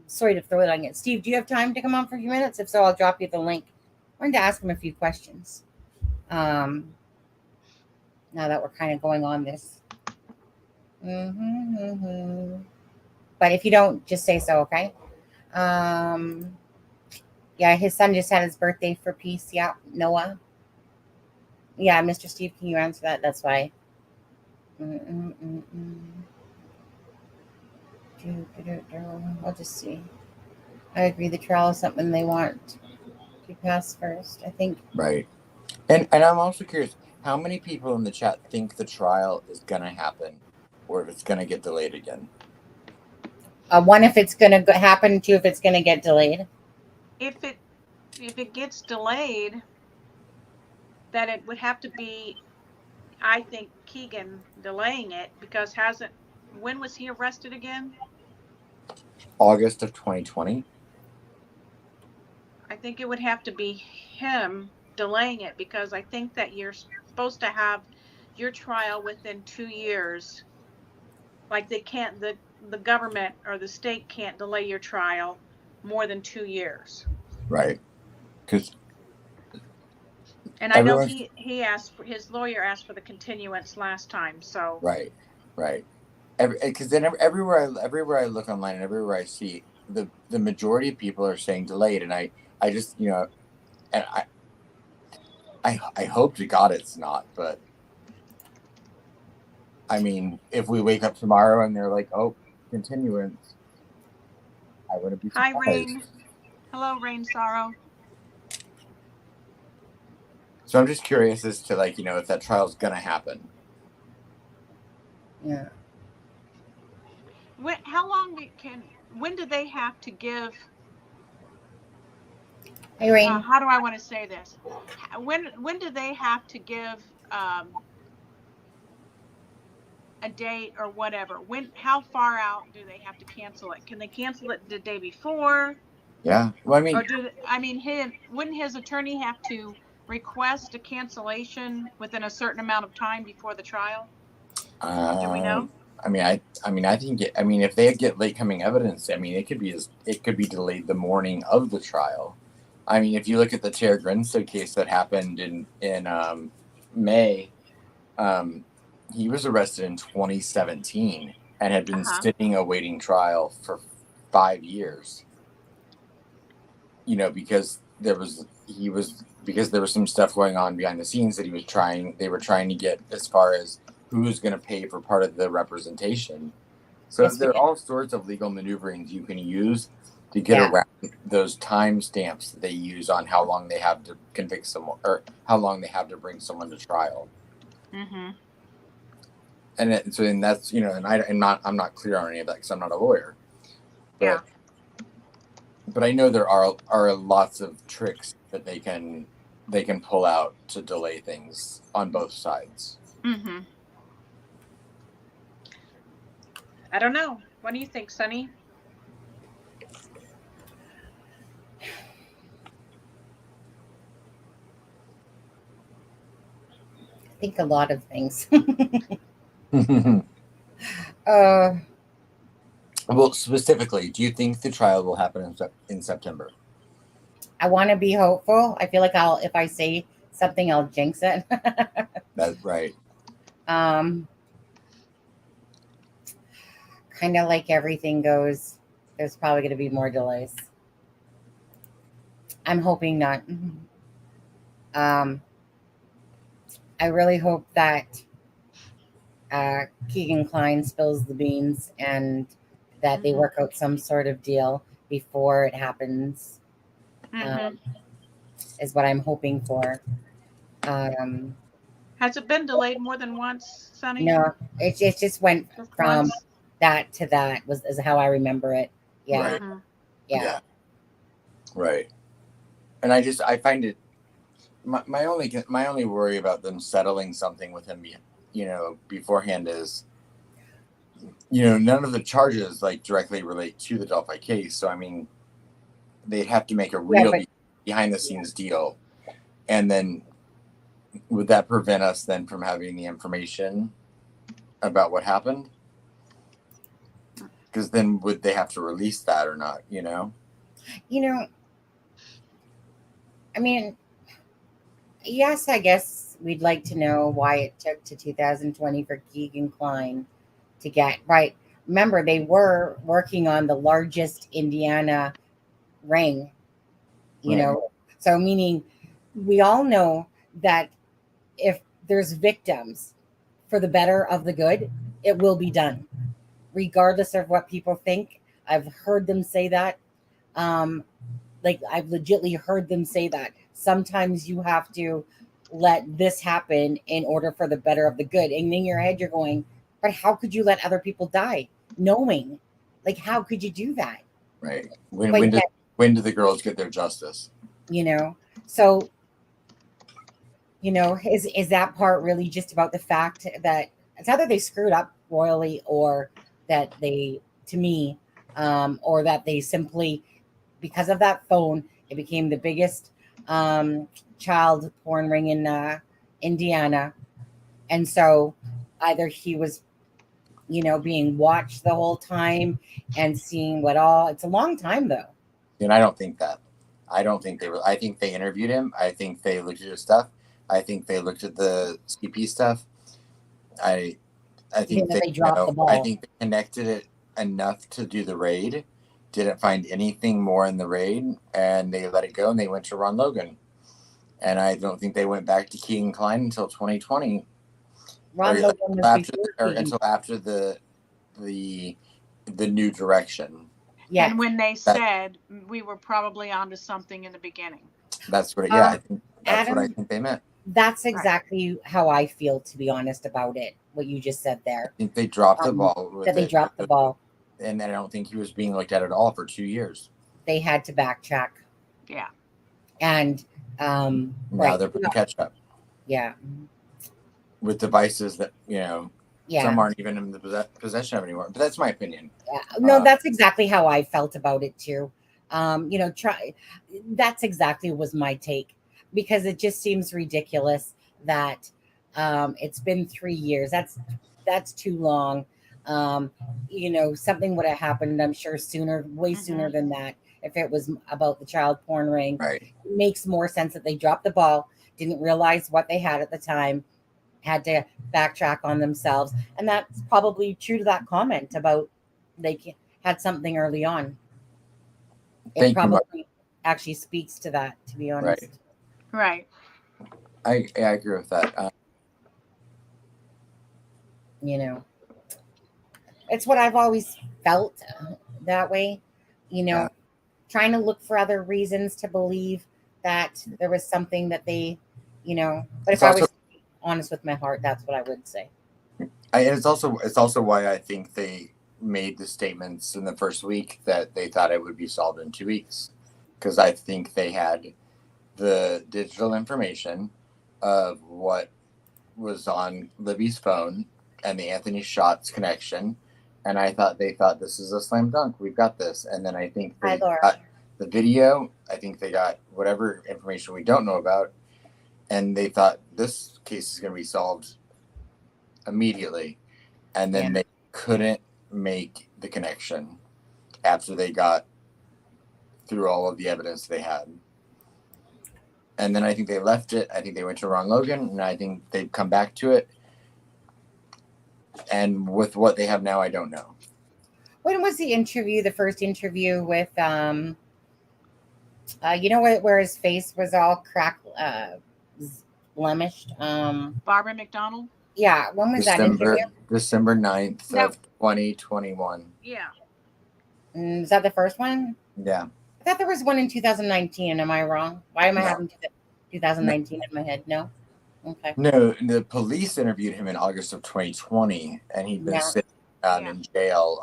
Sorry to throw it on you. Steve, do you have time to come on for a few minutes? If so, I'll drop you the link. I wanted to ask him a few questions. Now that we're kind of going on this. But if you don't, just say so, okay? Yeah, his son just had his birthday for Peace. Yeah, Noah. Yeah, Mr. Steve, can you answer that? That's why. I'll just see. I agree. The trial is something they want to pass first, I think. Right. And I'm also curious, how many people in the chat think the trial is going to happen, or if it's going to get delayed again? One, if it's going to happen. Two, if it's going to get delayed. If it gets delayed, then it would have to be, I think, Keegan delaying it, because when was he arrested again? August of 2020. I think it would have to be him delaying it, because I think that you're supposed to have your trial within 2 years. Like, they can't, the government or the state can't delay your trial more than 2 years. Right. And I know he asked for, his lawyer asked for the continuance last time. So right. Because then everywhere I look online and everywhere I see, the majority of people are saying delayed, and I just, you know, and I hope to God it's not, but I mean, if we wake up tomorrow and they're like, oh, continuance, I wouldn't be surprised. Hi, Rain. Hello, Rain Sorrow. So I'm just curious as to, like, you know, if that trial's gonna happen. Yeah. How long when do they have to give? Hey, Rain. How do I want to say this? When do they have to give a date or whatever? How far out do they have to cancel it? Can they cancel it the day before? Yeah. Well, I mean, wouldn't his attorney have to request a cancellation within a certain amount of time before the trial? Do we know? I think if they get late coming evidence, I mean, it could be delayed the morning of the trial. I mean, if you look at the Tara Grinstead case that happened in May, he was arrested in 2017 and had been sitting awaiting trial for 5 years. You know, because there was some stuff going on behind the scenes that they were trying to get as far as who's going to pay for part of the representation. So there are all sorts of legal maneuverings you can use to get around those time stamps that they use on how long they have to convict someone or how long they have to bring someone to trial. Mm-hmm. And that's, you know, and I'm not clear on any of that because I'm not a lawyer. But I know there are lots of tricks that they can pull out to delay things on both sides. Mm-hmm. I don't know. What do you think, Sonny? I think a lot of things. Well, specifically, do you think the trial will happen in September? I want to be hopeful. I feel like if I say something, I'll jinx it. That's right. Kind of like everything goes, there's probably going to be more delays. I'm hoping not. I really hope that Keegan Klein spills the beans and that they work out some sort of deal before it happens. Is what I'm hoping for. Has it been delayed more than once, Sonny? No, it just went from that to that is how I remember it. Yeah. Right. Yeah. Right. And I find it my only worry about them settling something with him, you know, beforehand is, you know, none of the charges like directly relate to the Delphi case. So I mean, they'd have to make a real behind the scenes deal, and then would that prevent us then from having the information about what happened? Because then would they have to release that or not? You know, I mean, yes, I guess we'd like to know why it took to 2020 for Keegan Klein to get right. Remember, they were working on the largest Indiana ring, you know, so meaning we all know that if there's victims for the better of the good, it will be done, regardless of what people think. I've heard them say that. Like I've legitimately heard them say that sometimes you have to let this happen in order for the better of the good. And in your head, you're going, but how could you let other people die knowing? Like, how could you do that? Right. When do the girls get their justice? You know, so, you know, is that part really just about the fact that it's either they screwed up royally or that they, to me, or that they simply, because of that phone, it became the biggest child porn ring in Indiana. And so either he was, you know, being watched the whole time and seeing it's a long time though. And I don't think that. I don't think they were. I think they interviewed him. I think they looked at his stuff. I think they looked at the CP stuff. I think they dropped the ball. I think they connected it enough to do the raid didn't find anything more in the raid, and they let it go, and they went to Ron Logan. And I don't think they went back to Keegan Klein until 2020. Ron Logan was until after the new direction. Yeah. And when they said we were probably onto something in the beginning. That's what. Yeah, I think that's Adam, what I think they meant. That's exactly how I feel, to be honest, about it. What you just said there. I think they dropped the ball. They dropped the ball. And I don't think he was being looked at all for 2 years. They had to backtrack. Yeah. And now they're playing catch up. Yeah. With devices that, some aren't even in the possession of anymore. But that's my opinion. Yeah. No, that's exactly how I felt about it too. That's exactly was my take, because it just seems ridiculous that it's been 3 years. That's too long. Something would have happened, I'm sure, way sooner than that. If it was about the child porn ring, right. It makes more sense that they dropped the ball, didn't realize what they had at the time, had to backtrack on themselves. And that's probably true to that comment about they had something early on. It probably actually speaks to that, to be honest. Right. I agree with that. It's what I've always felt that way, trying to look for other reasons to believe that there was something that they, but if I was honest with my heart, that's what I would say. It's also why I think they made the statements in the first week that they thought it would be solved in 2 weeks, because I think they had the digital information of what was on Libby's phone and the Anthony Schatz connection. And they thought this is a slam dunk. We've got this. And then I think they got the video. I think they got whatever information we don't know about. And they thought this case is going to be solved immediately. And then they couldn't make the connection after they got through all of the evidence they had. And then I think they left it. I think they went to Ron Logan, and I think they've come back to it. And with what they have now, I don't know. When was the first interview with, where his face was all blemished? Barbara McDonald? Yeah. When was that interview? December 9th of 2021. Yeah. Is that the first one? Yeah. I thought there was one in 2019. Am I wrong? Why am I having 2019 in my head? No. Okay. No, the police interviewed him in August of 2020, and he'd been sitting in jail.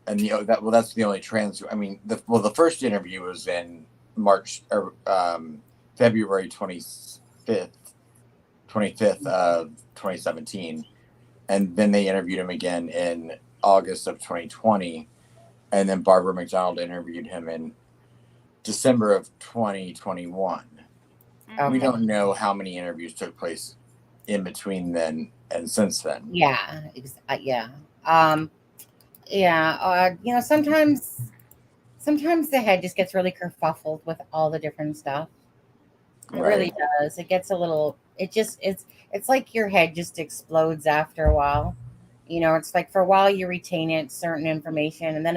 And that's the only transcript. I mean, the first interview was in February 25th of 2017, and then they interviewed him again in August of 2020, and then Barbara McDonald interviewed him in December of 2021. Okay. We don't know how many interviews took place in between then and since then. Yeah. Sometimes the head just gets really kerfuffled with all the different stuff. It really does. It gets a little, it's like your head just explodes after a while. It's like for a while you retain certain information, and then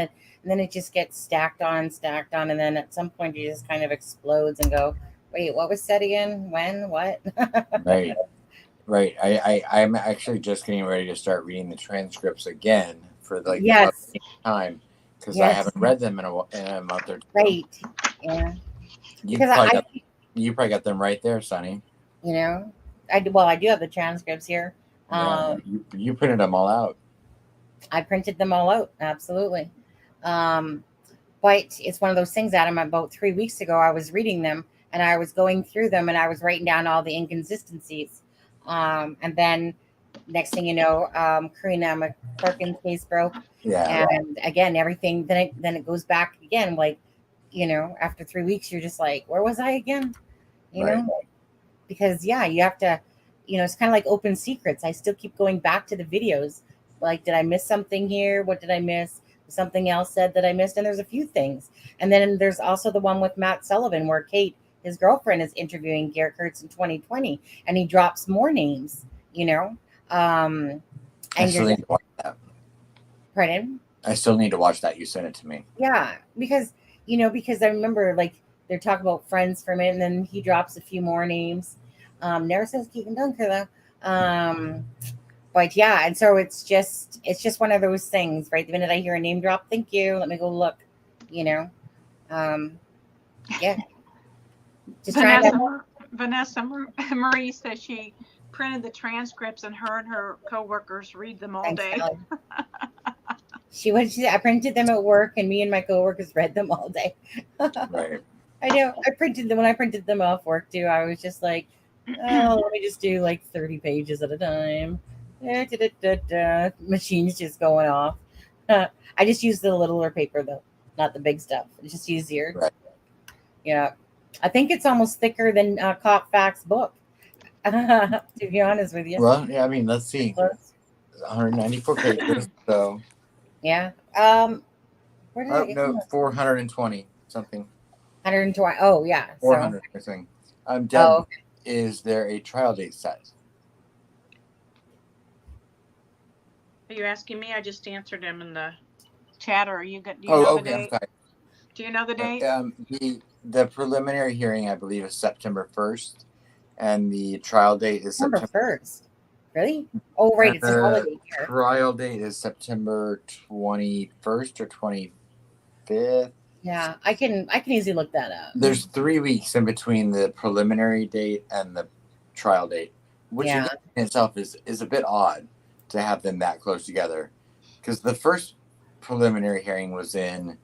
it just gets stacked on, and then at some point it just kind of explodes and go, wait, what was said again? When? What? Right. I'm actually just getting ready to start reading the transcripts again for the time, because I haven't read them in a month or two. Right. Yeah. You probably got them right there, Sonny. I do have the transcripts here. You printed them all out. I printed them all out. Absolutely. But it's one of those things, Adam. About 3 weeks ago, I was reading them, and I was going through them, and I was writing down all the inconsistencies. And then next thing you know, Karena McClerkin case broke. Yeah. And again, everything, then it goes back again. Like, after 3 weeks, you're just like, where was I again? You know? Because you have to, it's kind of like open secrets. I still keep going back to the videos. Like, did I miss something here? What did I miss? Something else said that I missed. And there's a few things. And then there's also the one with Matt Sullivan, where Kate, his girlfriend, is interviewing Garrett Kurtz in 2020, and he drops more names, and you're just, pardon? I still need to watch that. You sent it to me. Yeah, because I remember like they're talking about friends for a minute, and then he drops a few more names. Never says Keegan Dunker though. But yeah, and so it's just one of those things, right? The minute I hear a name drop, thank you. Let me go look. Yeah. Just trying to. Vanessa Marie says she printed the transcripts and her coworkers read them all Thanks, day. Sally. I printed them at work, and me and my coworkers read them all day. Right. I know. I printed them when I printed them off work too. I was just like, oh, let me just do like 30 pages at a time. Machine's just going off. I just use the littler paper though, not the big stuff. It's just easier. Right. Yeah, I think it's almost thicker than Cockfax's book. To be honest with you. Well, yeah. I mean, let's see. Close. 194 pages. So. Yeah. Where did Oh no, 420 something. 120. Oh yeah. 400 or something. Deb, okay. Is there a trial date set? Are you asking me? I just answered him in the chat. Or do you know the Okay. date? I'm sorry. Do you know the date? The preliminary hearing, I believe, is September 1st, and the trial date is September September 1st. Really? Oh, right. It's a holiday here. Trial date is September 21st or 25th. Yeah, I can easily look that up. There's 3 weeks in between the preliminary date and the trial date, which in itself is a bit odd to have them that close together, because the first preliminary hearing was in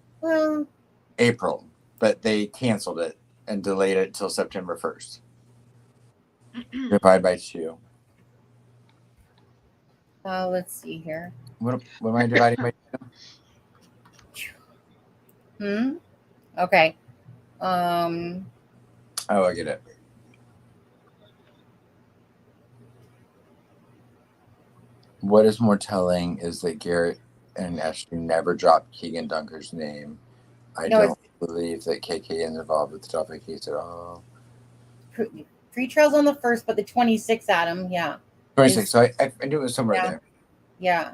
April, but they canceled it and delayed it till September 1st. Divided by 2. Let's see here. What am I dividing by 2? Okay. Oh, I get it. What is more telling is that Garrett and Ashley never dropped Keegan Dunker's name. I don't believe that KK is involved with the Delphi case at all. Pre-trial's on the 1st, but the 26th, Adam, yeah. 26th, so I knew it was somewhere there. Yeah.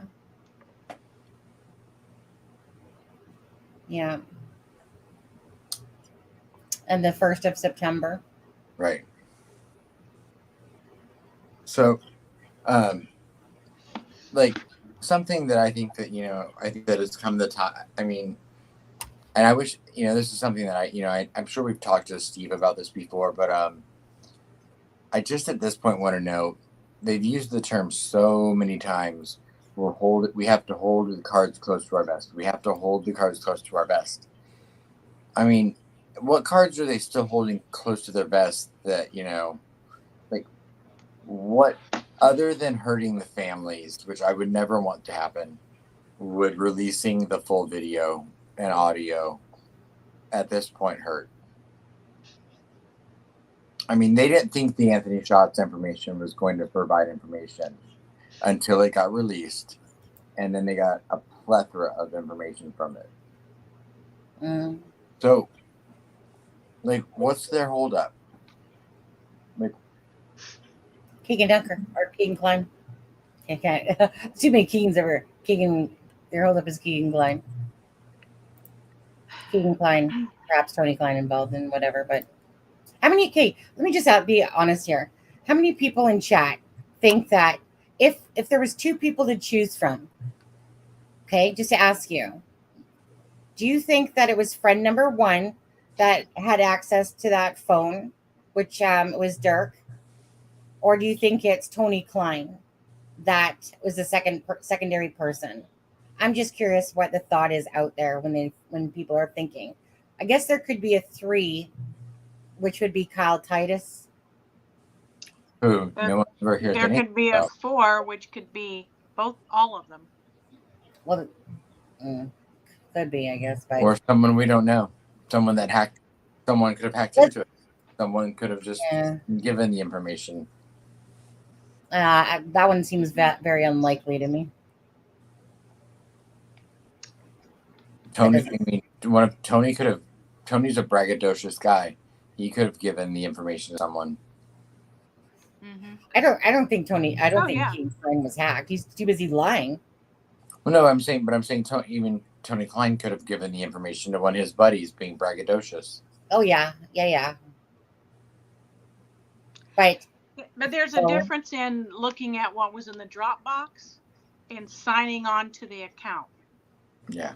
Yeah. And the 1st of September. Right. So, like, something that I think that, I think that has come to the top. I mean, and I wish, this is something that I'm sure we've talked to Steve about this before, but I just at this point want to know, they've used the term so many times. We have to hold the cards close to our vest. We have to hold the cards close to our vest. I mean, what cards are they still holding close to their vest that, like, what, other than hurting the families, which I would never want to happen, would releasing the full video and audio at this point hurt? I mean, they didn't think the Anthony Shots information was going to provide information until it got released, and then they got a plethora of information from it. So, like, what's their holdup? Like, Keegan Dunker or Keegan Klein. Okay, too many Keegans ever. Keegan, their holdup is Keegan Klein. Keegan Klein, perhaps Tony Klein involved in whatever, but how many? Okay, let me just be honest here. How many people in chat think that if there was 2 people to choose from, okay, just to ask you, do you think that it was friend number 1 that had access to that phone, which was Dirk, or do you think it's Tony Klein that was the secondary person? I'm just curious what the thought is out there when people are thinking. I guess there could be a 3, which would be Kyle Titus. Who? No one ever hears There could be a 4, which could be all of them. Well, could be, I guess. But or someone we don't know. Someone that hacked. Someone could have hacked into it. Someone could have just given the information. That one seems very unlikely to me. Tony, Tony's a braggadocious guy. He could have given the information to someone. I don't think Tony. I don't think Keegan Klein was hacked. He's too busy lying. Well, no, I'm saying even Tony Klein could have given the information to one of his buddies being braggadocious. Oh yeah. But But there's a difference in looking at what was in the Dropbox and signing on to the account. Yeah.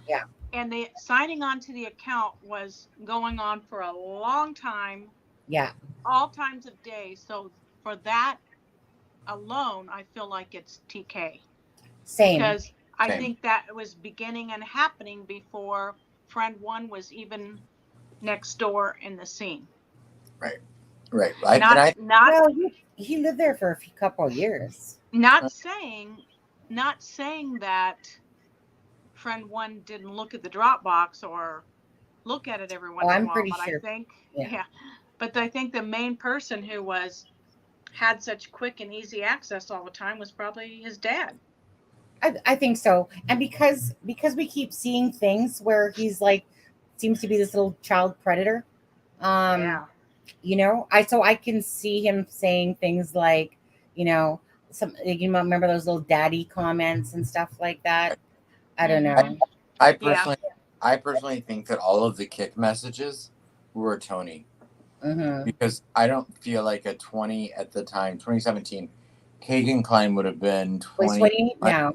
And the signing on to the account was going on for a long time. Yeah. All times of day. So for that alone, I feel like it's TK. Same. Because I think that was beginning and happening before friend one was even next door in the scene. Right. Well, he lived there for a couple of years. Not saying that friend one didn't look at the Dropbox or look at it every once in a while. Pretty but sure. I think, but I think the main person who had such quick and easy access all the time was probably his dad. I think so. And because we keep seeing things where he's like, seems to be this little child predator. You know, I can see him saying things like, you know, remember those little daddy comments and stuff like that. I don't know. I personally think that all of the kick messages were Tony. Mm-hmm. Because I don't feel like at the time, 2017, Kagan Klein would have been 20 now.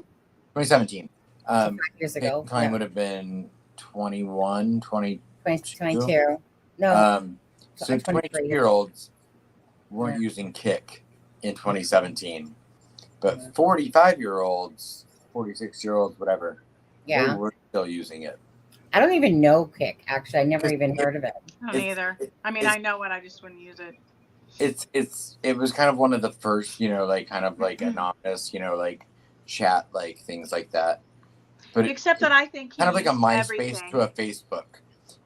2017. 5 years ago. Kagan Klein would have been 21, 22. No. So 22-year-olds weren't using kick in 2017. But 45-year-olds, 46-year-olds, whatever, they were still using it. I don't even know kick, actually. I never even heard of it. I don't either. I mean, I know it, I just wouldn't use it. It was kind of one of the first, you know, like kind of like anonymous, you know, like chat, like things like that. But except that I think kind of like a MySpace to a Facebook.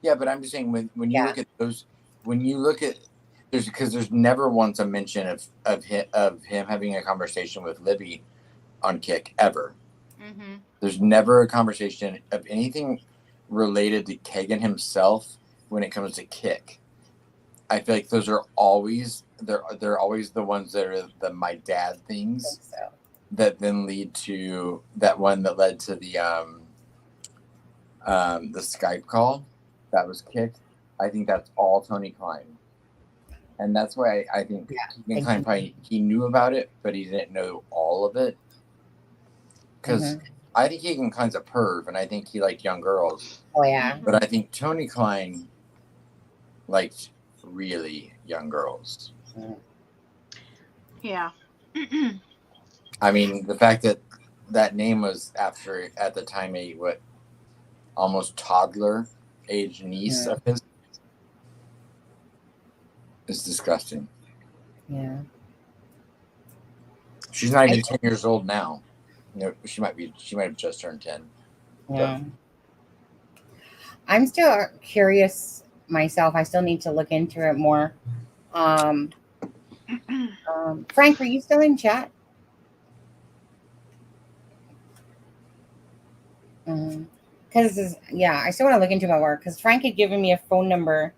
Yeah, but I'm just saying when you look at those, when you look at there's never once a mention of him having a conversation with Libby on Kick ever. Mm-hmm. There's never a conversation of anything related to Kagan himself when it comes to Kick. I feel like those are always they're always the ones that are the my dad things that then lead to that one that led to the Skype call that was Kick. I think that's all Tony Klein. And that's why I think Keegan Klein probably he knew about it, but he didn't know all of it. Because I think Keegan Klein's a perv, and I think he liked young girls. Oh yeah. But I think Tony Klein liked really young girls. Yeah. I mean, the fact that name was after at the time a almost toddler age niece of his. It's disgusting. Yeah. She's not even 10 years old now. You know, she might have just turned 10. Yeah. I'm still curious myself. I still need to look into it more. Frank, were you still in chat? Because I still want to look into my work because Frank had given me a phone number,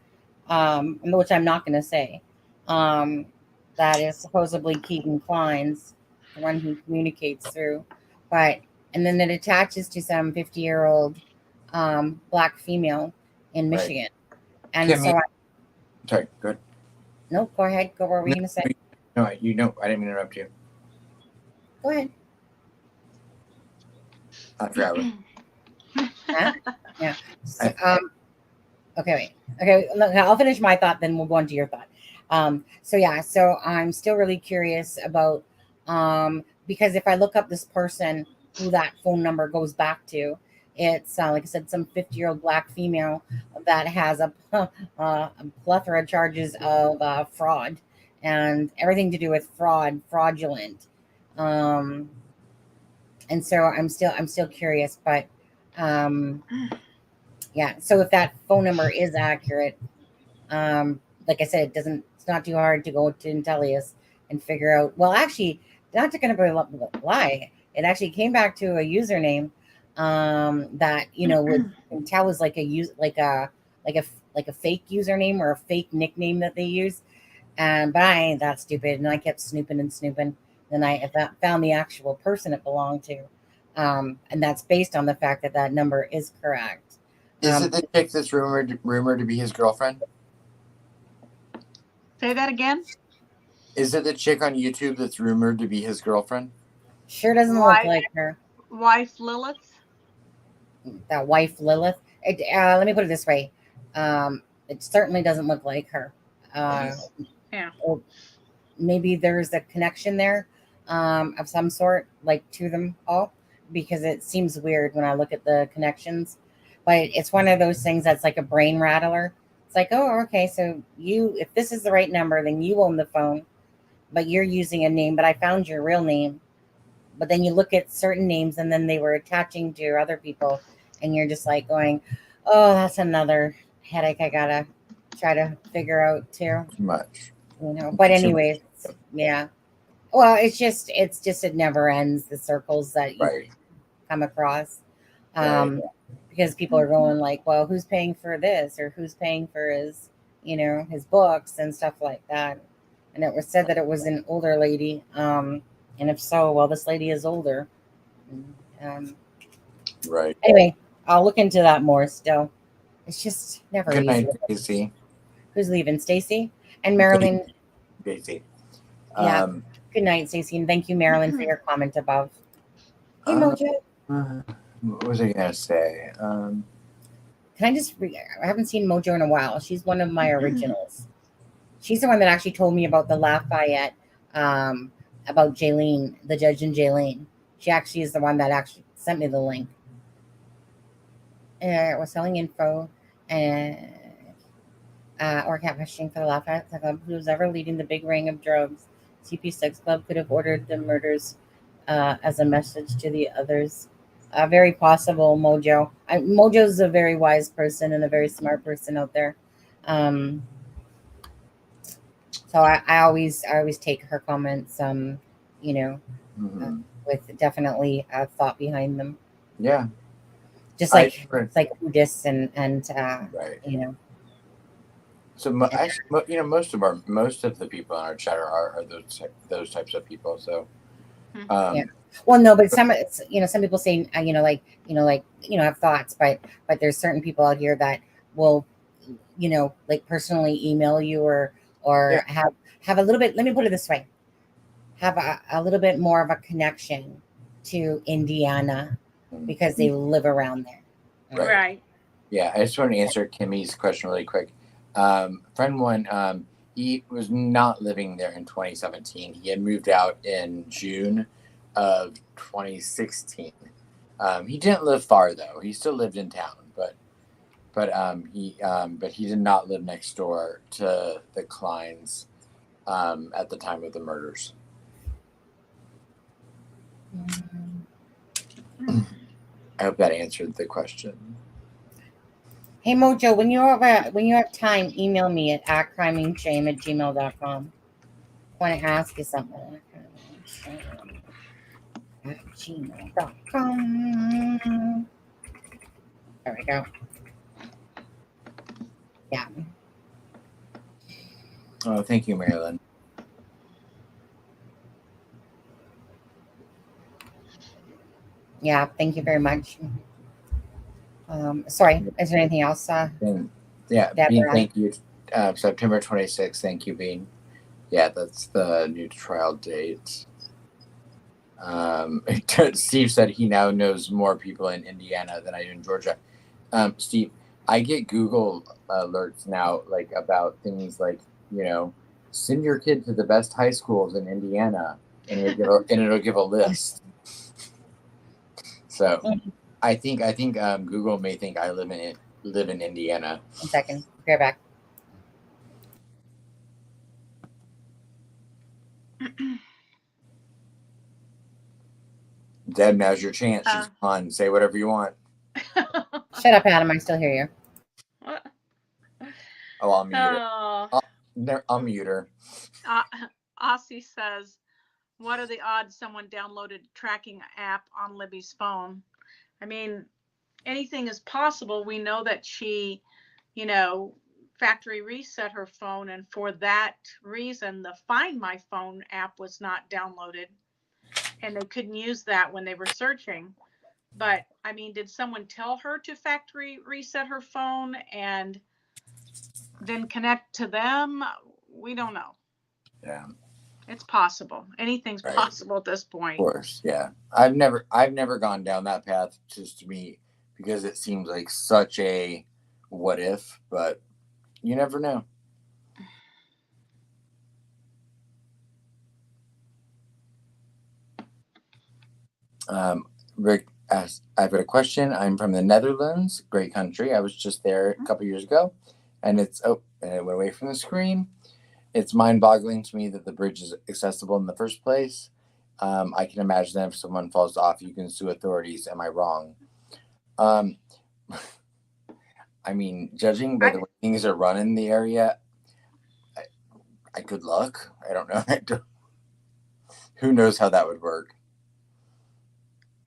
which I'm not going to say, that is supposedly Keegan Klein's, the one he communicates through, and then it attaches to some 50-year-old black female in Michigan, and sorry, go ahead. No, go ahead. Go. What were we going to say? No, I didn't mean to interrupt you. Go ahead. I forgot. Huh? Yeah. So, okay, wait. Okay, look, I'll finish my thought, then we'll go on to your thought. So I'm still really curious about because if I look up this person who that phone number goes back to, it's like I said, some 50-year-old black female that has a plethora of charges of fraud and everything to do with fraudulent. And so I'm still curious, but so if that phone number is accurate, like I said, it's not too hard to go to Intellius and figure out, well, actually, not to kind of lie, it actually came back to a username that would tell is like a fake username or a fake nickname that they use. But I ain't that stupid, and I kept snooping. Then I found the actual person it belonged to. And that's based on the fact that that number is correct. Is it the chick that's rumored to be his girlfriend? Say that again. Is it the chick on YouTube that's rumored to be his girlfriend? Sure doesn't look like her. Wife Lilith? That wife Lilith. Let me put it this way. It certainly doesn't look like her. Yeah. Or maybe there's a connection there of some sort, like to them all, because it seems weird when I look at the connections. But it's one of those things that's like a brain rattler. It's like, oh, okay, so if this is the right number, then you own the phone, but you're using a name, but I found your real name. But then you look at certain names and then they were attaching to other people, and you're just like going, oh, that's another headache I gotta try to figure out too. Too much. But anyways, yeah. Well, it's just it never ends, the circles that you come across. Because people are going like, well, who's paying for this, or who's paying for his, his books and stuff like that. And it was said that it was an older lady. And if so, well, this lady is older. Right. Anyway, I'll look into that more still. It's just never Good easy. night, Stacy. Who's leaving? Stacy and Marilyn. Stacy. Yeah. Good night, Stacy. And thank you, Marilyn, for your comment above. Hey, Mojo. What was I going to say? Can I just I haven't seen Mojo in a while. She's one of my originals. She's the one that actually told me about the Lafayette, about Jaylene, the judge and Jaylene. She actually is the one that actually sent me the link. We're selling info and or catfishing for the Lafayette Club. Who's ever leading the big ring of drugs? CP6 Club could have ordered the murders as a message to the others. Very possible, Mojo. Mojo's a very wise person and a very smart person out there. So I always take her comments, with definitely a thought behind them. Yeah. Just like it's like Buddhists and right. So actually, most of the people in our chat are those types of people. So. Yeah. Well, no, but some people say, have thoughts, but there's certain people out here that will, like personally email you or have a little bit, let me put it this way, have a little bit more of a connection to Indiana because they live around there. Right. Yeah. I just want to answer Kimmy's question really quick. Friend one, he was not living there in 2017. He had moved out in June of 2016. He didn't live far though. He still lived in town, but he did not live next door to the Kleins at the time of the murders. I hope that answered the question. Hey Mojo, when you have time, email me at crimingshame@gmail.com. I want to ask you something. At gmail.com. There we go. Yeah. Oh, thank you, Marilyn. Yeah, thank you very much. Sorry, is there anything else? Bean, thank you. September 26th, thank you, Bean. Yeah, that's the new trial date. Steve said he now knows more people in Indiana than I do in Georgia. Steve, I get Google alerts now, like about things like, send your kid to the best high schools in Indiana, and it'll give a list. So I think Google may think I live in Indiana. 1 second, be right back. Deb, now's your chance. She's on. Say whatever you want. Shut up, Adam. I still hear you. What? Oh, I'll mute her. I'll mute her. Aussie says, what are the odds someone downloaded a tracking app on Libby's phone? I mean, anything is possible. We know that she, factory reset her phone, and for that reason, the Find My Phone app was not downloaded. and they couldn't use that when they were searching. But I mean, did someone tell her to factory reset her phone and then connect to them? We don't know. Yeah. It's possible. Anything's Right. possible at this point. Of course, yeah. I've never gone down that path just to me because it seems like such a what if, but you never know. Rick asked, I've got a question. I'm from the Netherlands, great country. I was just there a couple years ago, and and it went away from the screen. It's mind-boggling to me that the bridge is accessible in the first place. I can imagine that if someone falls off, you can sue authorities. Am I wrong? I mean, judging by the way things are run in the area, good luck. I don't know. Who knows how that would work?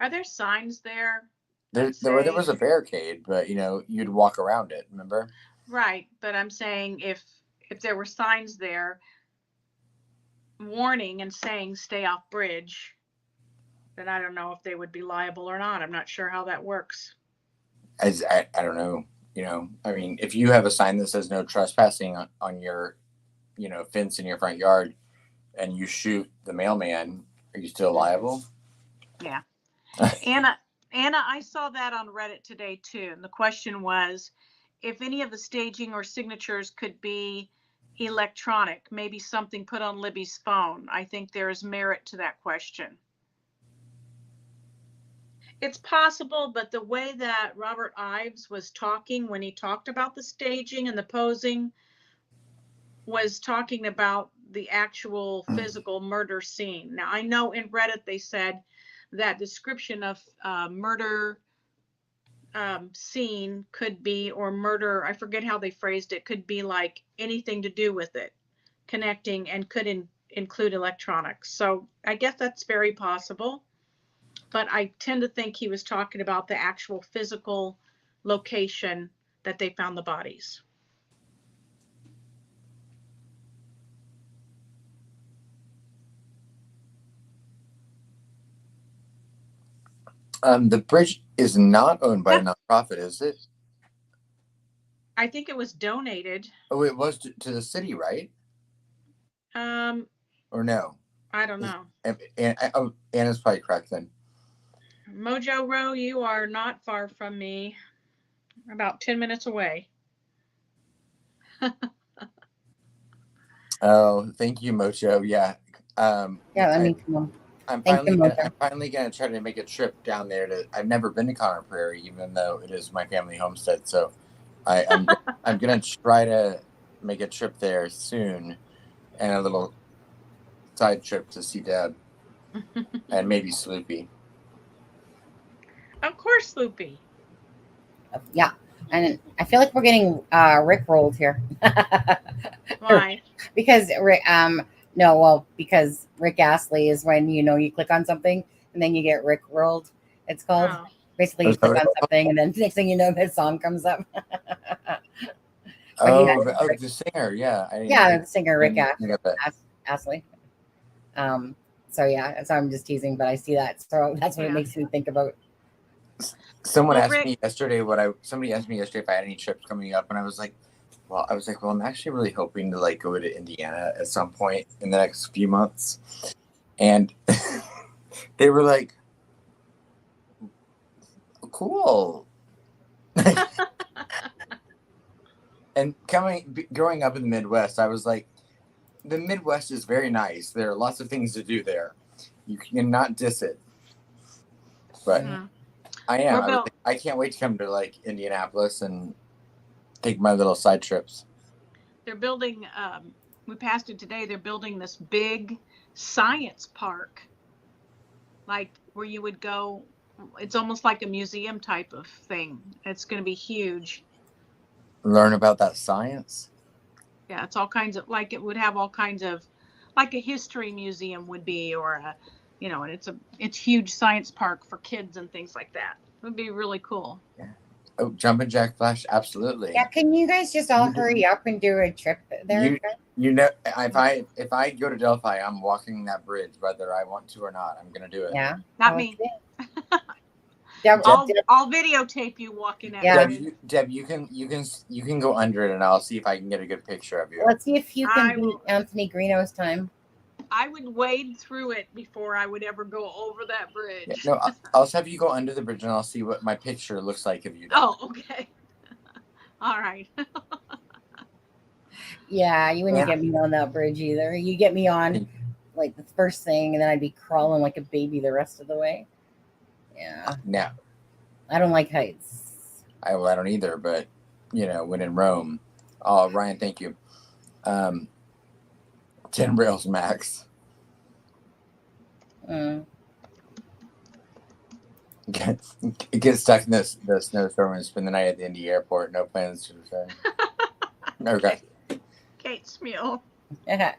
Are there signs there? There was a barricade, but you'd walk around it. Remember? Right, but I'm saying if there were signs there warning and saying stay off bridge, then I don't know if they would be liable or not. I'm not sure how that works. I don't know. I mean, if you have a sign that says no trespassing on your, fence in your front yard, and you shoot the mailman, are you still liable? Yeah. Anna, I saw that on Reddit today too. And the question was if any of the staging or signatures could be electronic, maybe something put on Libby's phone. I think there is merit to that question. It's possible, but the way that Robert Ives was talking when he talked about the staging and the posing was talking about the actual physical murder scene. Now, I know in Reddit they said that description of murder scene could be, or murder, I forget how they phrased it, could be like anything to do with it, connecting, and could include electronics. So I guess that's very possible. But I tend to think he was talking about the actual physical location that they found the bodies. The bridge is not owned by a nonprofit, is it? I think it was donated. Oh, it was to the city, right? Or no? I don't know. Anna's probably correct then. Mojo Row, you are not far from me. About 10 minutes away. Oh, thank you, Mojo. Yeah. Yeah, me too. I'm finally gonna try to make a trip down there. I've never been to Conner Prairie, even though it is my family homestead. So I'm gonna try to make a trip there soon, and a little side trip to see Deb and maybe Sloopy. Of course, Sloopy. Yeah, and I feel like we're getting rickrolled here. Why? Because because Rick Astley is when you click on something and then you get rickrolled. It's called basically you click on something and then next thing you know, this song comes up. The singer, yeah, the singer Rick Astley. So yeah, so I'm just teasing, but I see that, so that's what it makes me think about. Somebody asked me yesterday if I had any trips coming up, and I was like, well, I'm actually really hoping to go to Indiana at some point in the next few months. And they were like, cool. And growing up in the Midwest, I was like, the Midwest is very nice. There are lots of things to do there. You cannot diss it. But I am. I can't wait to come to Indianapolis and take my little side trips. They're building, we passed it today, they're building this big science park, where you would go. It's almost like a museum type of thing. It's going to be huge. Learn about that science? Yeah, it's all kinds of, it would have all kinds of, like a history museum would be, or and it's huge science park for kids and things like that. It would be really cool. Yeah. Oh, jumping jack flash, absolutely. Yeah, can you guys just all hurry up and do a trip there? You know, if I go to Delphi, I'm walking that bridge whether I want to or not. I'm gonna do it. Yeah, Not me. Deb, I'll videotape you walking that Yeah. bridge. Deb, you can go under it, and I'll see if I can get a good picture of you. let's see if you I can beat will- Anthony Greeno's time. I would wade through it before I would ever go over that bridge. Yeah, no, I'll just have you go under the bridge, and I'll see what my picture looks like of you. Oh, okay. All right. Yeah, you wouldn't get me on that bridge either. You get me on like the first thing, and then I'd be crawling like a baby the rest of the way. Yeah. No, I don't like heights. I don't either. But you know, when in Rome. Oh, Ryan, thank you. 10 rails max. Get stuck in the snowstorm and spend the night at the Indy airport. No plans to return. Okay. Kate Smeal. Yeah.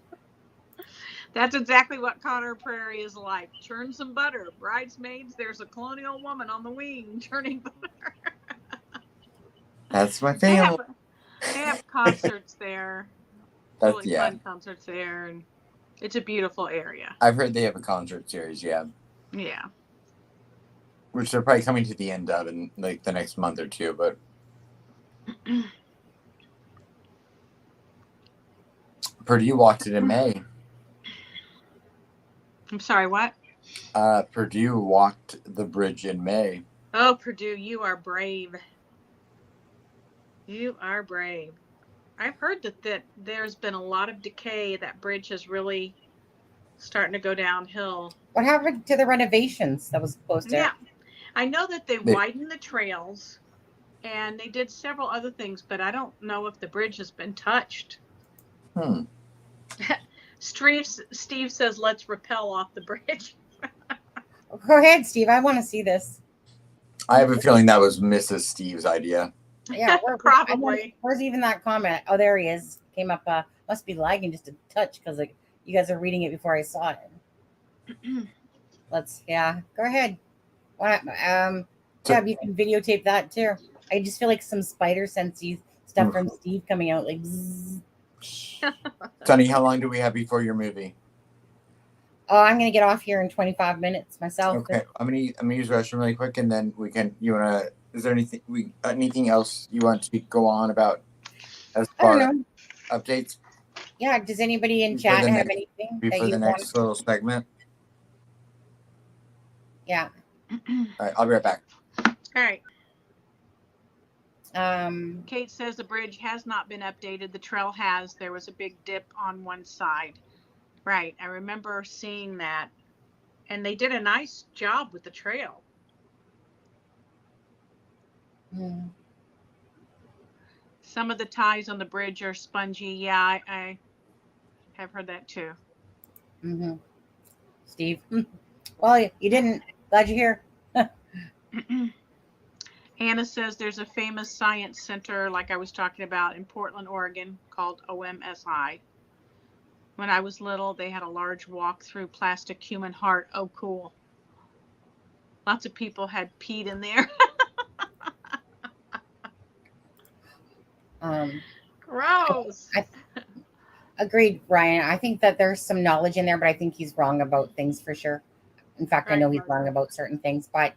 That's exactly what Connor Prairie is like. Churn some butter. Bridesmaids, there's a colonial woman on the wing churning butter. That's my family. They have concerts there. That's Really fun concerts there, and it's a beautiful area. I've heard they have a concert series, yeah. Yeah. Which they're probably coming to the end of in like the next month or two, but Purdue walked it in May. I'm sorry, what? Purdue walked the bridge in May. Oh, Purdue, you are brave. You are brave. I've heard that there's been a lot of decay. That bridge is really starting to go downhill. What happened to the renovations that was supposed to? Yeah. I know that they widened the trails and they did several other things, but I don't know if the bridge has been touched. Steve says, let's rappel off the bridge. Go ahead, Steve. I want to see this. I have a feeling that was Mrs. Steve's idea. Yeah, probably. Where's even that comment? Oh, there he is. Came up. Must be lagging just a touch because like you guys are reading it before I saw it. Go ahead. Deb, you can videotape that too. I just feel like some spider sensey stuff from Steve coming out like. Sonny, how long do we have before your movie? Oh, I'm gonna get off here in 25 minutes myself. Okay, I'm gonna use the restroom really quick, and then we can. Is there anything else you want to go on about as far as updates? Yeah. Does anybody in chat have anything before the next little segment? Yeah. All right, I'll be right back. All right. Um, Kate says the bridge has not been updated. The trail has. There was a big dip on one side. Right. I remember seeing that. And they did a nice job with the trail. hmm. Some of the ties on the bridge are spongy. Yeah, I have heard that too. Mm-hmm. Steve. Well, you didn't. Glad you're here. Anna says there's a famous science center, like I was talking about, in Portland, Oregon, called OMSI. When I was little, they had a large walk-through plastic human heart. Oh, cool. Lots of people had peed in there. Gross. Agreed, Ryan. I think that there's some knowledge in there, but I think he's wrong about things for sure. In fact, I know he's wrong about certain things, but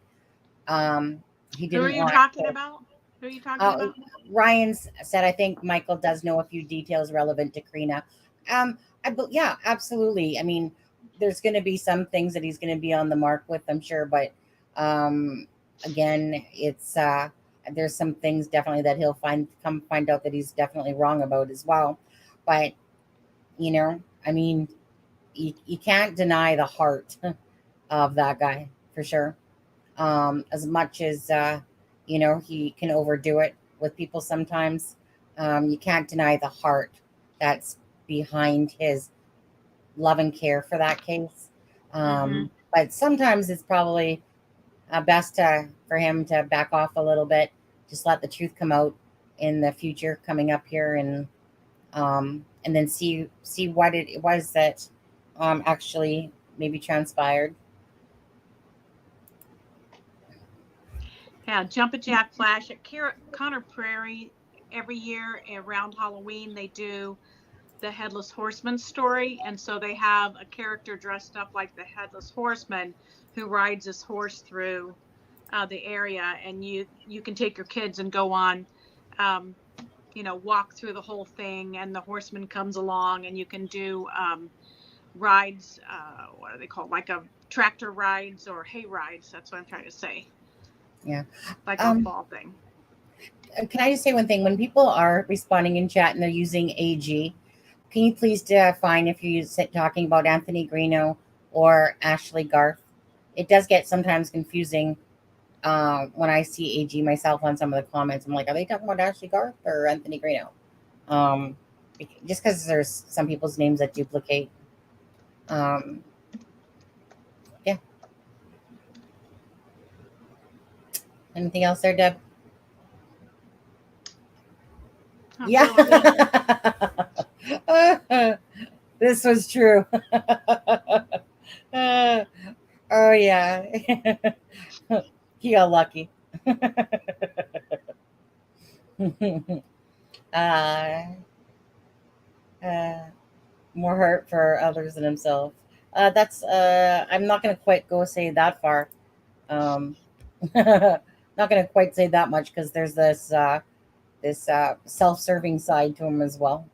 he didn't. Who are you talking about? Who are you talking about? Ryan said, I think Michael does know a few details relevant to Karena. Yeah, absolutely. I mean, there's going to be some things that he's going to be on the mark with, I'm sure, but again, it's there's some things definitely that he'll find out that he's definitely wrong about as well. But I mean, you can't deny the heart of that guy for sure. As much as he can overdo it with people sometimes, you can't deny the heart that's behind his love and care for that case. But sometimes it's probably best for him to back off a little bit, just let the truth come out in the future coming up here, and then see what it was that actually maybe transpired. Yeah, Jumpin' Jack Flash at Connor Prairie every year around Halloween. They do the Headless Horseman story, and so they have a character dressed up like the Headless Horseman who rides his horse through the area, and you can take your kids and go on, walk through the whole thing, and the horseman comes along, and you can do rides. What are they called? Like a tractor rides or hay rides. That's what I'm trying to say. Yeah. Like a fall thing. Can I just say one thing? When people are responding in chat and they're using AG, can you please define if you're talking about Anthony Greeno or Ashley Garth? It does get sometimes confusing when I see AG myself on some of the comments. I'm like, are they talking about Ashley Garth or Anthony Greeno? Just because there's some people's names that duplicate. Yeah. Anything else there, Deb? Yeah. This was true. Oh, yeah. He got lucky. More hurt for others than himself. That's I'm not going to quite go say that far. Not going to quite say that much because there's this self-serving side to him as well.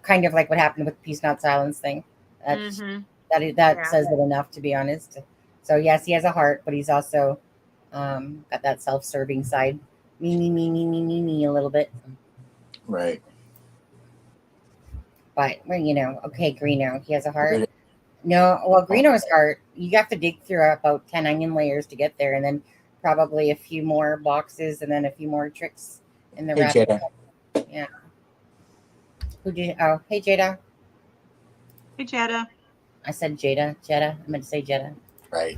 Kind of like what happened with Peace Not Silence thing. That says it enough, to be honest. So yes, he has a heart, but he's also got that self-serving side. Me a little bit. Right. But okay, Greeno, he has a heart. No, well, Greeno's heart, you have to dig through about 10 onion layers to get there, and then probably a few more boxes, and then a few more tricks in the Hey, Jada. Yeah. Who did? Oh, hey, Jada. Hey, Jada. I said Jada. I meant to say Jada. Right.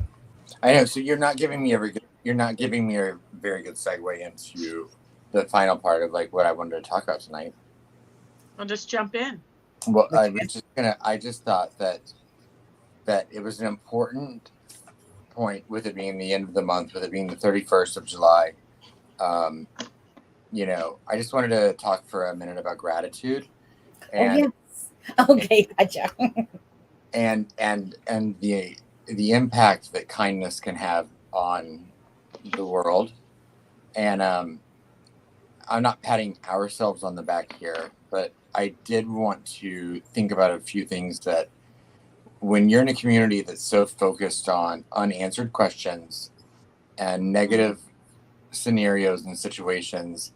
I know. So you're not giving me a very good segue into the final part of like what I wanted to talk about tonight. I'll just jump in. Well, I just thought that it was an important point, with it being the end of the month, with it being the 31st of July. I just wanted to talk for a minute about gratitude. And, okay, gotcha. and the impact that kindness can have on the world. And I'm not patting ourselves on the back here, but I did want to think about a few things that when you're in a community that's so focused on unanswered questions and negative scenarios and situations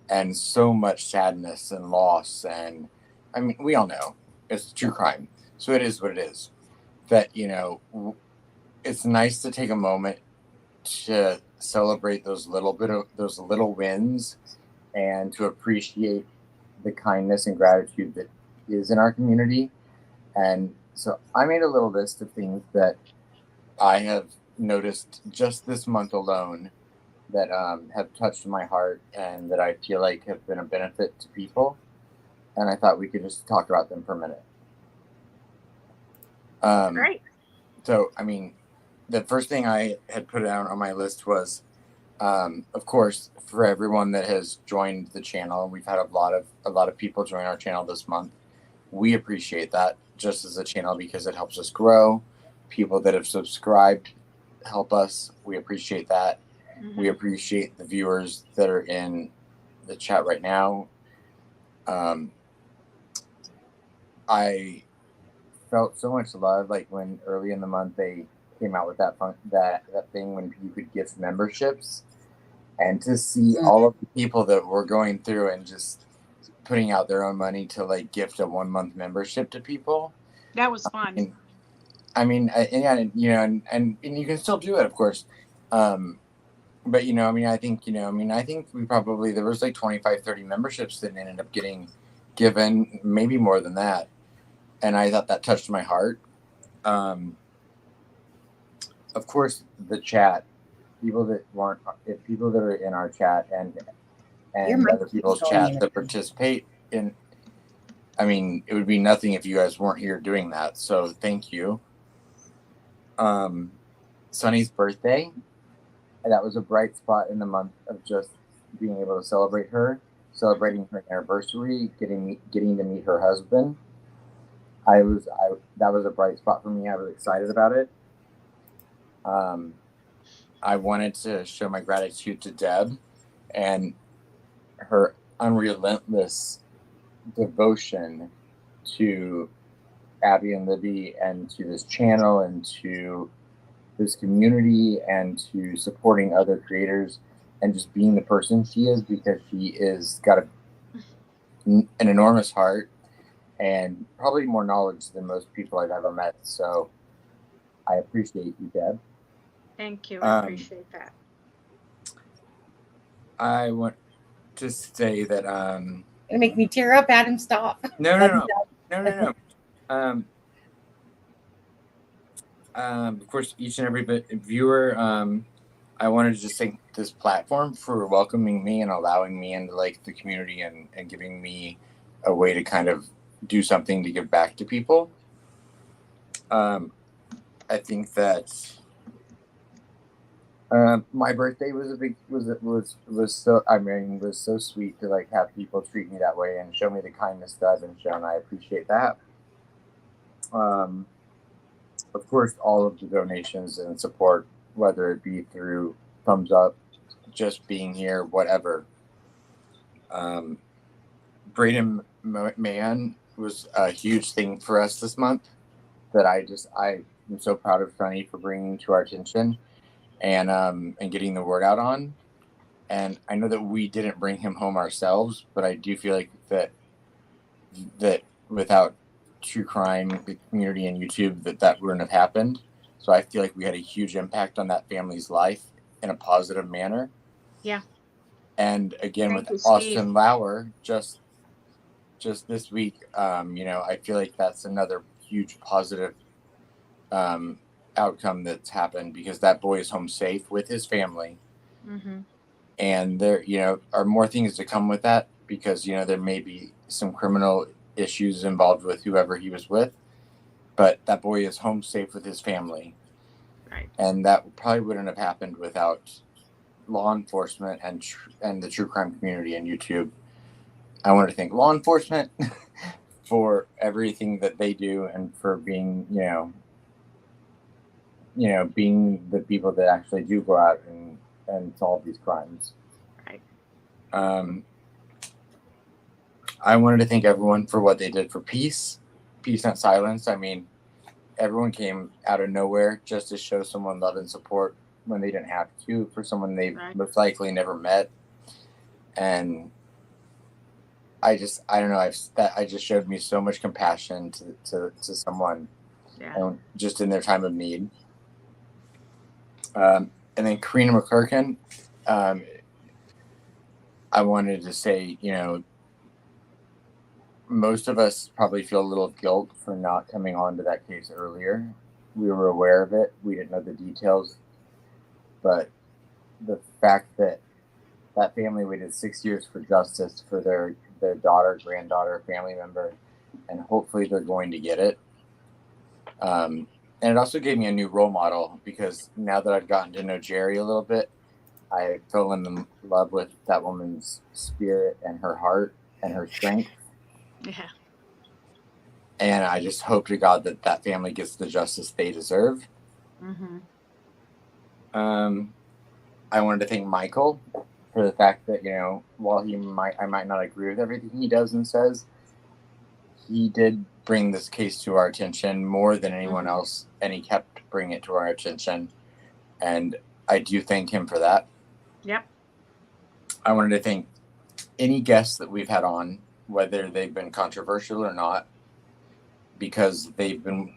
and so much sadness and loss, and I mean, we all know it's true crime, so it is what it is, that it's nice to take a moment to celebrate those little wins and to appreciate the kindness and gratitude that is in our community. And so I made a little list of things that I have noticed just this month alone that have touched my heart and that I feel like have been a benefit to people. And I thought we could just talk about them for a minute. Great. So, I mean, the first thing I had put down on my list was, of course, for everyone that has joined the channel. We've had a lot of people join our channel this month. We appreciate that just as a channel because it helps us grow. People that have subscribed help us. We appreciate that. We appreciate the viewers that are in the chat right now. I felt so much love, like when early in the month they came out with that thing when you could gift memberships, and to see all of the people that were going through and just putting out their own money to like gift a 1-month membership to people. That was fun. And you can still do it, of course. But I think we probably, there was like 25, 30 memberships that ended up getting given, maybe more than that. And I thought that touched my heart. Of course, the chat, people that are in our chat and other people's chat that participate in, I mean, it would be nothing if you guys weren't here doing that. So thank you. Sonny's birthday that was a bright spot in the month of just being able to celebrate her, celebrating her anniversary, getting to meet her husband. That was a bright spot for me. I was excited about it. I wanted to show my gratitude to Deb and her unrelentless devotion to Abby and Libby and to this channel and to this community and to supporting other creators and just being the person she is, because she is got an enormous heart and probably more knowledge than most people I've ever met. So I appreciate you, Deb. Thank you. I appreciate that. I want to say that It'll make me tear up, Adam. Stop. No. Of course, each and every viewer, I wanted to just thank this platform for welcoming me and allowing me into like the community and giving me a way to kind of do something to give back to people. I think that my birthday was was so sweet to like have people treat me that way and show me the kindness that I've been shown. I appreciate that. Of course, all of the donations and support, whether it be through thumbs up, just being here, whatever. Braden Man was a huge thing for us this month that I am so proud of Sunny for bringing to our attention and getting the word out on. And I know that we didn't bring him home ourselves, but I do feel like that without true crime, the community, and YouTube, that wouldn't have happened. So I feel like we had a huge impact on that family's life in a positive manner. Yeah. And again, Thank with you, Austin Steve. Lauer, just this week, I feel like that's another huge positive outcome that's happened, because that boy is home safe with his family. Mm-hmm. And there, are more things to come with that, because, there may be some criminal issues involved with whoever he was with, but that boy is home safe with his family. Right. And that probably wouldn't have happened without law enforcement and the true crime community and YouTube. I want to thank law enforcement for everything that they do and for being, being the people that actually do go out and solve these crimes. Right. I wanted to thank everyone for what they did for peace, not silence. I mean, everyone came out of nowhere just to show someone love and support when they didn't have to, for someone they most likely never met. And I don't know, I just showed me so much compassion to someone, and just in their time of need. And then Karena McClerkin, I wanted to say, most of us probably feel a little guilt for not coming on to that case earlier. We were aware of it. We didn't know the details. But the fact that that family waited 6 years for justice for their daughter, granddaughter, family member, and hopefully they're going to get it. And it also gave me a new role model, because now that I've gotten to know Jerry a little bit, I fell in love with that woman's spirit and her heart and her strength. Yeah. And I just hope to God that family gets the justice they deserve. Mm-hmm. I wanted to thank Michael for the fact that, while I might not agree with everything he does and says, he did bring this case to our attention more than anyone else, and he kept bringing it to our attention. And I do thank him for that. Yep. I wanted to thank any guests that we've had on, whether they've been controversial or not, because they've been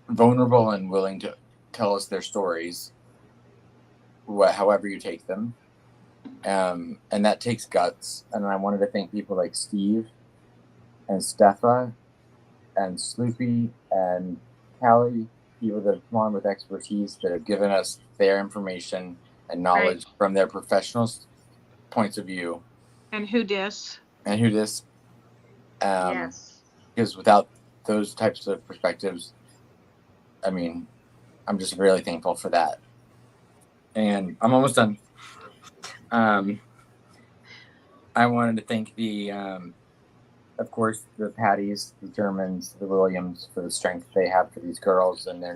vulnerable and willing to tell us their stories, however you take them. And that takes guts. And I wanted to thank people like Steve and Steffa and Sloopy and Callie, people that have come on with expertise that have given us their information and knowledge from their professional points of view. And who dis? Yes. Because without those types of perspectives, I mean, I'm just really thankful for that. And I'm almost done. I wanted to thank the, of course, the Patties, the Germans, the Williams for the strength they have for these girls and their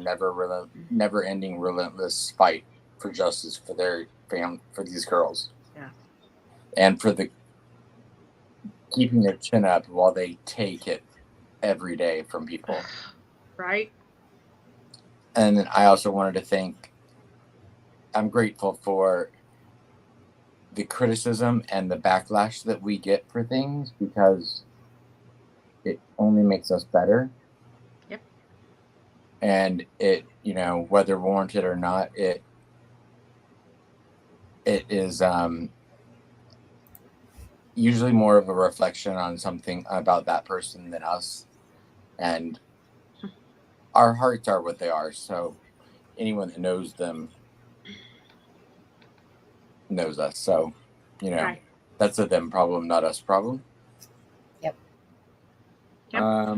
never-ending, relentless fight for justice for their for these girls. Yeah. And for the keeping their chin up while they take it every day from people. Right. And then I also wanted to thank, I'm grateful for the criticism and the backlash that we get for things because it only makes us better. Yep. And it, whether warranted or not, it is usually more of a reflection on something about that person than us. And our hearts are what they are. So anyone that knows them knows us. So, Right. that's a them problem, not us problem. Yep. I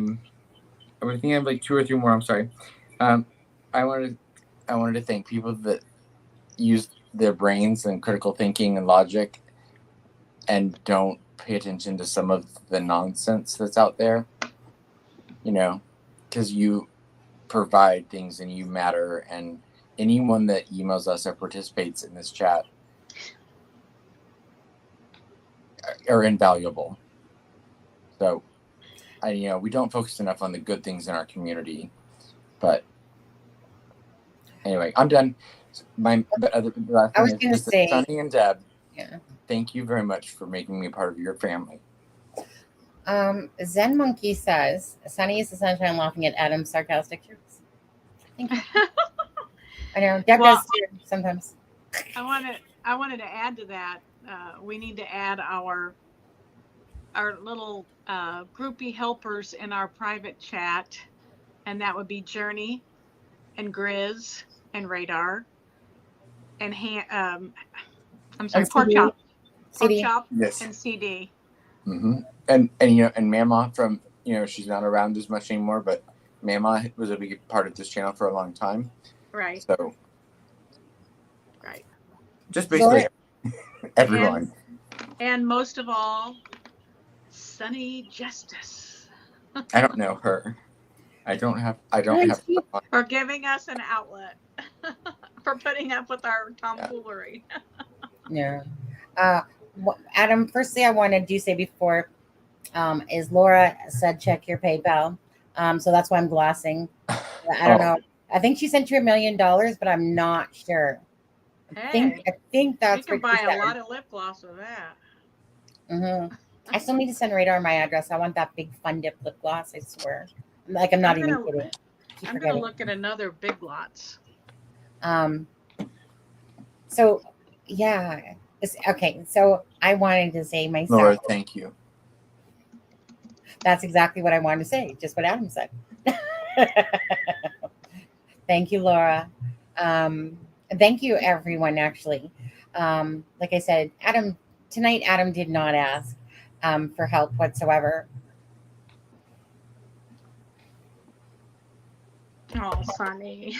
was thinking of like 2 or 3 more. I'm sorry. I wanted to thank people that use their brains and critical thinking and logic and don't pay attention to some of the nonsense that's out there, because you provide things and you matter, and anyone that emails us or participates in this chat are invaluable. So, we don't focus enough on the good things in our community, but anyway, I'm done. I was going to say, Sunny and Deb, yeah. Thank you very much for making me part of your family. Zen Monkey says, Sunny is the sunshine laughing at Adam's sarcastic jokes. Thank you. I know, Deb does too, sometimes. I wanted to add to that. We need to add our little groupie helpers in our private chat, and that would be Journey and Grizz and Radar and Pork Chop. CD. Pork Chop, yes. and CD. Mm-hmm. And Mama from, she's not around as much anymore, but Mama was a big part of this channel for a long time. Right. So. Right. Just basically everyone. And most of all, Sunny Justice. I don't know her. I don't have. For giving us an outlet. For putting up with our tomfoolery. Yeah. Adam, firstly, I wanted to say before, is Laura said check your PayPal. So that's why I'm glossing. I don't know. I think she sent you $1 million, but I'm not sure. I think that's. You can buy a lot of lip gloss with that. Mm-hmm. I still need to send Radar my address. I want that big fun dip lip gloss. I swear. I'm not even kidding. I'm gonna look at another Big Lots. So yeah. Okay. So I wanted to say myself. Laura, thank you. That's exactly what I wanted to say. Just what Adam said. Thank you, Laura. Thank you, everyone. Actually, like I said, Adam did not ask for help whatsoever. Oh, Sunny.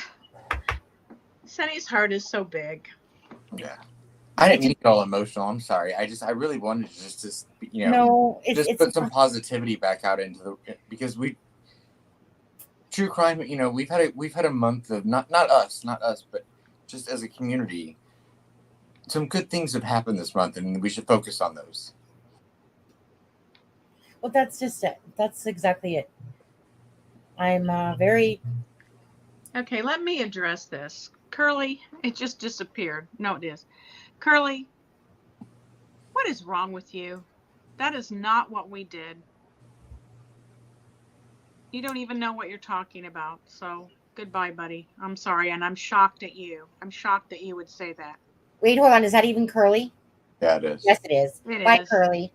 Sunny's heart is so big. Yeah. I didn't mean to get all emotional. I'm sorry. I really wanted to just put some positivity back out into because true crime, we've had a month of not us, but just as a community, some good things have happened this month, and we should focus on those. Well, that's just it. That's exactly it. I'm very... Okay, let me address this. Curly, it just disappeared. No, it is. Curly, what is wrong with you? That is not what we did. You don't even know what you're talking about. So goodbye, buddy. I'm sorry, and I'm shocked at you. I'm shocked that you would say that. Wait, hold on. Is that even Curly? Yeah, it is. Yes, it is. Bye, Curly.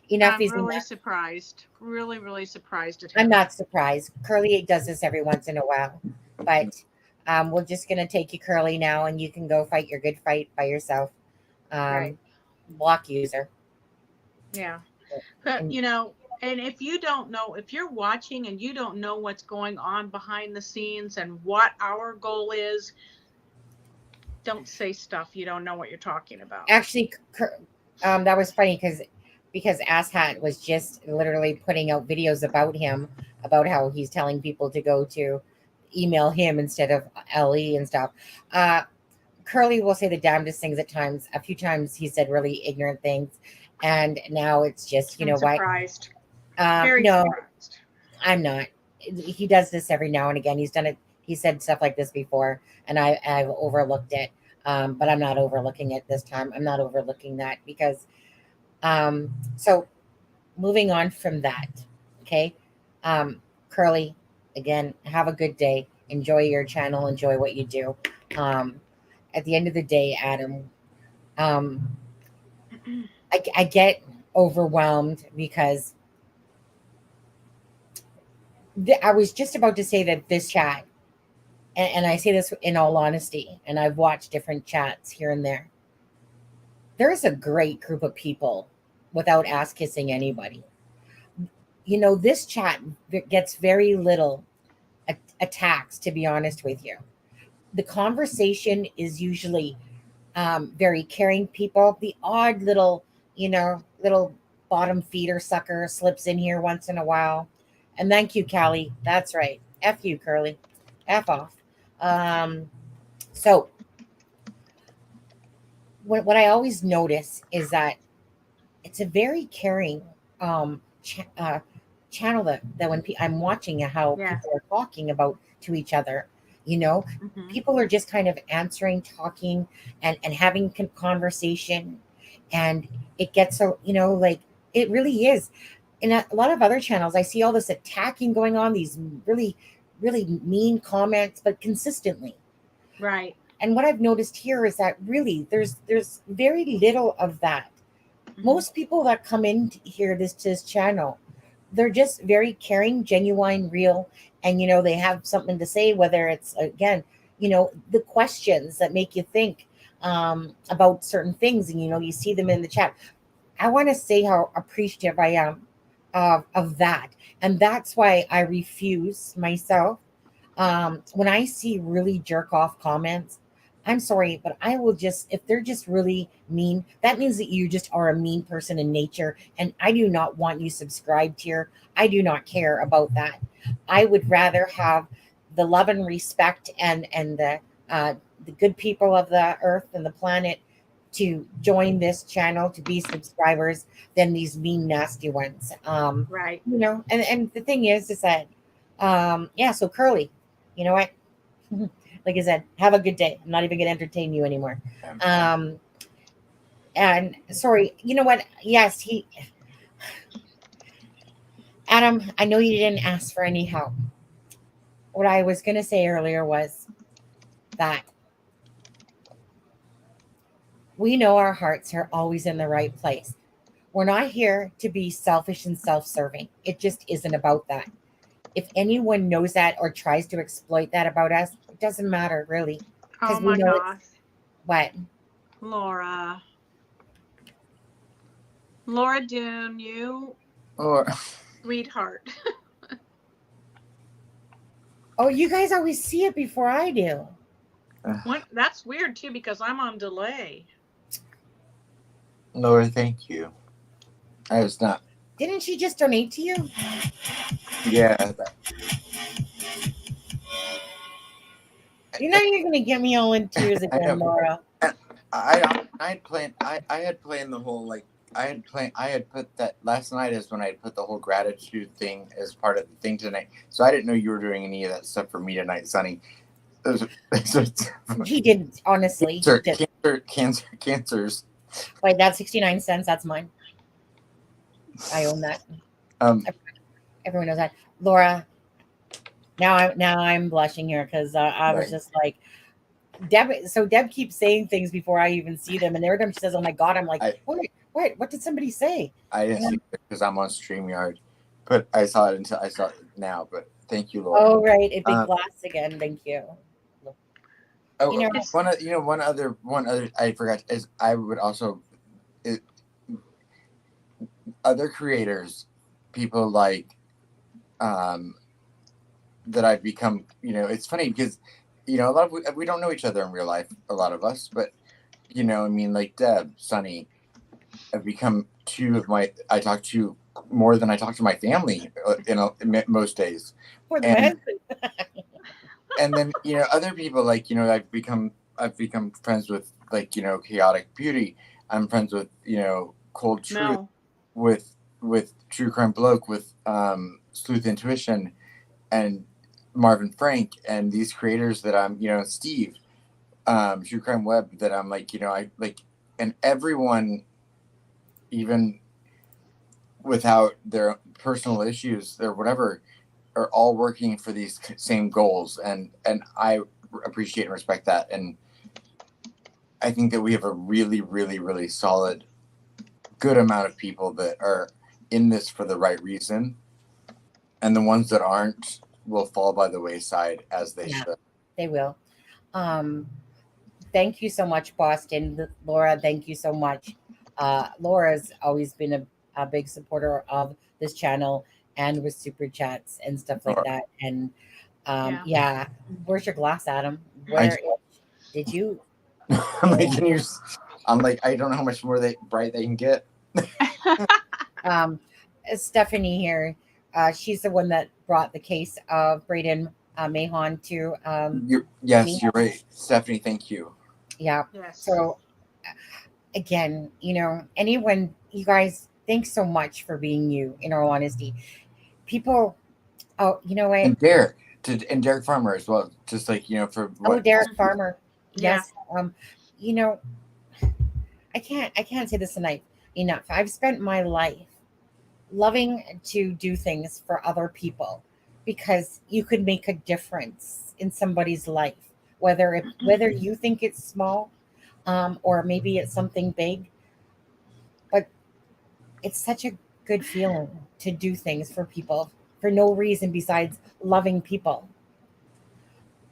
Enough is really enough. Surprised. Really, really surprised at him. I'm not surprised. Curly does this every once in a while. But we're just going to take you, Curly, now, and you can go fight your good fight by yourself. Right. Block user. Yeah. But, and if you don't know, if you're watching and you don't know what's going on behind the scenes and what our goal is, Don't say stuff you don't know what you're talking about. Actually, that was funny because Asshat was just literally putting out videos about him, about how he's telling people to go to email him instead of LE and stuff. Curly will say the damnedest things at times. A few times he said really ignorant things, and now it's just, you know what? Surprised. Very No, surprised. I'm not. He does this every now and again. He's done it. He said stuff like this before, and I've overlooked it. But I'm not overlooking it this time. I'm not overlooking that because. So moving on from that, okay. Curly, again, have a good day. Enjoy your channel. Enjoy what you do. At the end of the day, Adam, I get overwhelmed because I was just about to say that this chat, and I say this in all honesty, and I've watched different chats here and there. There's a great group of people without ass kissing anybody. You know, this chat gets very little attacks, to be honest with you. The conversation is usually very caring people. The odd little, little bottom feeder sucker slips in here once in a while. And thank you, Callie. That's right. F you, Curly. F off. So what I always notice is that it's a very caring channel that when I'm watching how people are talking about to each other. People are just kind of answering, talking, and having conversation, and it gets so like it really is. In a lot of other channels, I see all this attacking going on, these really, really mean comments, but consistently. Right. And what I've noticed here is that really there's very little of that. Most people that come in here to this channel, they're just very caring, genuine, real, and they have something to say, whether it's again, the questions that make you think about certain things, and you see them in the chat. I want to say how appreciative I am of that, and that's why I refuse myself when I see really jerk off comments. I'm sorry, but I will just, if they're just really mean, that means that you just are a mean person in nature. And I do not want you subscribed here. I do not care about that. I would rather have the love and respect and the good people of the earth and the planet to join this channel, to be subscribers, than these mean, nasty ones. Right. And the thing is that, so Curly, you know what? Like I said, have a good day. I'm not even going to entertain you anymore. And sorry, you know what? Yes, Adam, I know you didn't ask for any help. What I was going to say earlier was that we know our hearts are always in the right place. We're not here to be selfish and self-serving. It just isn't about that. If anyone knows that or tries to exploit that about us, it doesn't matter, really. Oh my gosh. What? Laura Dune, you sweetheart. Oh, you guys always see it before I do. That's weird too, because I'm on delay. Laura, thank you. I was not. Didn't she just donate to you? Yeah. You know you're gonna get me all in tears again, Laura. I had planned the whole I had put that last night is when I had put the whole gratitude thing as part of the thing tonight. So I didn't know you were doing any of that stuff for me tonight, Sonny. He didn't, honestly. Cancers. Wait, that's 69 cents. That's mine. I own that. Everyone knows that. Laura, now I'm blushing here because I was just like, Deb. So Deb keeps saying things before I even see them, and every time she says, "Oh my God," I'm like, "What? What did somebody say?" I didn't see it because I'm on StreamYard, but I saw it now. But thank you, Laura. Oh right, a big glass again. Thank you. Oh, one other I forgot is I would also other creators, people like that I've become. It's funny because you know, a lot of we don't know each other in real life, a lot of us, but you know, I mean, like Deb, Sunny, have become I talk to more than I talk to my family, most days. For the And husband. and then, you know, other people, like, you know, I've become friends with, like, you know, Chaotic Beauty. I'm friends with, you know, Cold Truth, No. with True Crime Bloke, with Sleuth Intuition, and Marvin Frank, and these creators that I'm, you know, Steve, True Crime Web, that I'm like, you know, I like, and everyone, even without their personal issues or whatever, are all working for these same goals, and I appreciate and respect that, and I think that we have a really, really, really solid, good amount of people that are in this for the right reason, and the ones that aren't will fall by the wayside, as they should. They will. Thank you so much, Boston. Laura, thank you so much. Laura's always been a big supporter of this channel and with super chats and stuff like that. And yeah, where's your glass, Adam? Where did you? I'm like, I don't know how much more bright they can get. Stephanie here. She's the one that brought the case of Braden Mahon to. You're right, Stephanie. Thank you. Yeah. Yes. So again, you know, you guys, thanks so much for being you, in all honesty. People, oh, you know what? And Derek Farmer as well. Just like, you know, for what. Oh, Derek Farmer. Yeah. Yes. You know, I can't say this enough. I've spent my life loving to do things for other people because you could make a difference in somebody's life, whether you think it's small, or maybe it's something big, but it's such a good feeling to do things for people for no reason besides loving people.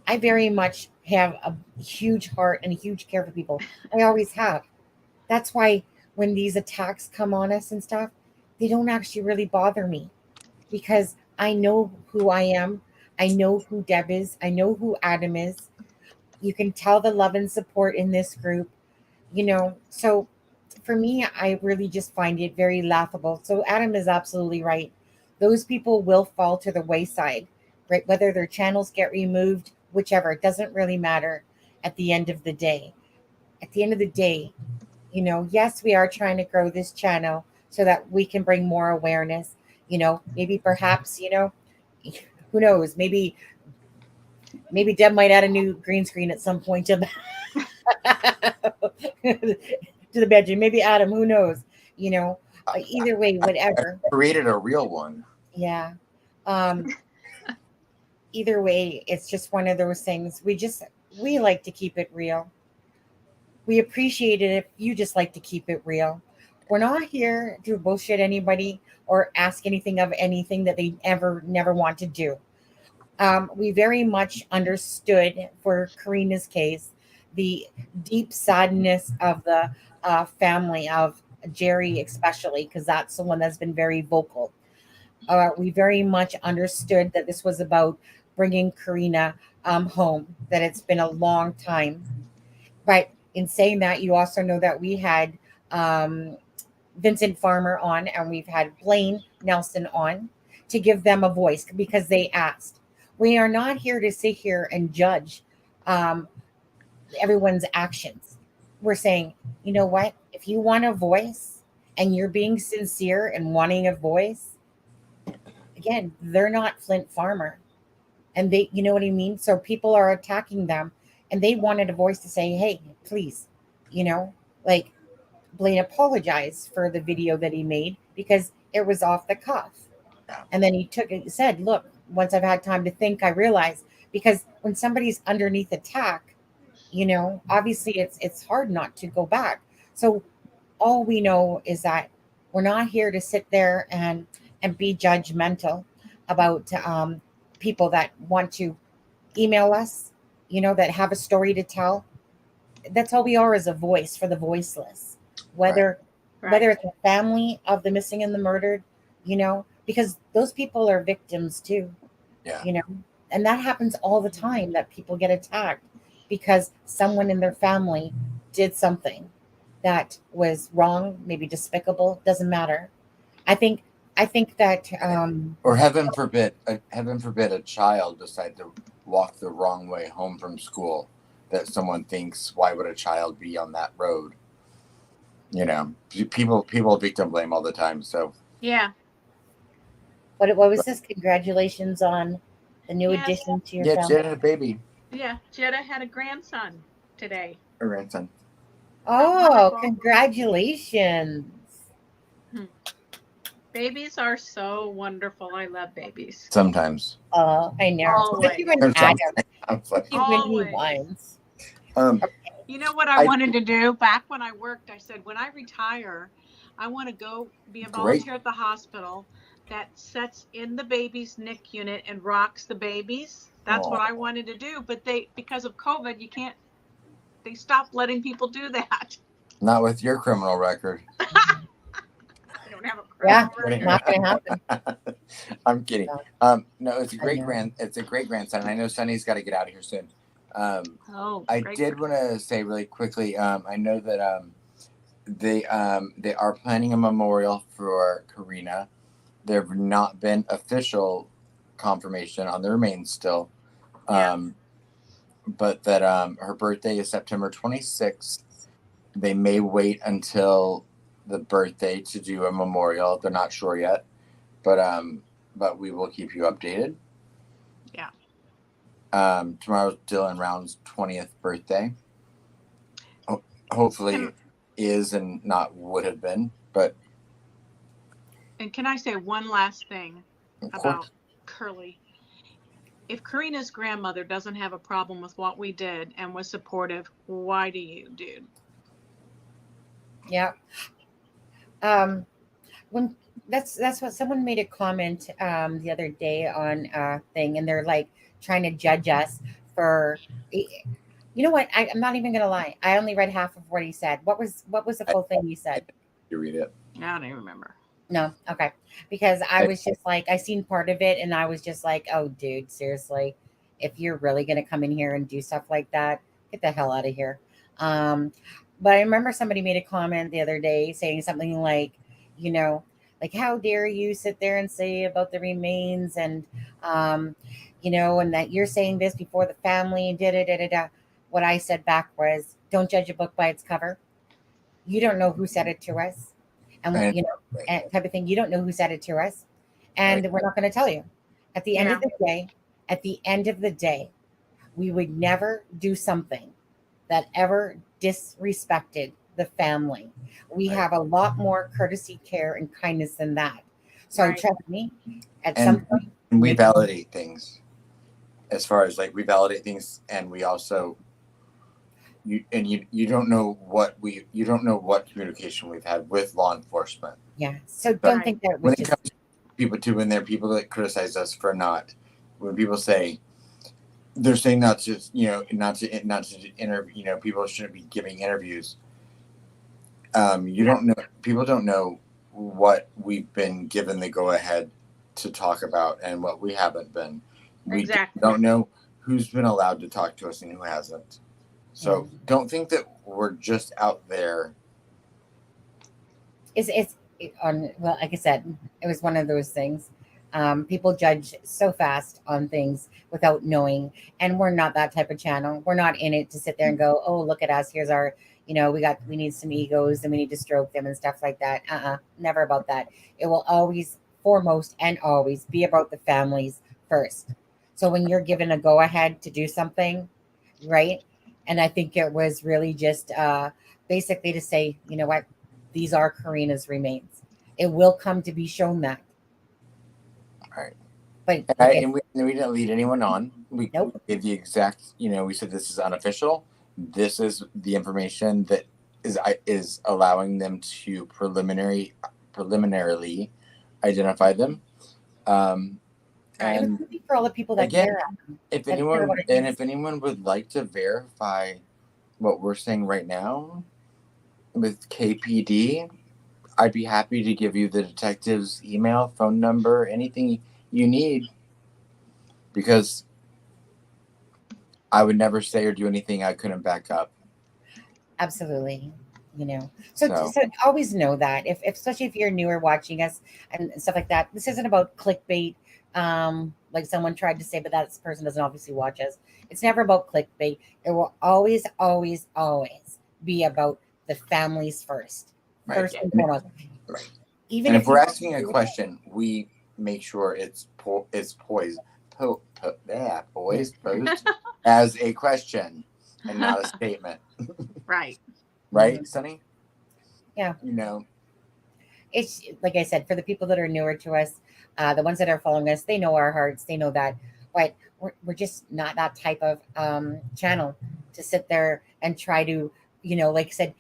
I very much have a huge heart and a huge care for people. I always have. That's why when these attacks come on us and stuff, they don't actually really bother me because I know who I am. I know who Deb is. I know who Adam is. You can tell the love and support in this group, you know. So for me, I really just find it very laughable. So Adam is absolutely right. Those people will fall to the wayside, right? Whether their channels get removed, whichever, it doesn't really matter at the end of the day. At the end of the day, you know, yes, we are trying to grow this channel so that we can bring more awareness. You know, maybe perhaps, you know, who knows? Maybe Deb might add a new green screen at some point to the bedroom. Maybe Adam, who knows? You know, either way, whatever. I created a real one. Yeah. Either way, it's just one of those things. We like to keep it real. We appreciate it if you just like to keep it real. We're not here to bullshit anybody or ask anything of anything that they never want to do. We very much understood for Karina's case the deep sadness of the family of Jerry, especially because that's the one that's been very vocal. We very much understood that this was about bringing Karina home, that it's been a long time. But in saying that, you also know that we had Vincent Farmer on and we've had Blaine Nelson on to give them a voice because they asked. We are not here to sit here and judge everyone's actions. We're saying, you know what? If you want a voice and you're being sincere and wanting a voice, again, they're not Flint Farmer. And they, you know what I mean? So people are attacking them and they wanted a voice to say, hey, please, you know, like Blaine apologized for the video that he made because it was off the cuff. And then he said, look, once I've had time to think, I realized, because when somebody's underneath attack, you know, obviously it's hard not to go back. So all we know is that we're not here to sit there and be judgmental about people that want to email us, you know, that have a story to tell. That's all we are, is a voice for the voiceless, whether it's the family of the missing and the murdered, you know, because those people are victims too. Yeah. You know, And that happens all the time, that people get attacked because someone in their family did something that was wrong, maybe despicable, doesn't matter. I think that Or heaven forbid, a child decide to walk the wrong way home from school. That someone thinks, why would a child be on that road? You know, people victim blame all the time. So Yeah. what was this? Congratulations on the new Yes. addition to your yeah, family. Jed had a baby, Yeah. Jetta had a grandson today. a grandson. Oh, wonderful. congratulations. Babies are so wonderful. I love babies. Sometimes. I know. Especially when Or Adam, sometimes. Like, when he Always. whines. You know what I wanted to do back when I worked? I said, when I retire, I want to go be a volunteer at the hospital that sits in the baby's NIC unit and rocks the babies. That's what I wanted to do. But because of COVID, they stopped letting people do that. Not with your criminal record. I don't have a criminal record. Not going to happen. I'm kidding. No, it's a great grandson. And I know Sonny's got to get out of here soon. I did want to say really quickly. I know that they are planning a memorial for Karena. There have not been official confirmation on the remains still, but that her birthday is September 26th. They may wait until the birthday to do a memorial. They're not sure yet, but we will keep you updated. Yeah. Tomorrow's Dylan Round's 20th birthday. Hopefully is and not would have been, but. And can I say one last thing about Curly? If Karina's grandmother doesn't have a problem with what we did and was supportive, why do you, dude? Yeah. When that's what someone made a comment the other day on a thing, and they're like trying to judge us for. You know what? I'm not even gonna lie. I only read half of what he said. What was the full thing he said? You read it. I don't even remember. No, okay. Because I was just like, I seen part of it, and I was just like, oh, dude, seriously, if you're really gonna come in here and do stuff like that, get the hell out of here. But I remember somebody made a comment the other day saying something like, you know, like, how dare you sit there and say about the remains, and you know, and that you're saying this before the family, da da da da da. What I said back was, don't judge a book by its cover. You don't know who said it to us. And, you know, and type of thing. You don't know who said it to us. And we're not going to tell you. At the end of the day, we would never do something that ever disrespected the family. We have a lot more courtesy, care, and kindness than that. So trust me, at some point. We validate things. As far as like we validate things, and we also you don't know what communication we've had with law enforcement. Yeah. So don't think that when it comes to when there are people that criticize us for not, when people say they're saying not to interview, you know, people shouldn't be giving interviews. People don't know what we've been given the go ahead to talk about and what we haven't been. We don't know who's been allowed to talk to us and who hasn't. So don't think that we're just out there. Well, like I said, it was one of those things. People judge so fast on things without knowing, and we're not that type of channel. We're not in it to sit there and go, oh, look at us. Here's our, you know, we need some egos and we need to stroke them and stuff like that. Never about that. It will always, foremost and always, be about the families first. So when you're given a go ahead to do something, right? And I think it was really just basically to say, you know what, these are Karena's remains. It will come to be shown that. Right. But and we didn't lead anyone on. We gave the exact, you know, we said this is unofficial. This is the information that is allowing them to preliminarily identify them. And for all the people that again, if anyone would like to verify what we're saying right now with KPD, I'd be happy to give you the detective's email, phone number, anything you need, because I would never say or do anything I couldn't back up. Absolutely. So always know that if especially if you're newer watching us and stuff like that, this isn't about clickbait. Like someone tried to say, but that person doesn't obviously watch us. It's never about clickbait. It will always, always, always be about the families first. Right. First and foremost. Right. Even and if we're you asking a question, we make sure it's poised as a question and not a statement. Right. Right, Sunny? Yeah. It's like I said, for the people that are newer to us, the ones that are following us, they know our hearts. They know that, but we're just not that type of channel to sit there and try to, like I said,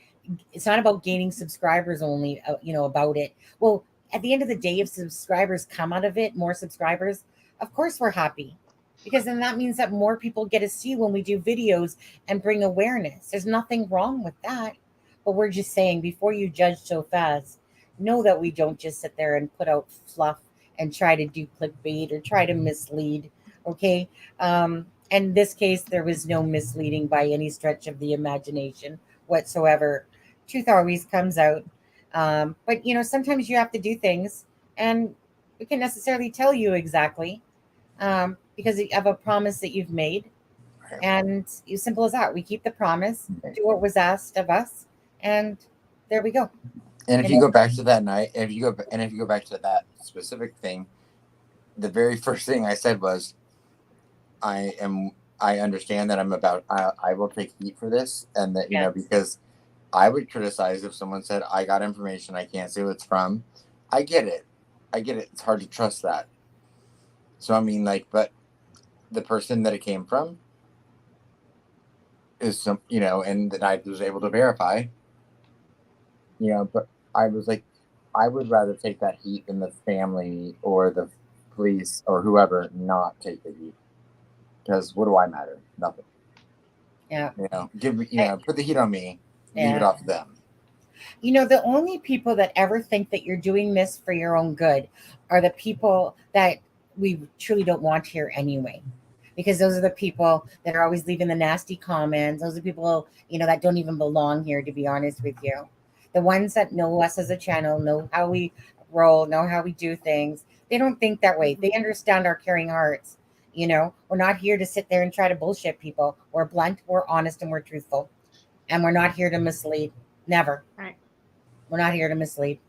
it's not about gaining subscribers only, about it. Well, at the end of the day, if subscribers come out of it, more subscribers, of course we're happy, because then that means that more people get to see when we do videos and bring awareness. There's nothing wrong with that. But we're just saying, before you judge so fast, know that we don't just sit there and put out fluff and try to do clickbait or try to mislead. Okay. In this case, there was no misleading by any stretch of the imagination whatsoever. Truth always comes out. But sometimes you have to do things, and we can necessarily tell you exactly, because you have a promise that you've made. And as simple as that, we keep the promise, do what was asked of us, and there we go. And if you go back to that night, if you go back to that specific thing, the very first thing I said was, I understand that I will take heat for this, and that because I would criticize if someone said I got information I can't say who it's from. I get it. It's hard to trust that. So I mean, but the person that it came from is and that I was able to verify. But I was like, I would rather take that heat than the family or the police or whoever not take the heat. Because what do I matter? Nothing. Yeah. Give me, put the heat on me. Leave it off to them. The only people that ever think that you're doing this for your own good are the people that we truly don't want here anyway. Because those are the people that are always leaving the nasty comments. Those are people, that don't even belong here, to be honest with you. The ones that know us as a channel, know how we roll, know how we do things. They don't think that way. They understand our caring hearts. We're not here to sit there and try to bullshit people. We're blunt, we're honest, and we're truthful. And we're not here to mislead. Never. Right. We're not here to mislead.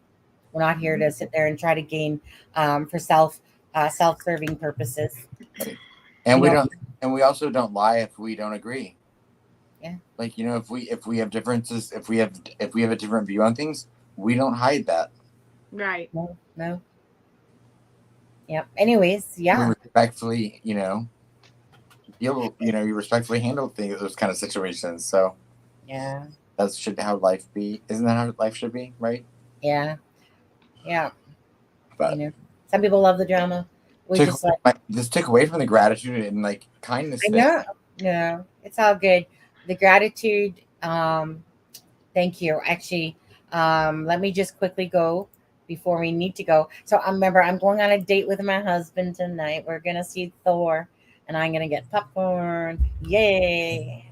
We're not here to sit there and try to gain for self-serving purposes. And we also don't lie if we don't agree. Yeah. If we have differences, if we have a different view on things, we don't hide that. Right. No. Yep. Anyways, yeah. We respectfully, you respectfully handle those kind of situations. So yeah, that should how life be. Isn't that how life should be, right? Yeah. But some people love the drama. This took away from the gratitude and kindness. I know. No, it's all good. The gratitude. Thank you. Actually, let me just quickly go before we need to go. So remember, I'm going on a date with my husband tonight. We're gonna see Thor, and I'm gonna get popcorn. Yay!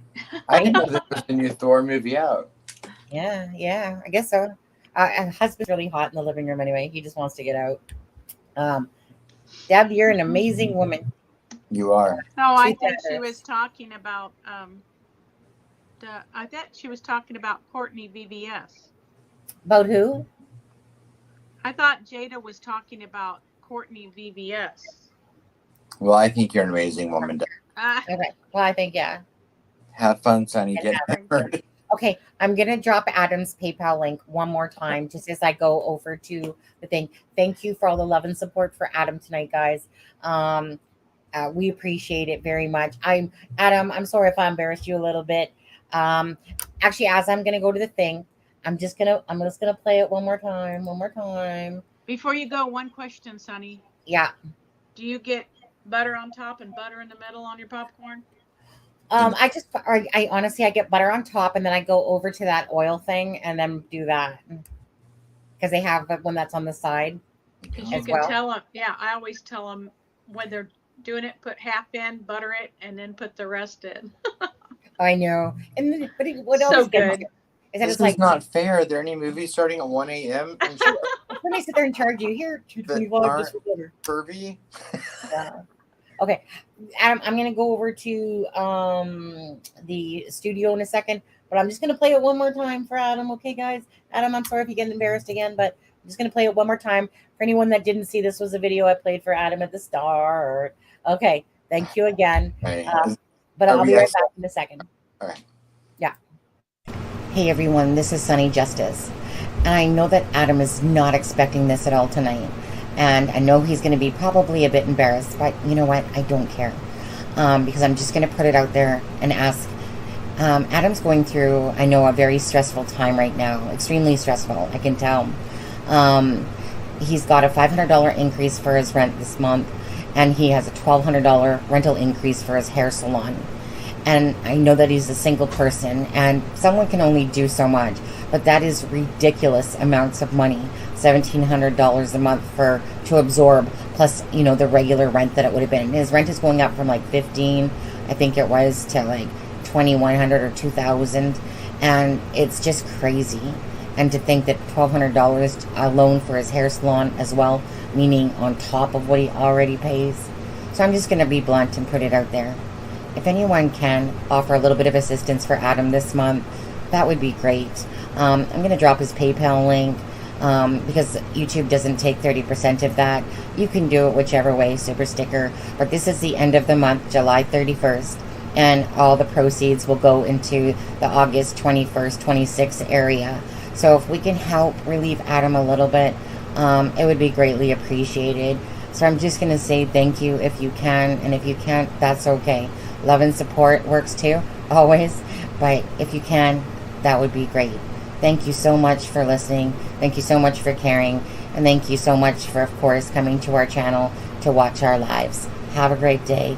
I didn't know there was a new Thor movie out. Yeah. I guess so. Husband's really hot in the living room anyway. He just wants to get out. Deb, you're an amazing woman. You are. No, I think she was talking about Courtney VVS. About who? I thought Jada was talking about Courtney VVS. Well, I think you're an amazing woman, Deb. Okay. Well, I think Have fun, Sonny. Get hammered. Okay, I'm going to drop Adam's PayPal link one more time just as I go over to the thing. Thank you for all the love and support for Adam tonight, guys. We appreciate it very much. Adam, I'm sorry if I embarrassed you a little bit. Actually, as I'm going to go to the thing, I'm just going to play it one more time. Before you go, one question, Sonny. Yeah. Do you get butter on top and butter in the middle on your popcorn? I honestly, I get butter on top and then I go over to that oil thing and then do that because they have one that's on the side. Because you can tell them. Yeah, I always tell them when they're doing it, put half in, butter it, and then put the rest in. I know. And then, but what So else gets good. you? Is that This it's is like, not fair. Are there any movies starting at 1 a.m. and shit let me sit there and charge you here, that $2.25 just for aren't butter. pervy? Yeah. Okay, Adam, I'm gonna go over to the studio in a second, but I'm just gonna play it one more time for Adam. Okay, guys. Adam, I'm sorry if you get embarrassed again, but I'm just gonna play it one more time for anyone that didn't see. This was a video I played for Adam at the start. Okay, thank you again. Hey, But are I'll we be right actually- back in a second. All right. Yeah. Hey everyone, this is Sunny Justice, and I know that Adam is not expecting this at all tonight. And I know he's going to be probably a bit embarrassed, but you know what? I don't care. Because I'm just going to put it out there and ask. Adam's going through, I know, a very stressful time right now. Extremely stressful, I can tell. He's got a $500 increase for his rent this month, and he has a $1,200 rental increase for his hair salon. And I know that he's a single person, and someone can only do so much, but that is ridiculous amounts of money. $1,700 a month to absorb, plus the regular rent that it would have been. His rent is going up from like 15, I think it was, to like 2,100 or 2,000, and it's just crazy. And to think that $1,200 alone for his hair salon as well, meaning on top of what he already pays. So I'm just going to be blunt and put it out there. If anyone can offer a little bit of assistance for Adam this month, that would be great. I'm going to drop his PayPal link because YouTube doesn't take 30% of that. You can do it whichever way, super sticker. But this is the end of the month, July 31st, and all the proceeds will go into the August 21st, 26th area. So if we can help relieve Adam a little bit, it would be greatly appreciated. So I'm just going to say thank you if you can, and if you can't, that's okay. Love and support works too, always. But if you can, that would be great. Thank you so much for listening. Thank you so much for caring. And thank you so much for, of course, coming to our channel to watch our lives. Have a great day.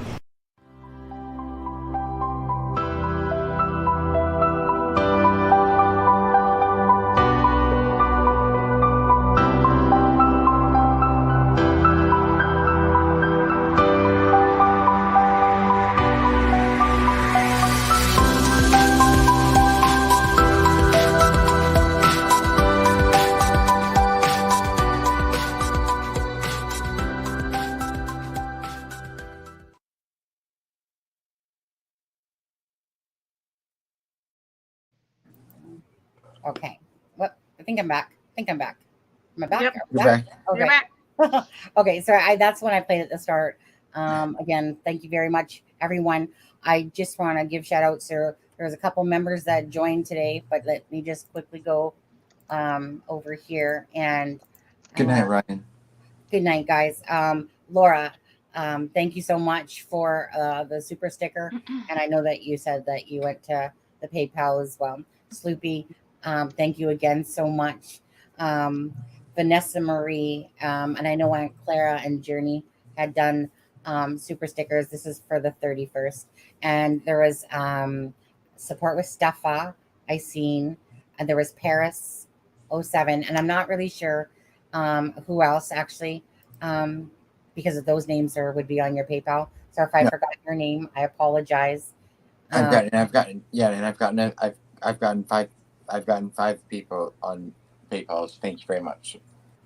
Okay. Well, I think I'm back. Am I back? Yep. Are we You're back. Okay. You're back. Okay, so that's when I played at the start. Again, thank you very much, everyone. I just want to give shout outs. There's a couple members that joined today, but let me just quickly go over here and Good night, Ryan. good night, guys. Laura, thank you so much for the super sticker, and I know that you said that you went to the PayPal as well. Sloopy, thank you again so much. Vanessa Marie, and I know Aunt Clara and Journey had done super stickers. This is for the 31st. And there was support with Steffa, I seen. And there was Paris 07. And I'm not really sure who else actually, because of those names would be on your PayPal. So if I forgot your name, I apologize. I've gotten five people on PayPal. So thank you very much.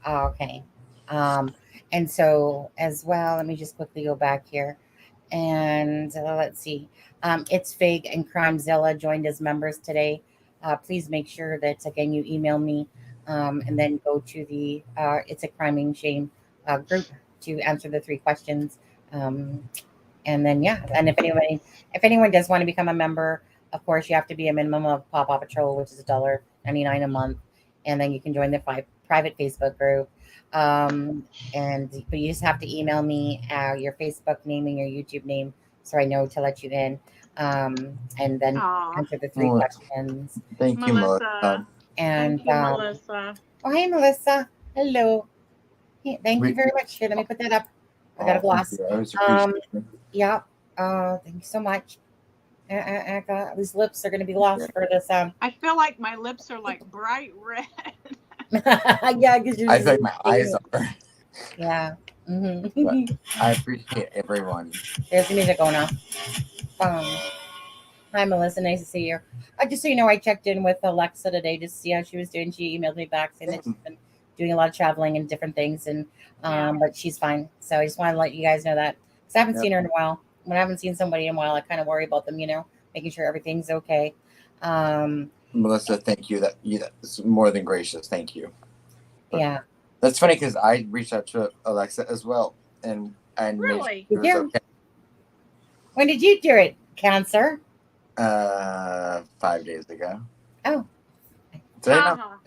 Okay. And so as well, let me just quickly go back here. And let's see. It's Fig and Crimezilla joined as members today. Please make sure that, again, you email me and then go to the It's a Criming Shame group to answer the 3 questions. And then, and if anyone does want to become a member, of course, you have to be a minimum of Paw Patrol, which is $1.99 a month. And then you can join the private Facebook group. But you just have to email me your Facebook name and your YouTube name so I know to let you in. And then answer the 3 questions. Thank you, Melissa. And Thank you, Melissa. Oh, hey, Melissa. Hello. Thank you very much. Here, let me put that up. I got a gloss. Yeah. Thank you so much. I got these lips are going to be lost for this. I feel like my lips are like bright red. Yeah, because I feel like my eyes are. Yeah. Mm-hmm. But I appreciate everyone. There's the music going off. Hi, Melissa. Nice to see you. Just so you know, I checked in with Alexa today just to see how she was doing. She emailed me back saying that she's been doing a lot of traveling and different things, and but she's fine. So I just want to let you guys know that because I haven't seen her in a while. When I haven't seen somebody in a while, I kind of worry about them, making sure everything's okay. Melissa, thank you. That's more than gracious. Thank you. Yeah. That's funny because I reached out to Alexa as well, and Really? made sure it was okay. When did you do it, Cancer? 5 days ago. Oh. Did I not?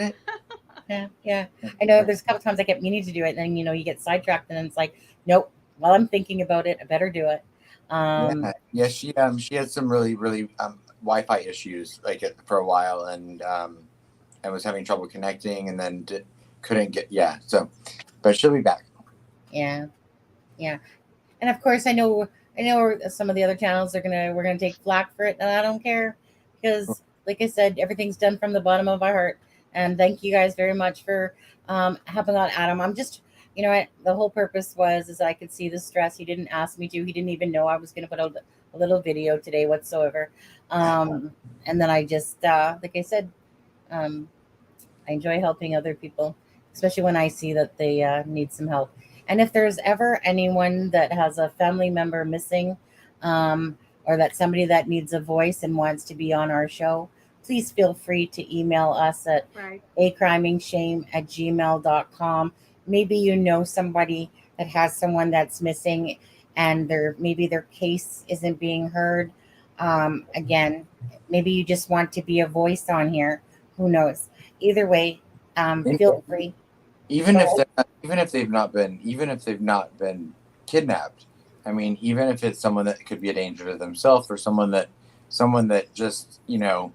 Yeah. I know there's a couple times I kept meaning to do it, and then you get sidetracked, and then it's like, nope. While I'm thinking about it, I better do it. Yeah. She had some really Wi-Fi issues for a while, and was having trouble connecting, and then couldn't get So, but she'll be back. Yeah. And of course, I know some of the other channels we're gonna take flack for it, and I don't care because, like I said, everything's done from the bottom of our heart. And thank you guys very much for helping out Adam. I'm just, the whole purpose is I could see the stress. He didn't ask me to. He didn't even know I was going to put out a little video today whatsoever. And then I just, like I said, I enjoy helping other people, especially when I see that they need some help. And if there's ever anyone that has a family member missing, or that somebody that needs a voice and wants to be on our show, please feel free to email us at acrimingshame@gmail.com. Maybe you know somebody that has someone that's missing and maybe their case isn't being heard. Again, maybe you just want to be a voice on here. Who knows? Either way, feel free. Even if they've not been kidnapped. I mean, even if it's someone that could be a danger to themselves, or someone that just needs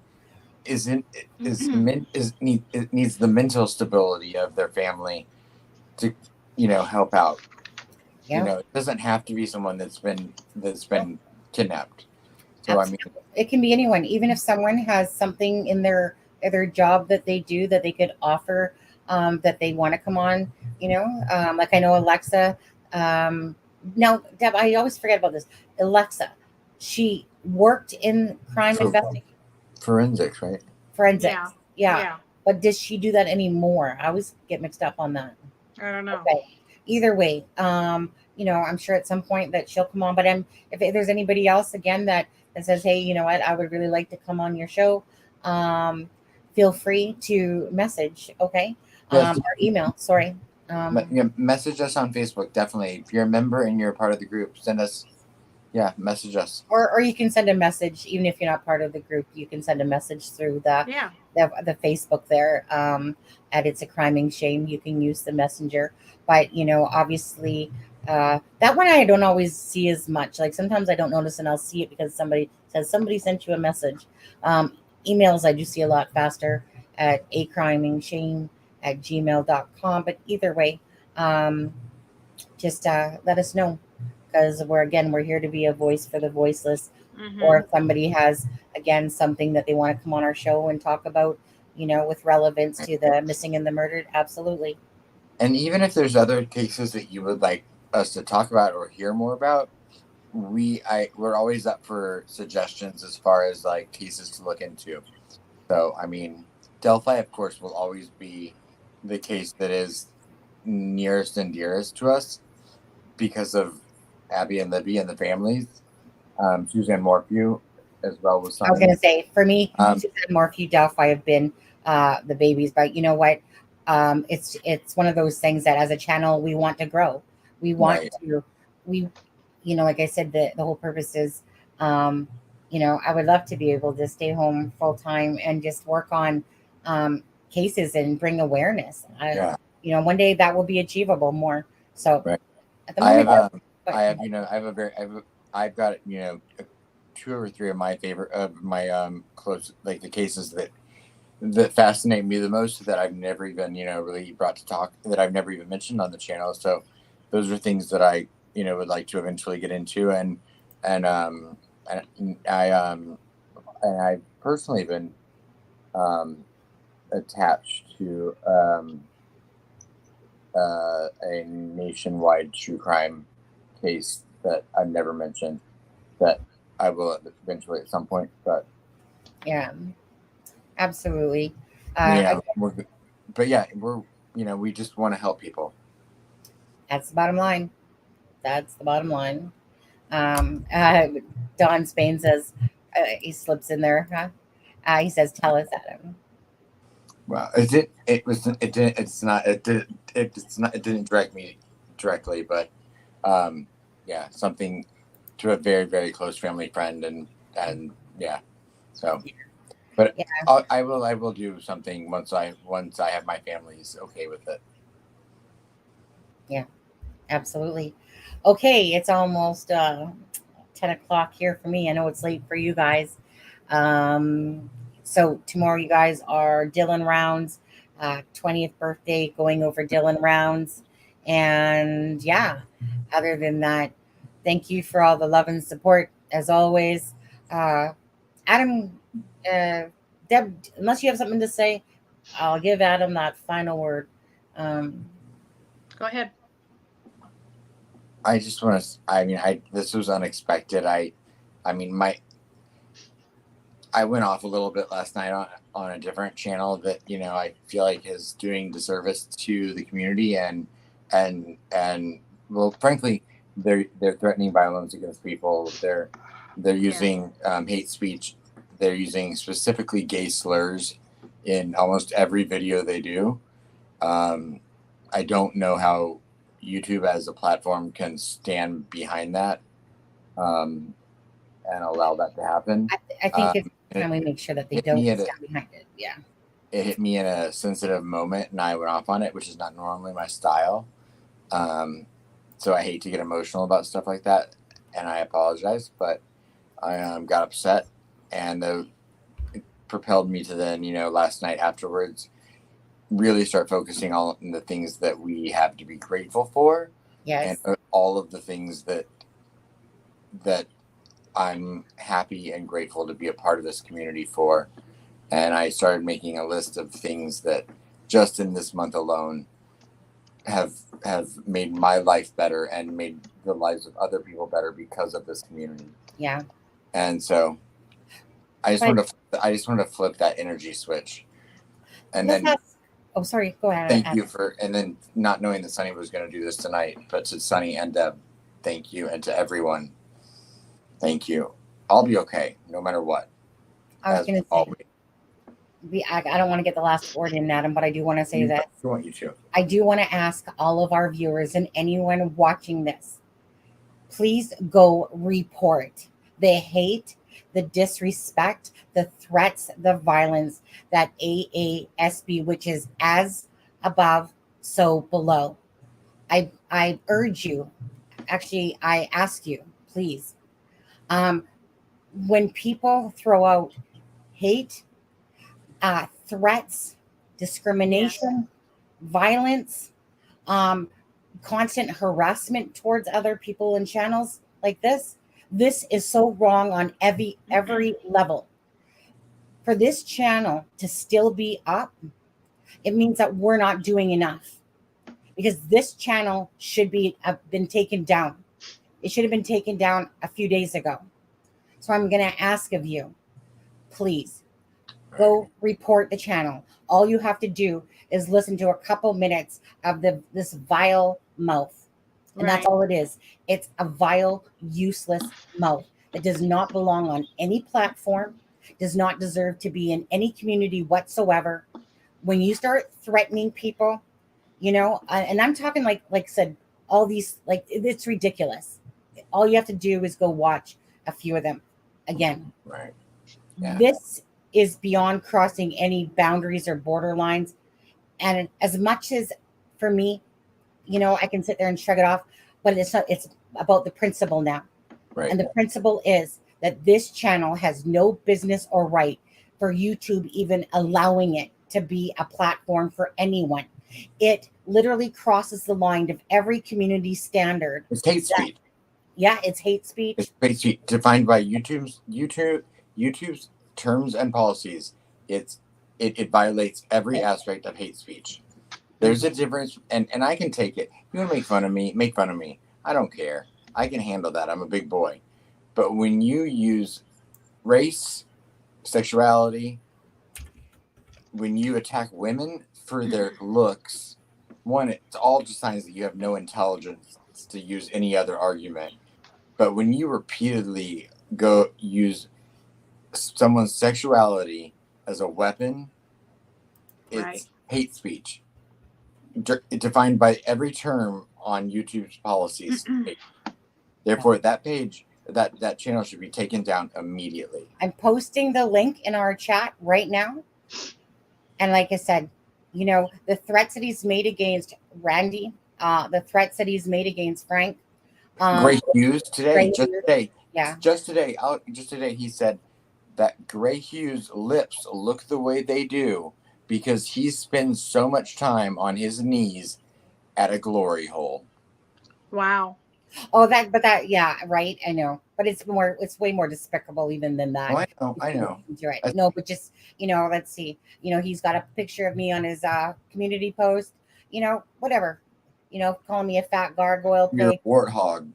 the mental stability of their family to help out. Yeah. It doesn't have to be someone that's been kidnapped. So Absolutely. it can be anyone, even if someone has something in their job that they do that they could offer, that they want to come on, like I know Alexa. Now, Deb, I always forget about this. Alexa, she worked in crime investigation. Forensics, right? Forensics. Yeah. But does she do that anymore? I always get mixed up on that. I don't know. Okay. Either way, I'm sure at some point that she'll come on. But if there's anybody else again that says, hey, you know what, I would really like to come on your show, feel free to message, okay? Or email, sorry. Message us on Facebook, definitely. If you're a member and you're a part of the group, message us. Or you can send a message, even if you're not part of the group, you can send a message through the Facebook there, at It's a Criming Shame. You can use the messenger. But, obviously, that one I don't always see as much. Like sometimes I don't notice and I'll see it because somebody says somebody sent you a message. Emails I do see a lot faster at acrimingshame@gmail.com. But either way, just let us know, because we're here to be a voice for the voiceless. Or if somebody has, again, something that they want to come on our show and talk about, with relevance to the missing and the murdered, absolutely. And even if there's other cases that you would like us to talk about or hear more about, we're always up for suggestions as far as like cases to look into. So, I mean, Delphi, of course, will always be the case that is nearest and dearest to us because of Abby and Libby and the families. Suzanne Morphew as well was something. I was going to say, for me, Suzanne Morphew, Delphi have been the babies. But you know what? It's one of those things that as a channel, we want to grow. We want to, like I said, the whole purpose is, I would love to be able to stay home full time and just work on cases and bring awareness. One day that will be achievable more. So at the moment, I've got 2 or 3 of my close, like the cases that fascinate me the most, that I've never even really brought to talk, that I've never even mentioned on the channel. So those are things that I would like to eventually get into, and I've personally been attached to a nationwide true crime case that I've never mentioned that I will eventually at some point. But Yeah, absolutely. yeah, but yeah, we're we just want to help people. That's the bottom line. That's the bottom line. Don Spain says, he slips in there. Huh? He says, "Tell us, Adam." Well, it did. It was. It didn't. It's not. It did. It's not. It didn't direct me directly, but yeah, something to a very very close family friend, and yeah. So, but Yeah. I will do something once I have my family's okay with it. Yeah, absolutely. Okay, it's almost 10 o'clock here for me. I know it's late for you guys. So tomorrow, you guys are Dylan Rounds, 20th birthday, going over Dylan Rounds. And yeah, other than that, thank you for all the love and support as always. Adam, Deb, unless you have something to say, I'll give Adam that final word. Go ahead. I just want to. This was unexpected. I went off a little bit last night on a different channel that I feel like is doing disservice to the community and well, frankly, they're threatening violence against people. They're using hate speech. They're using specifically gay slurs in almost every video they do. I don't know how YouTube as a platform can stand behind that and allow that to happen. I think it's time we make sure that they don't stand behind it. Yeah. It hit me in a sensitive moment and I went off on it, which is not normally my style. So I hate to get emotional about stuff like that, and I apologize, but I got upset, and it propelled me to then, last night afterwards, really start focusing on the things that we have to be grateful for. Yes. And all of the things that I'm happy and grateful to be a part of this community for. And I started making a list of things that just in this month alone have made my life better and made the lives of other people better because of this community. Yeah. And so I just want to flip that energy switch. And then oh, sorry, go ahead. Thank you and then not knowing that Sunny was going to do this tonight, but to Sunny and Deb, thank you. And to everyone, thank you. I'll be okay no matter what. I was going to say, I don't want to get the last word in, Adam, but I do want to say that I want you to. I do want to ask all of our viewers and anyone watching this, please go report the hate, the disrespect, the threats, the violence that AASB, which is as above, so below. I urge you, actually, I ask you, please, when people throw out hate, threats, discrimination, violence, constant harassment towards other people in channels like this is so wrong on every level. For this channel to still be up, it means that we're not doing enough, because this channel should have been taken down. It should have been taken down a few days ago. So I'm going to ask of you, please go report the channel. All you have to do is listen to a couple minutes of this vile mouth. And that's all it is. It's a vile, useless mouth that does not belong on any platform, does not deserve to be in any community whatsoever. When you start threatening people, and I'm talking like I said, all these, like, it's ridiculous. All you have to do is go watch a few of them again. Right. Yeah. This is beyond crossing any boundaries or borderlines. And as much as for me, I can sit there and shrug it off, but it's not. It's about the principle now. Right. And the principle is that this channel has no business or right for YouTube even allowing it to be a platform for anyone. It literally crosses the line of every community standard. It's hate speech. Yeah, it's hate speech. It's hate speech defined by YouTube's terms and policies. It violates every aspect of hate speech. There's a difference, and I can take it. You want to make fun of me? Make fun of me. I don't care. I can handle that. I'm a big boy. But when you use race, sexuality, when you attack women for their looks, one, it's all just signs that you have no intelligence to use any other argument. But when you repeatedly go use someone's sexuality as a weapon, it's Right. hate speech. Defined by every term on YouTube's policies. Therefore, that page, that channel should be taken down immediately. I'm posting the link in our chat right now. And like I said, you know, the threats that he's made against Randy, the threats that he's made against Frank. Gray Hughes today, just today, he said that Gray Hughes' lips look the way they do because he spends so much time on his knees at a glory hole. Wow. Oh, yeah, right. I know, but it's way more despicable even than that. Oh, I know. Right. No, but just, you know, let's see. You know, he's got a picture of me on his community post. You know, whatever. You know, calling me a fat gargoyle. You're a warthog.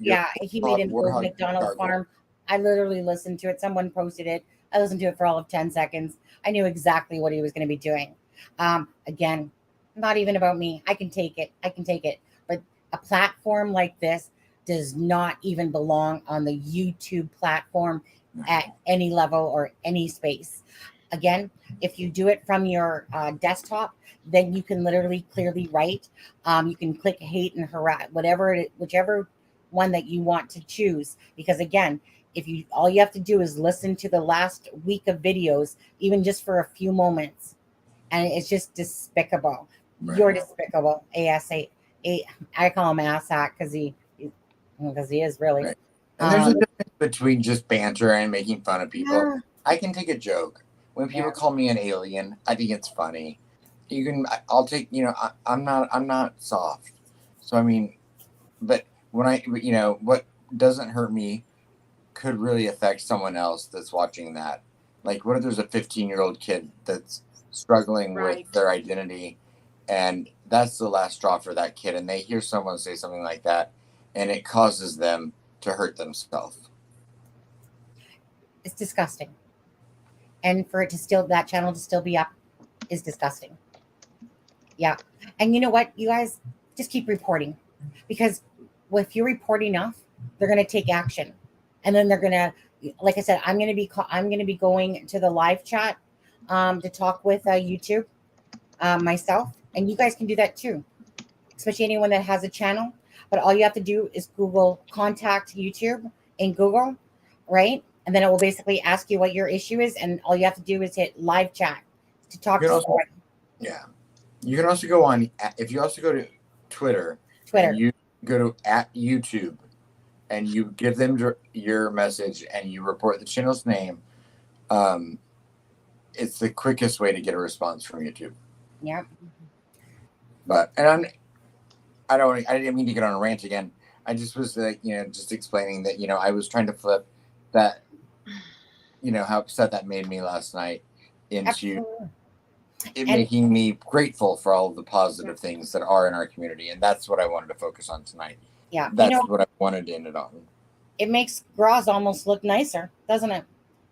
Yeah, he made him go to McDonald's farm. I literally listened to it. Someone posted it. I listened to it for all of 10 seconds. I knew exactly what he was going to be doing. Again, not even about me. I can take it. But a platform like this does not even belong on the YouTube platform at any level or any space. Again, if you do it from your desktop, then you can literally clearly write. You can click hate and harass, whichever one that you want to choose. Because again, all you have to do is listen to the last week of videos, even just for a few moments, and it's just despicable. Right. You're despicable, ASA. I call him ASAC because he is really. Right. And there's a difference between just banter and making fun of people. Yeah. I can take a joke. When people call me an alien, I think it's funny. I'll take, you know, I'm not soft. So, I mean, but what doesn't hurt me could really affect someone else that's watching that. Like, what if there's a 15-year-old kid that's struggling with their identity, and that's the last straw for that kid, and they hear someone say something like that, and it causes them to hurt themselves. It's disgusting. And for it to that channel to still be up is disgusting. Yeah. And you know what? You guys just keep reporting, because if you report enough, they're going to take action. And then they're going to, like I said, I'm going to be going to the live chat to talk with YouTube myself. And you guys can do that too, especially anyone that has a channel. But all you have to do is Google contact YouTube in Google, right? And then it will basically ask you what your issue is. And all you have to do is hit live chat to talk to someone. Yeah. You can also go on, if you also go to Twitter. You go to @YouTube and you give them your message and you report the channel's name. It's the quickest way to get a response from YouTube. Yeah. But, and I didn't mean to get on a rant again. I just was just explaining that, I was trying to flip that, how upset that made me last night into making me grateful for all of the positive things that are in our community. And that's what I wanted to focus on tonight. Yeah. That's what I wanted to end it on. It makes Groz almost look nicer, doesn't it?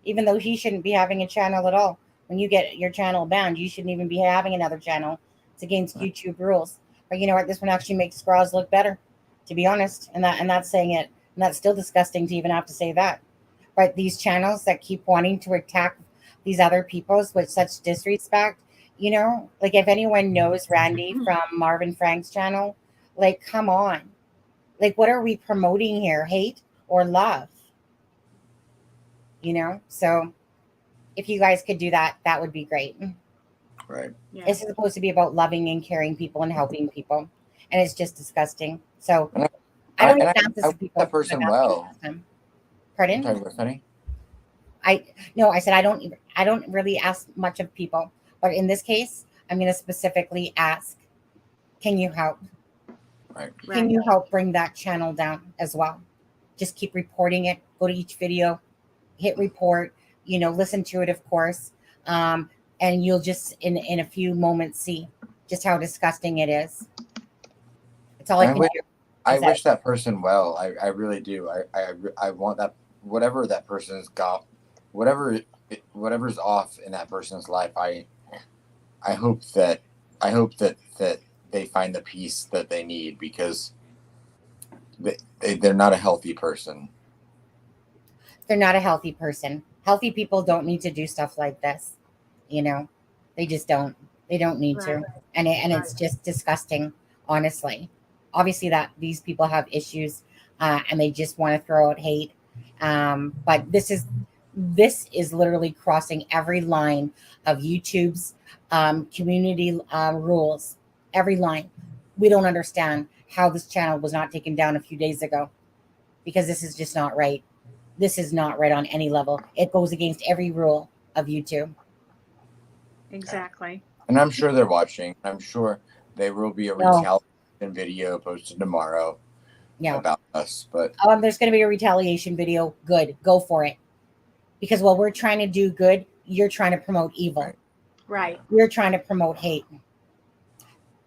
Even though he shouldn't be having a channel at all. When you get your channel banned, you shouldn't even be having another channel. It's against YouTube rules. But you know what? This one actually makes Groz look better, to be honest. And that's saying it. And that's still disgusting to even have to say that. But these channels that keep wanting to attack these other peoples with such disrespect, like if anyone knows Randy from Marvin Frank's channel, like, come on. Like, what are we promoting here? Hate or love? So if you guys could do that, that would be great. Right. Yeah. This is supposed to be about loving and caring people and helping people. And it's just disgusting. So I don't ask this to people. That person well. Pardon? Sorry, what's funny? I said I don't really ask much of people. But in this case, I'm going to specifically ask, can you help? Right. Can you help bring that channel down as well? Just keep reporting it. Go to each video, hit report, listen to it, of course. And you'll just in a few moments see just how disgusting it is. It's all I can do. I wish that person well. I really do. I want that, whatever that person's got, whatever's off in that person's life. I hope that they find the peace that they need, because they're not a healthy person. They're not a healthy person. Healthy people don't need to do stuff like this. You know, they just don't. They don't need to. And it's just disgusting, honestly. Obviously, that these people have issues, and they just want to throw out hate. But this is literally crossing every line of YouTube's community rules. Every line. We don't understand how this channel was not taken down a few days ago, because this is just not right. This is not right on any level. It goes against every rule of YouTube. Exactly. And I'm sure they're watching. I'm sure there will be a retaliation video posted tomorrow about us. But there's going to be a retaliation video. Good. Go for it. Because while we're trying to do good, you're trying to promote evil. Right. You're trying to promote hate.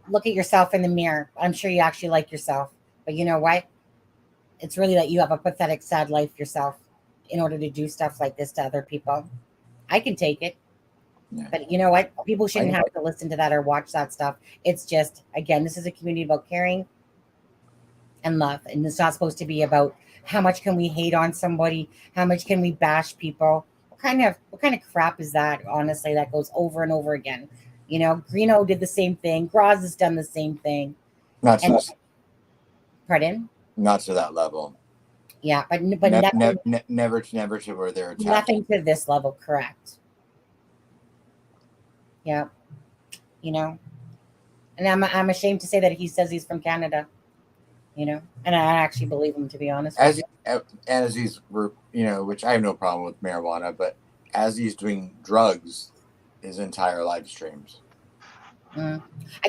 Look at yourself in the mirror. I'm sure you actually like yourself. But you know what? It's really that you have a pathetic, sad life yourself in order to do stuff like this to other people. I can take it. Yeah. But you know what? People shouldn't have to listen to that or watch that stuff. It's just, again, this is a community about caring and love. And it's not supposed to be about how much can we hate on somebody? How much can we bash people? What kind of crap is that, honestly, that goes over and over again? You know, Greeno did the same thing. Graz has done the same thing. Pardon? Not to that level. Yeah, but never to where they're attacking. Nothing to this level, correct? Yeah, you know, and I'm ashamed to say that he says he's from Canada. You know, and I actually believe him, to be honest. As he's, you know, which I have no problem with marijuana, but as he's doing drugs, his entire live streams. I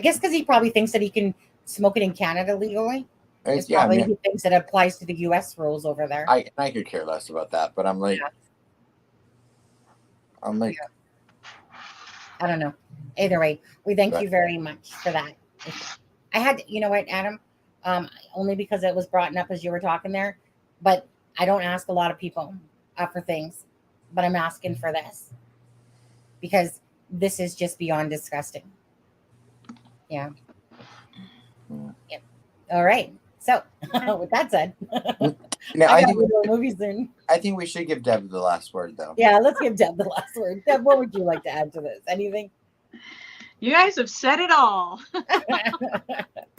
guess because he probably thinks that he can smoke it in Canada legally. He thinks it applies to the U.S. rules over there. I could care less about that, but I'm like, I don't know. Either way, we thank you very much for that. I had, you know what, Adam, only because it was brought up as you were talking there, but I don't ask a lot of people for things, but I'm asking for this because this is just beyond disgusting. Yeah. Yep. All right. So with that said, now, I got to go to a movie soon. I think we should give Deb the last word, though. Yeah, let's give Deb the last word. Deb, what would you like to add to this? Anything? You guys have said it all.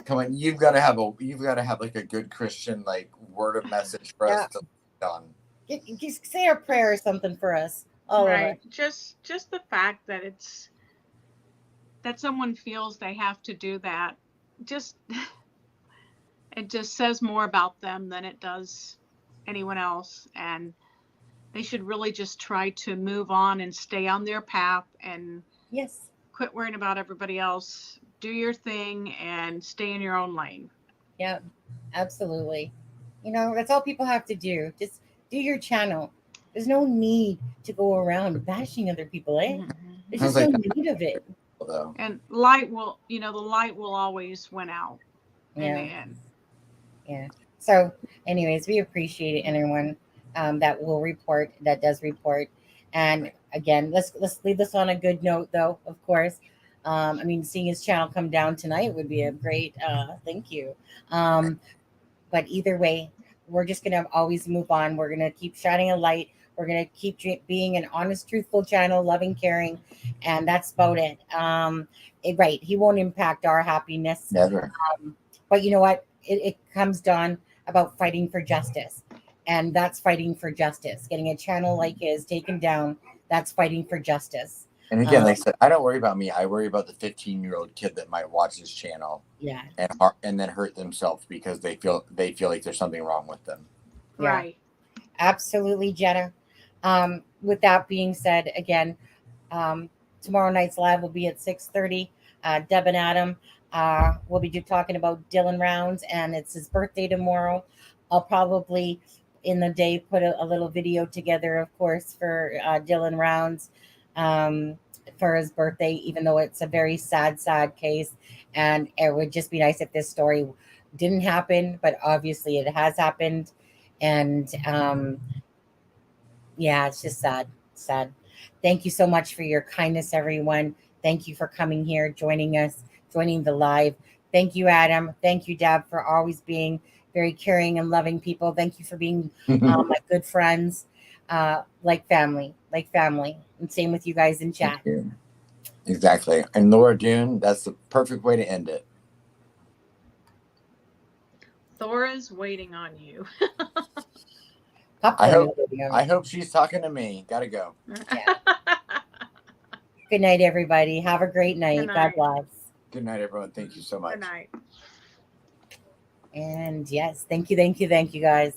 Come on, you've got to have like a good Christian like word of message for us to on. Just say a prayer or something for us. All right. Just the fact that that someone feels they have to do that, it just says more about them than it does anyone else, and they should really just try to move on and stay on their path and quit worrying about everybody else. Do your thing and stay in your own lane. Yeah, absolutely. You know, that's all people have to do. Just do your channel. There's no need to go around bashing other people, eh? Mm-hmm. There's just no need of it. And the light will always win out in the end. Yeah. So anyways, we appreciate anyone that does report. And again, let's leave this on a good note though, of course. I mean, seeing his channel come down tonight would be a great thank you. But either way, we're just going to always move on. We're going to keep shining a light. We're going to keep being an honest, truthful channel, loving, caring. And that's about it. Right. He won't impact our happiness. Never. But you know what? It comes down about fighting for justice. And that's fighting for justice. Getting a channel like his taken down, that's fighting for justice. And again, like I said, I don't worry about me. I worry about the 15-year-old kid that might watch this channel, and then hurt themselves because they feel like there's something wrong with them. Right. Absolutely, Jenna. With that being said, again, tomorrow night's live will be at 6:30. Deb and Adam will be talking about Dylan Rounds, and it's his birthday tomorrow. I'll probably in the day put a little video together, of course, for Dylan Rounds. for his birthday, even though it's a very sad case. And it would just be nice if this story didn't happen, but obviously it has happened. And yeah, it's just sad. Thank you so much for your kindness, everyone. Thank you for coming here, joining us, joining the live. Thank you, Adam. Thank you, Deb, for always being very caring and loving people. Thank you for being my good friends, like family. And same with you guys in chat. Exactly. And Laura June, that's the perfect way to end it. Thora's waiting on you. I hope she's talking to me. Gotta go. Yeah. Good night, everybody. Have a great night. God bless. Good night, everyone. Thank you so much. Good night. And yes, thank you, guys.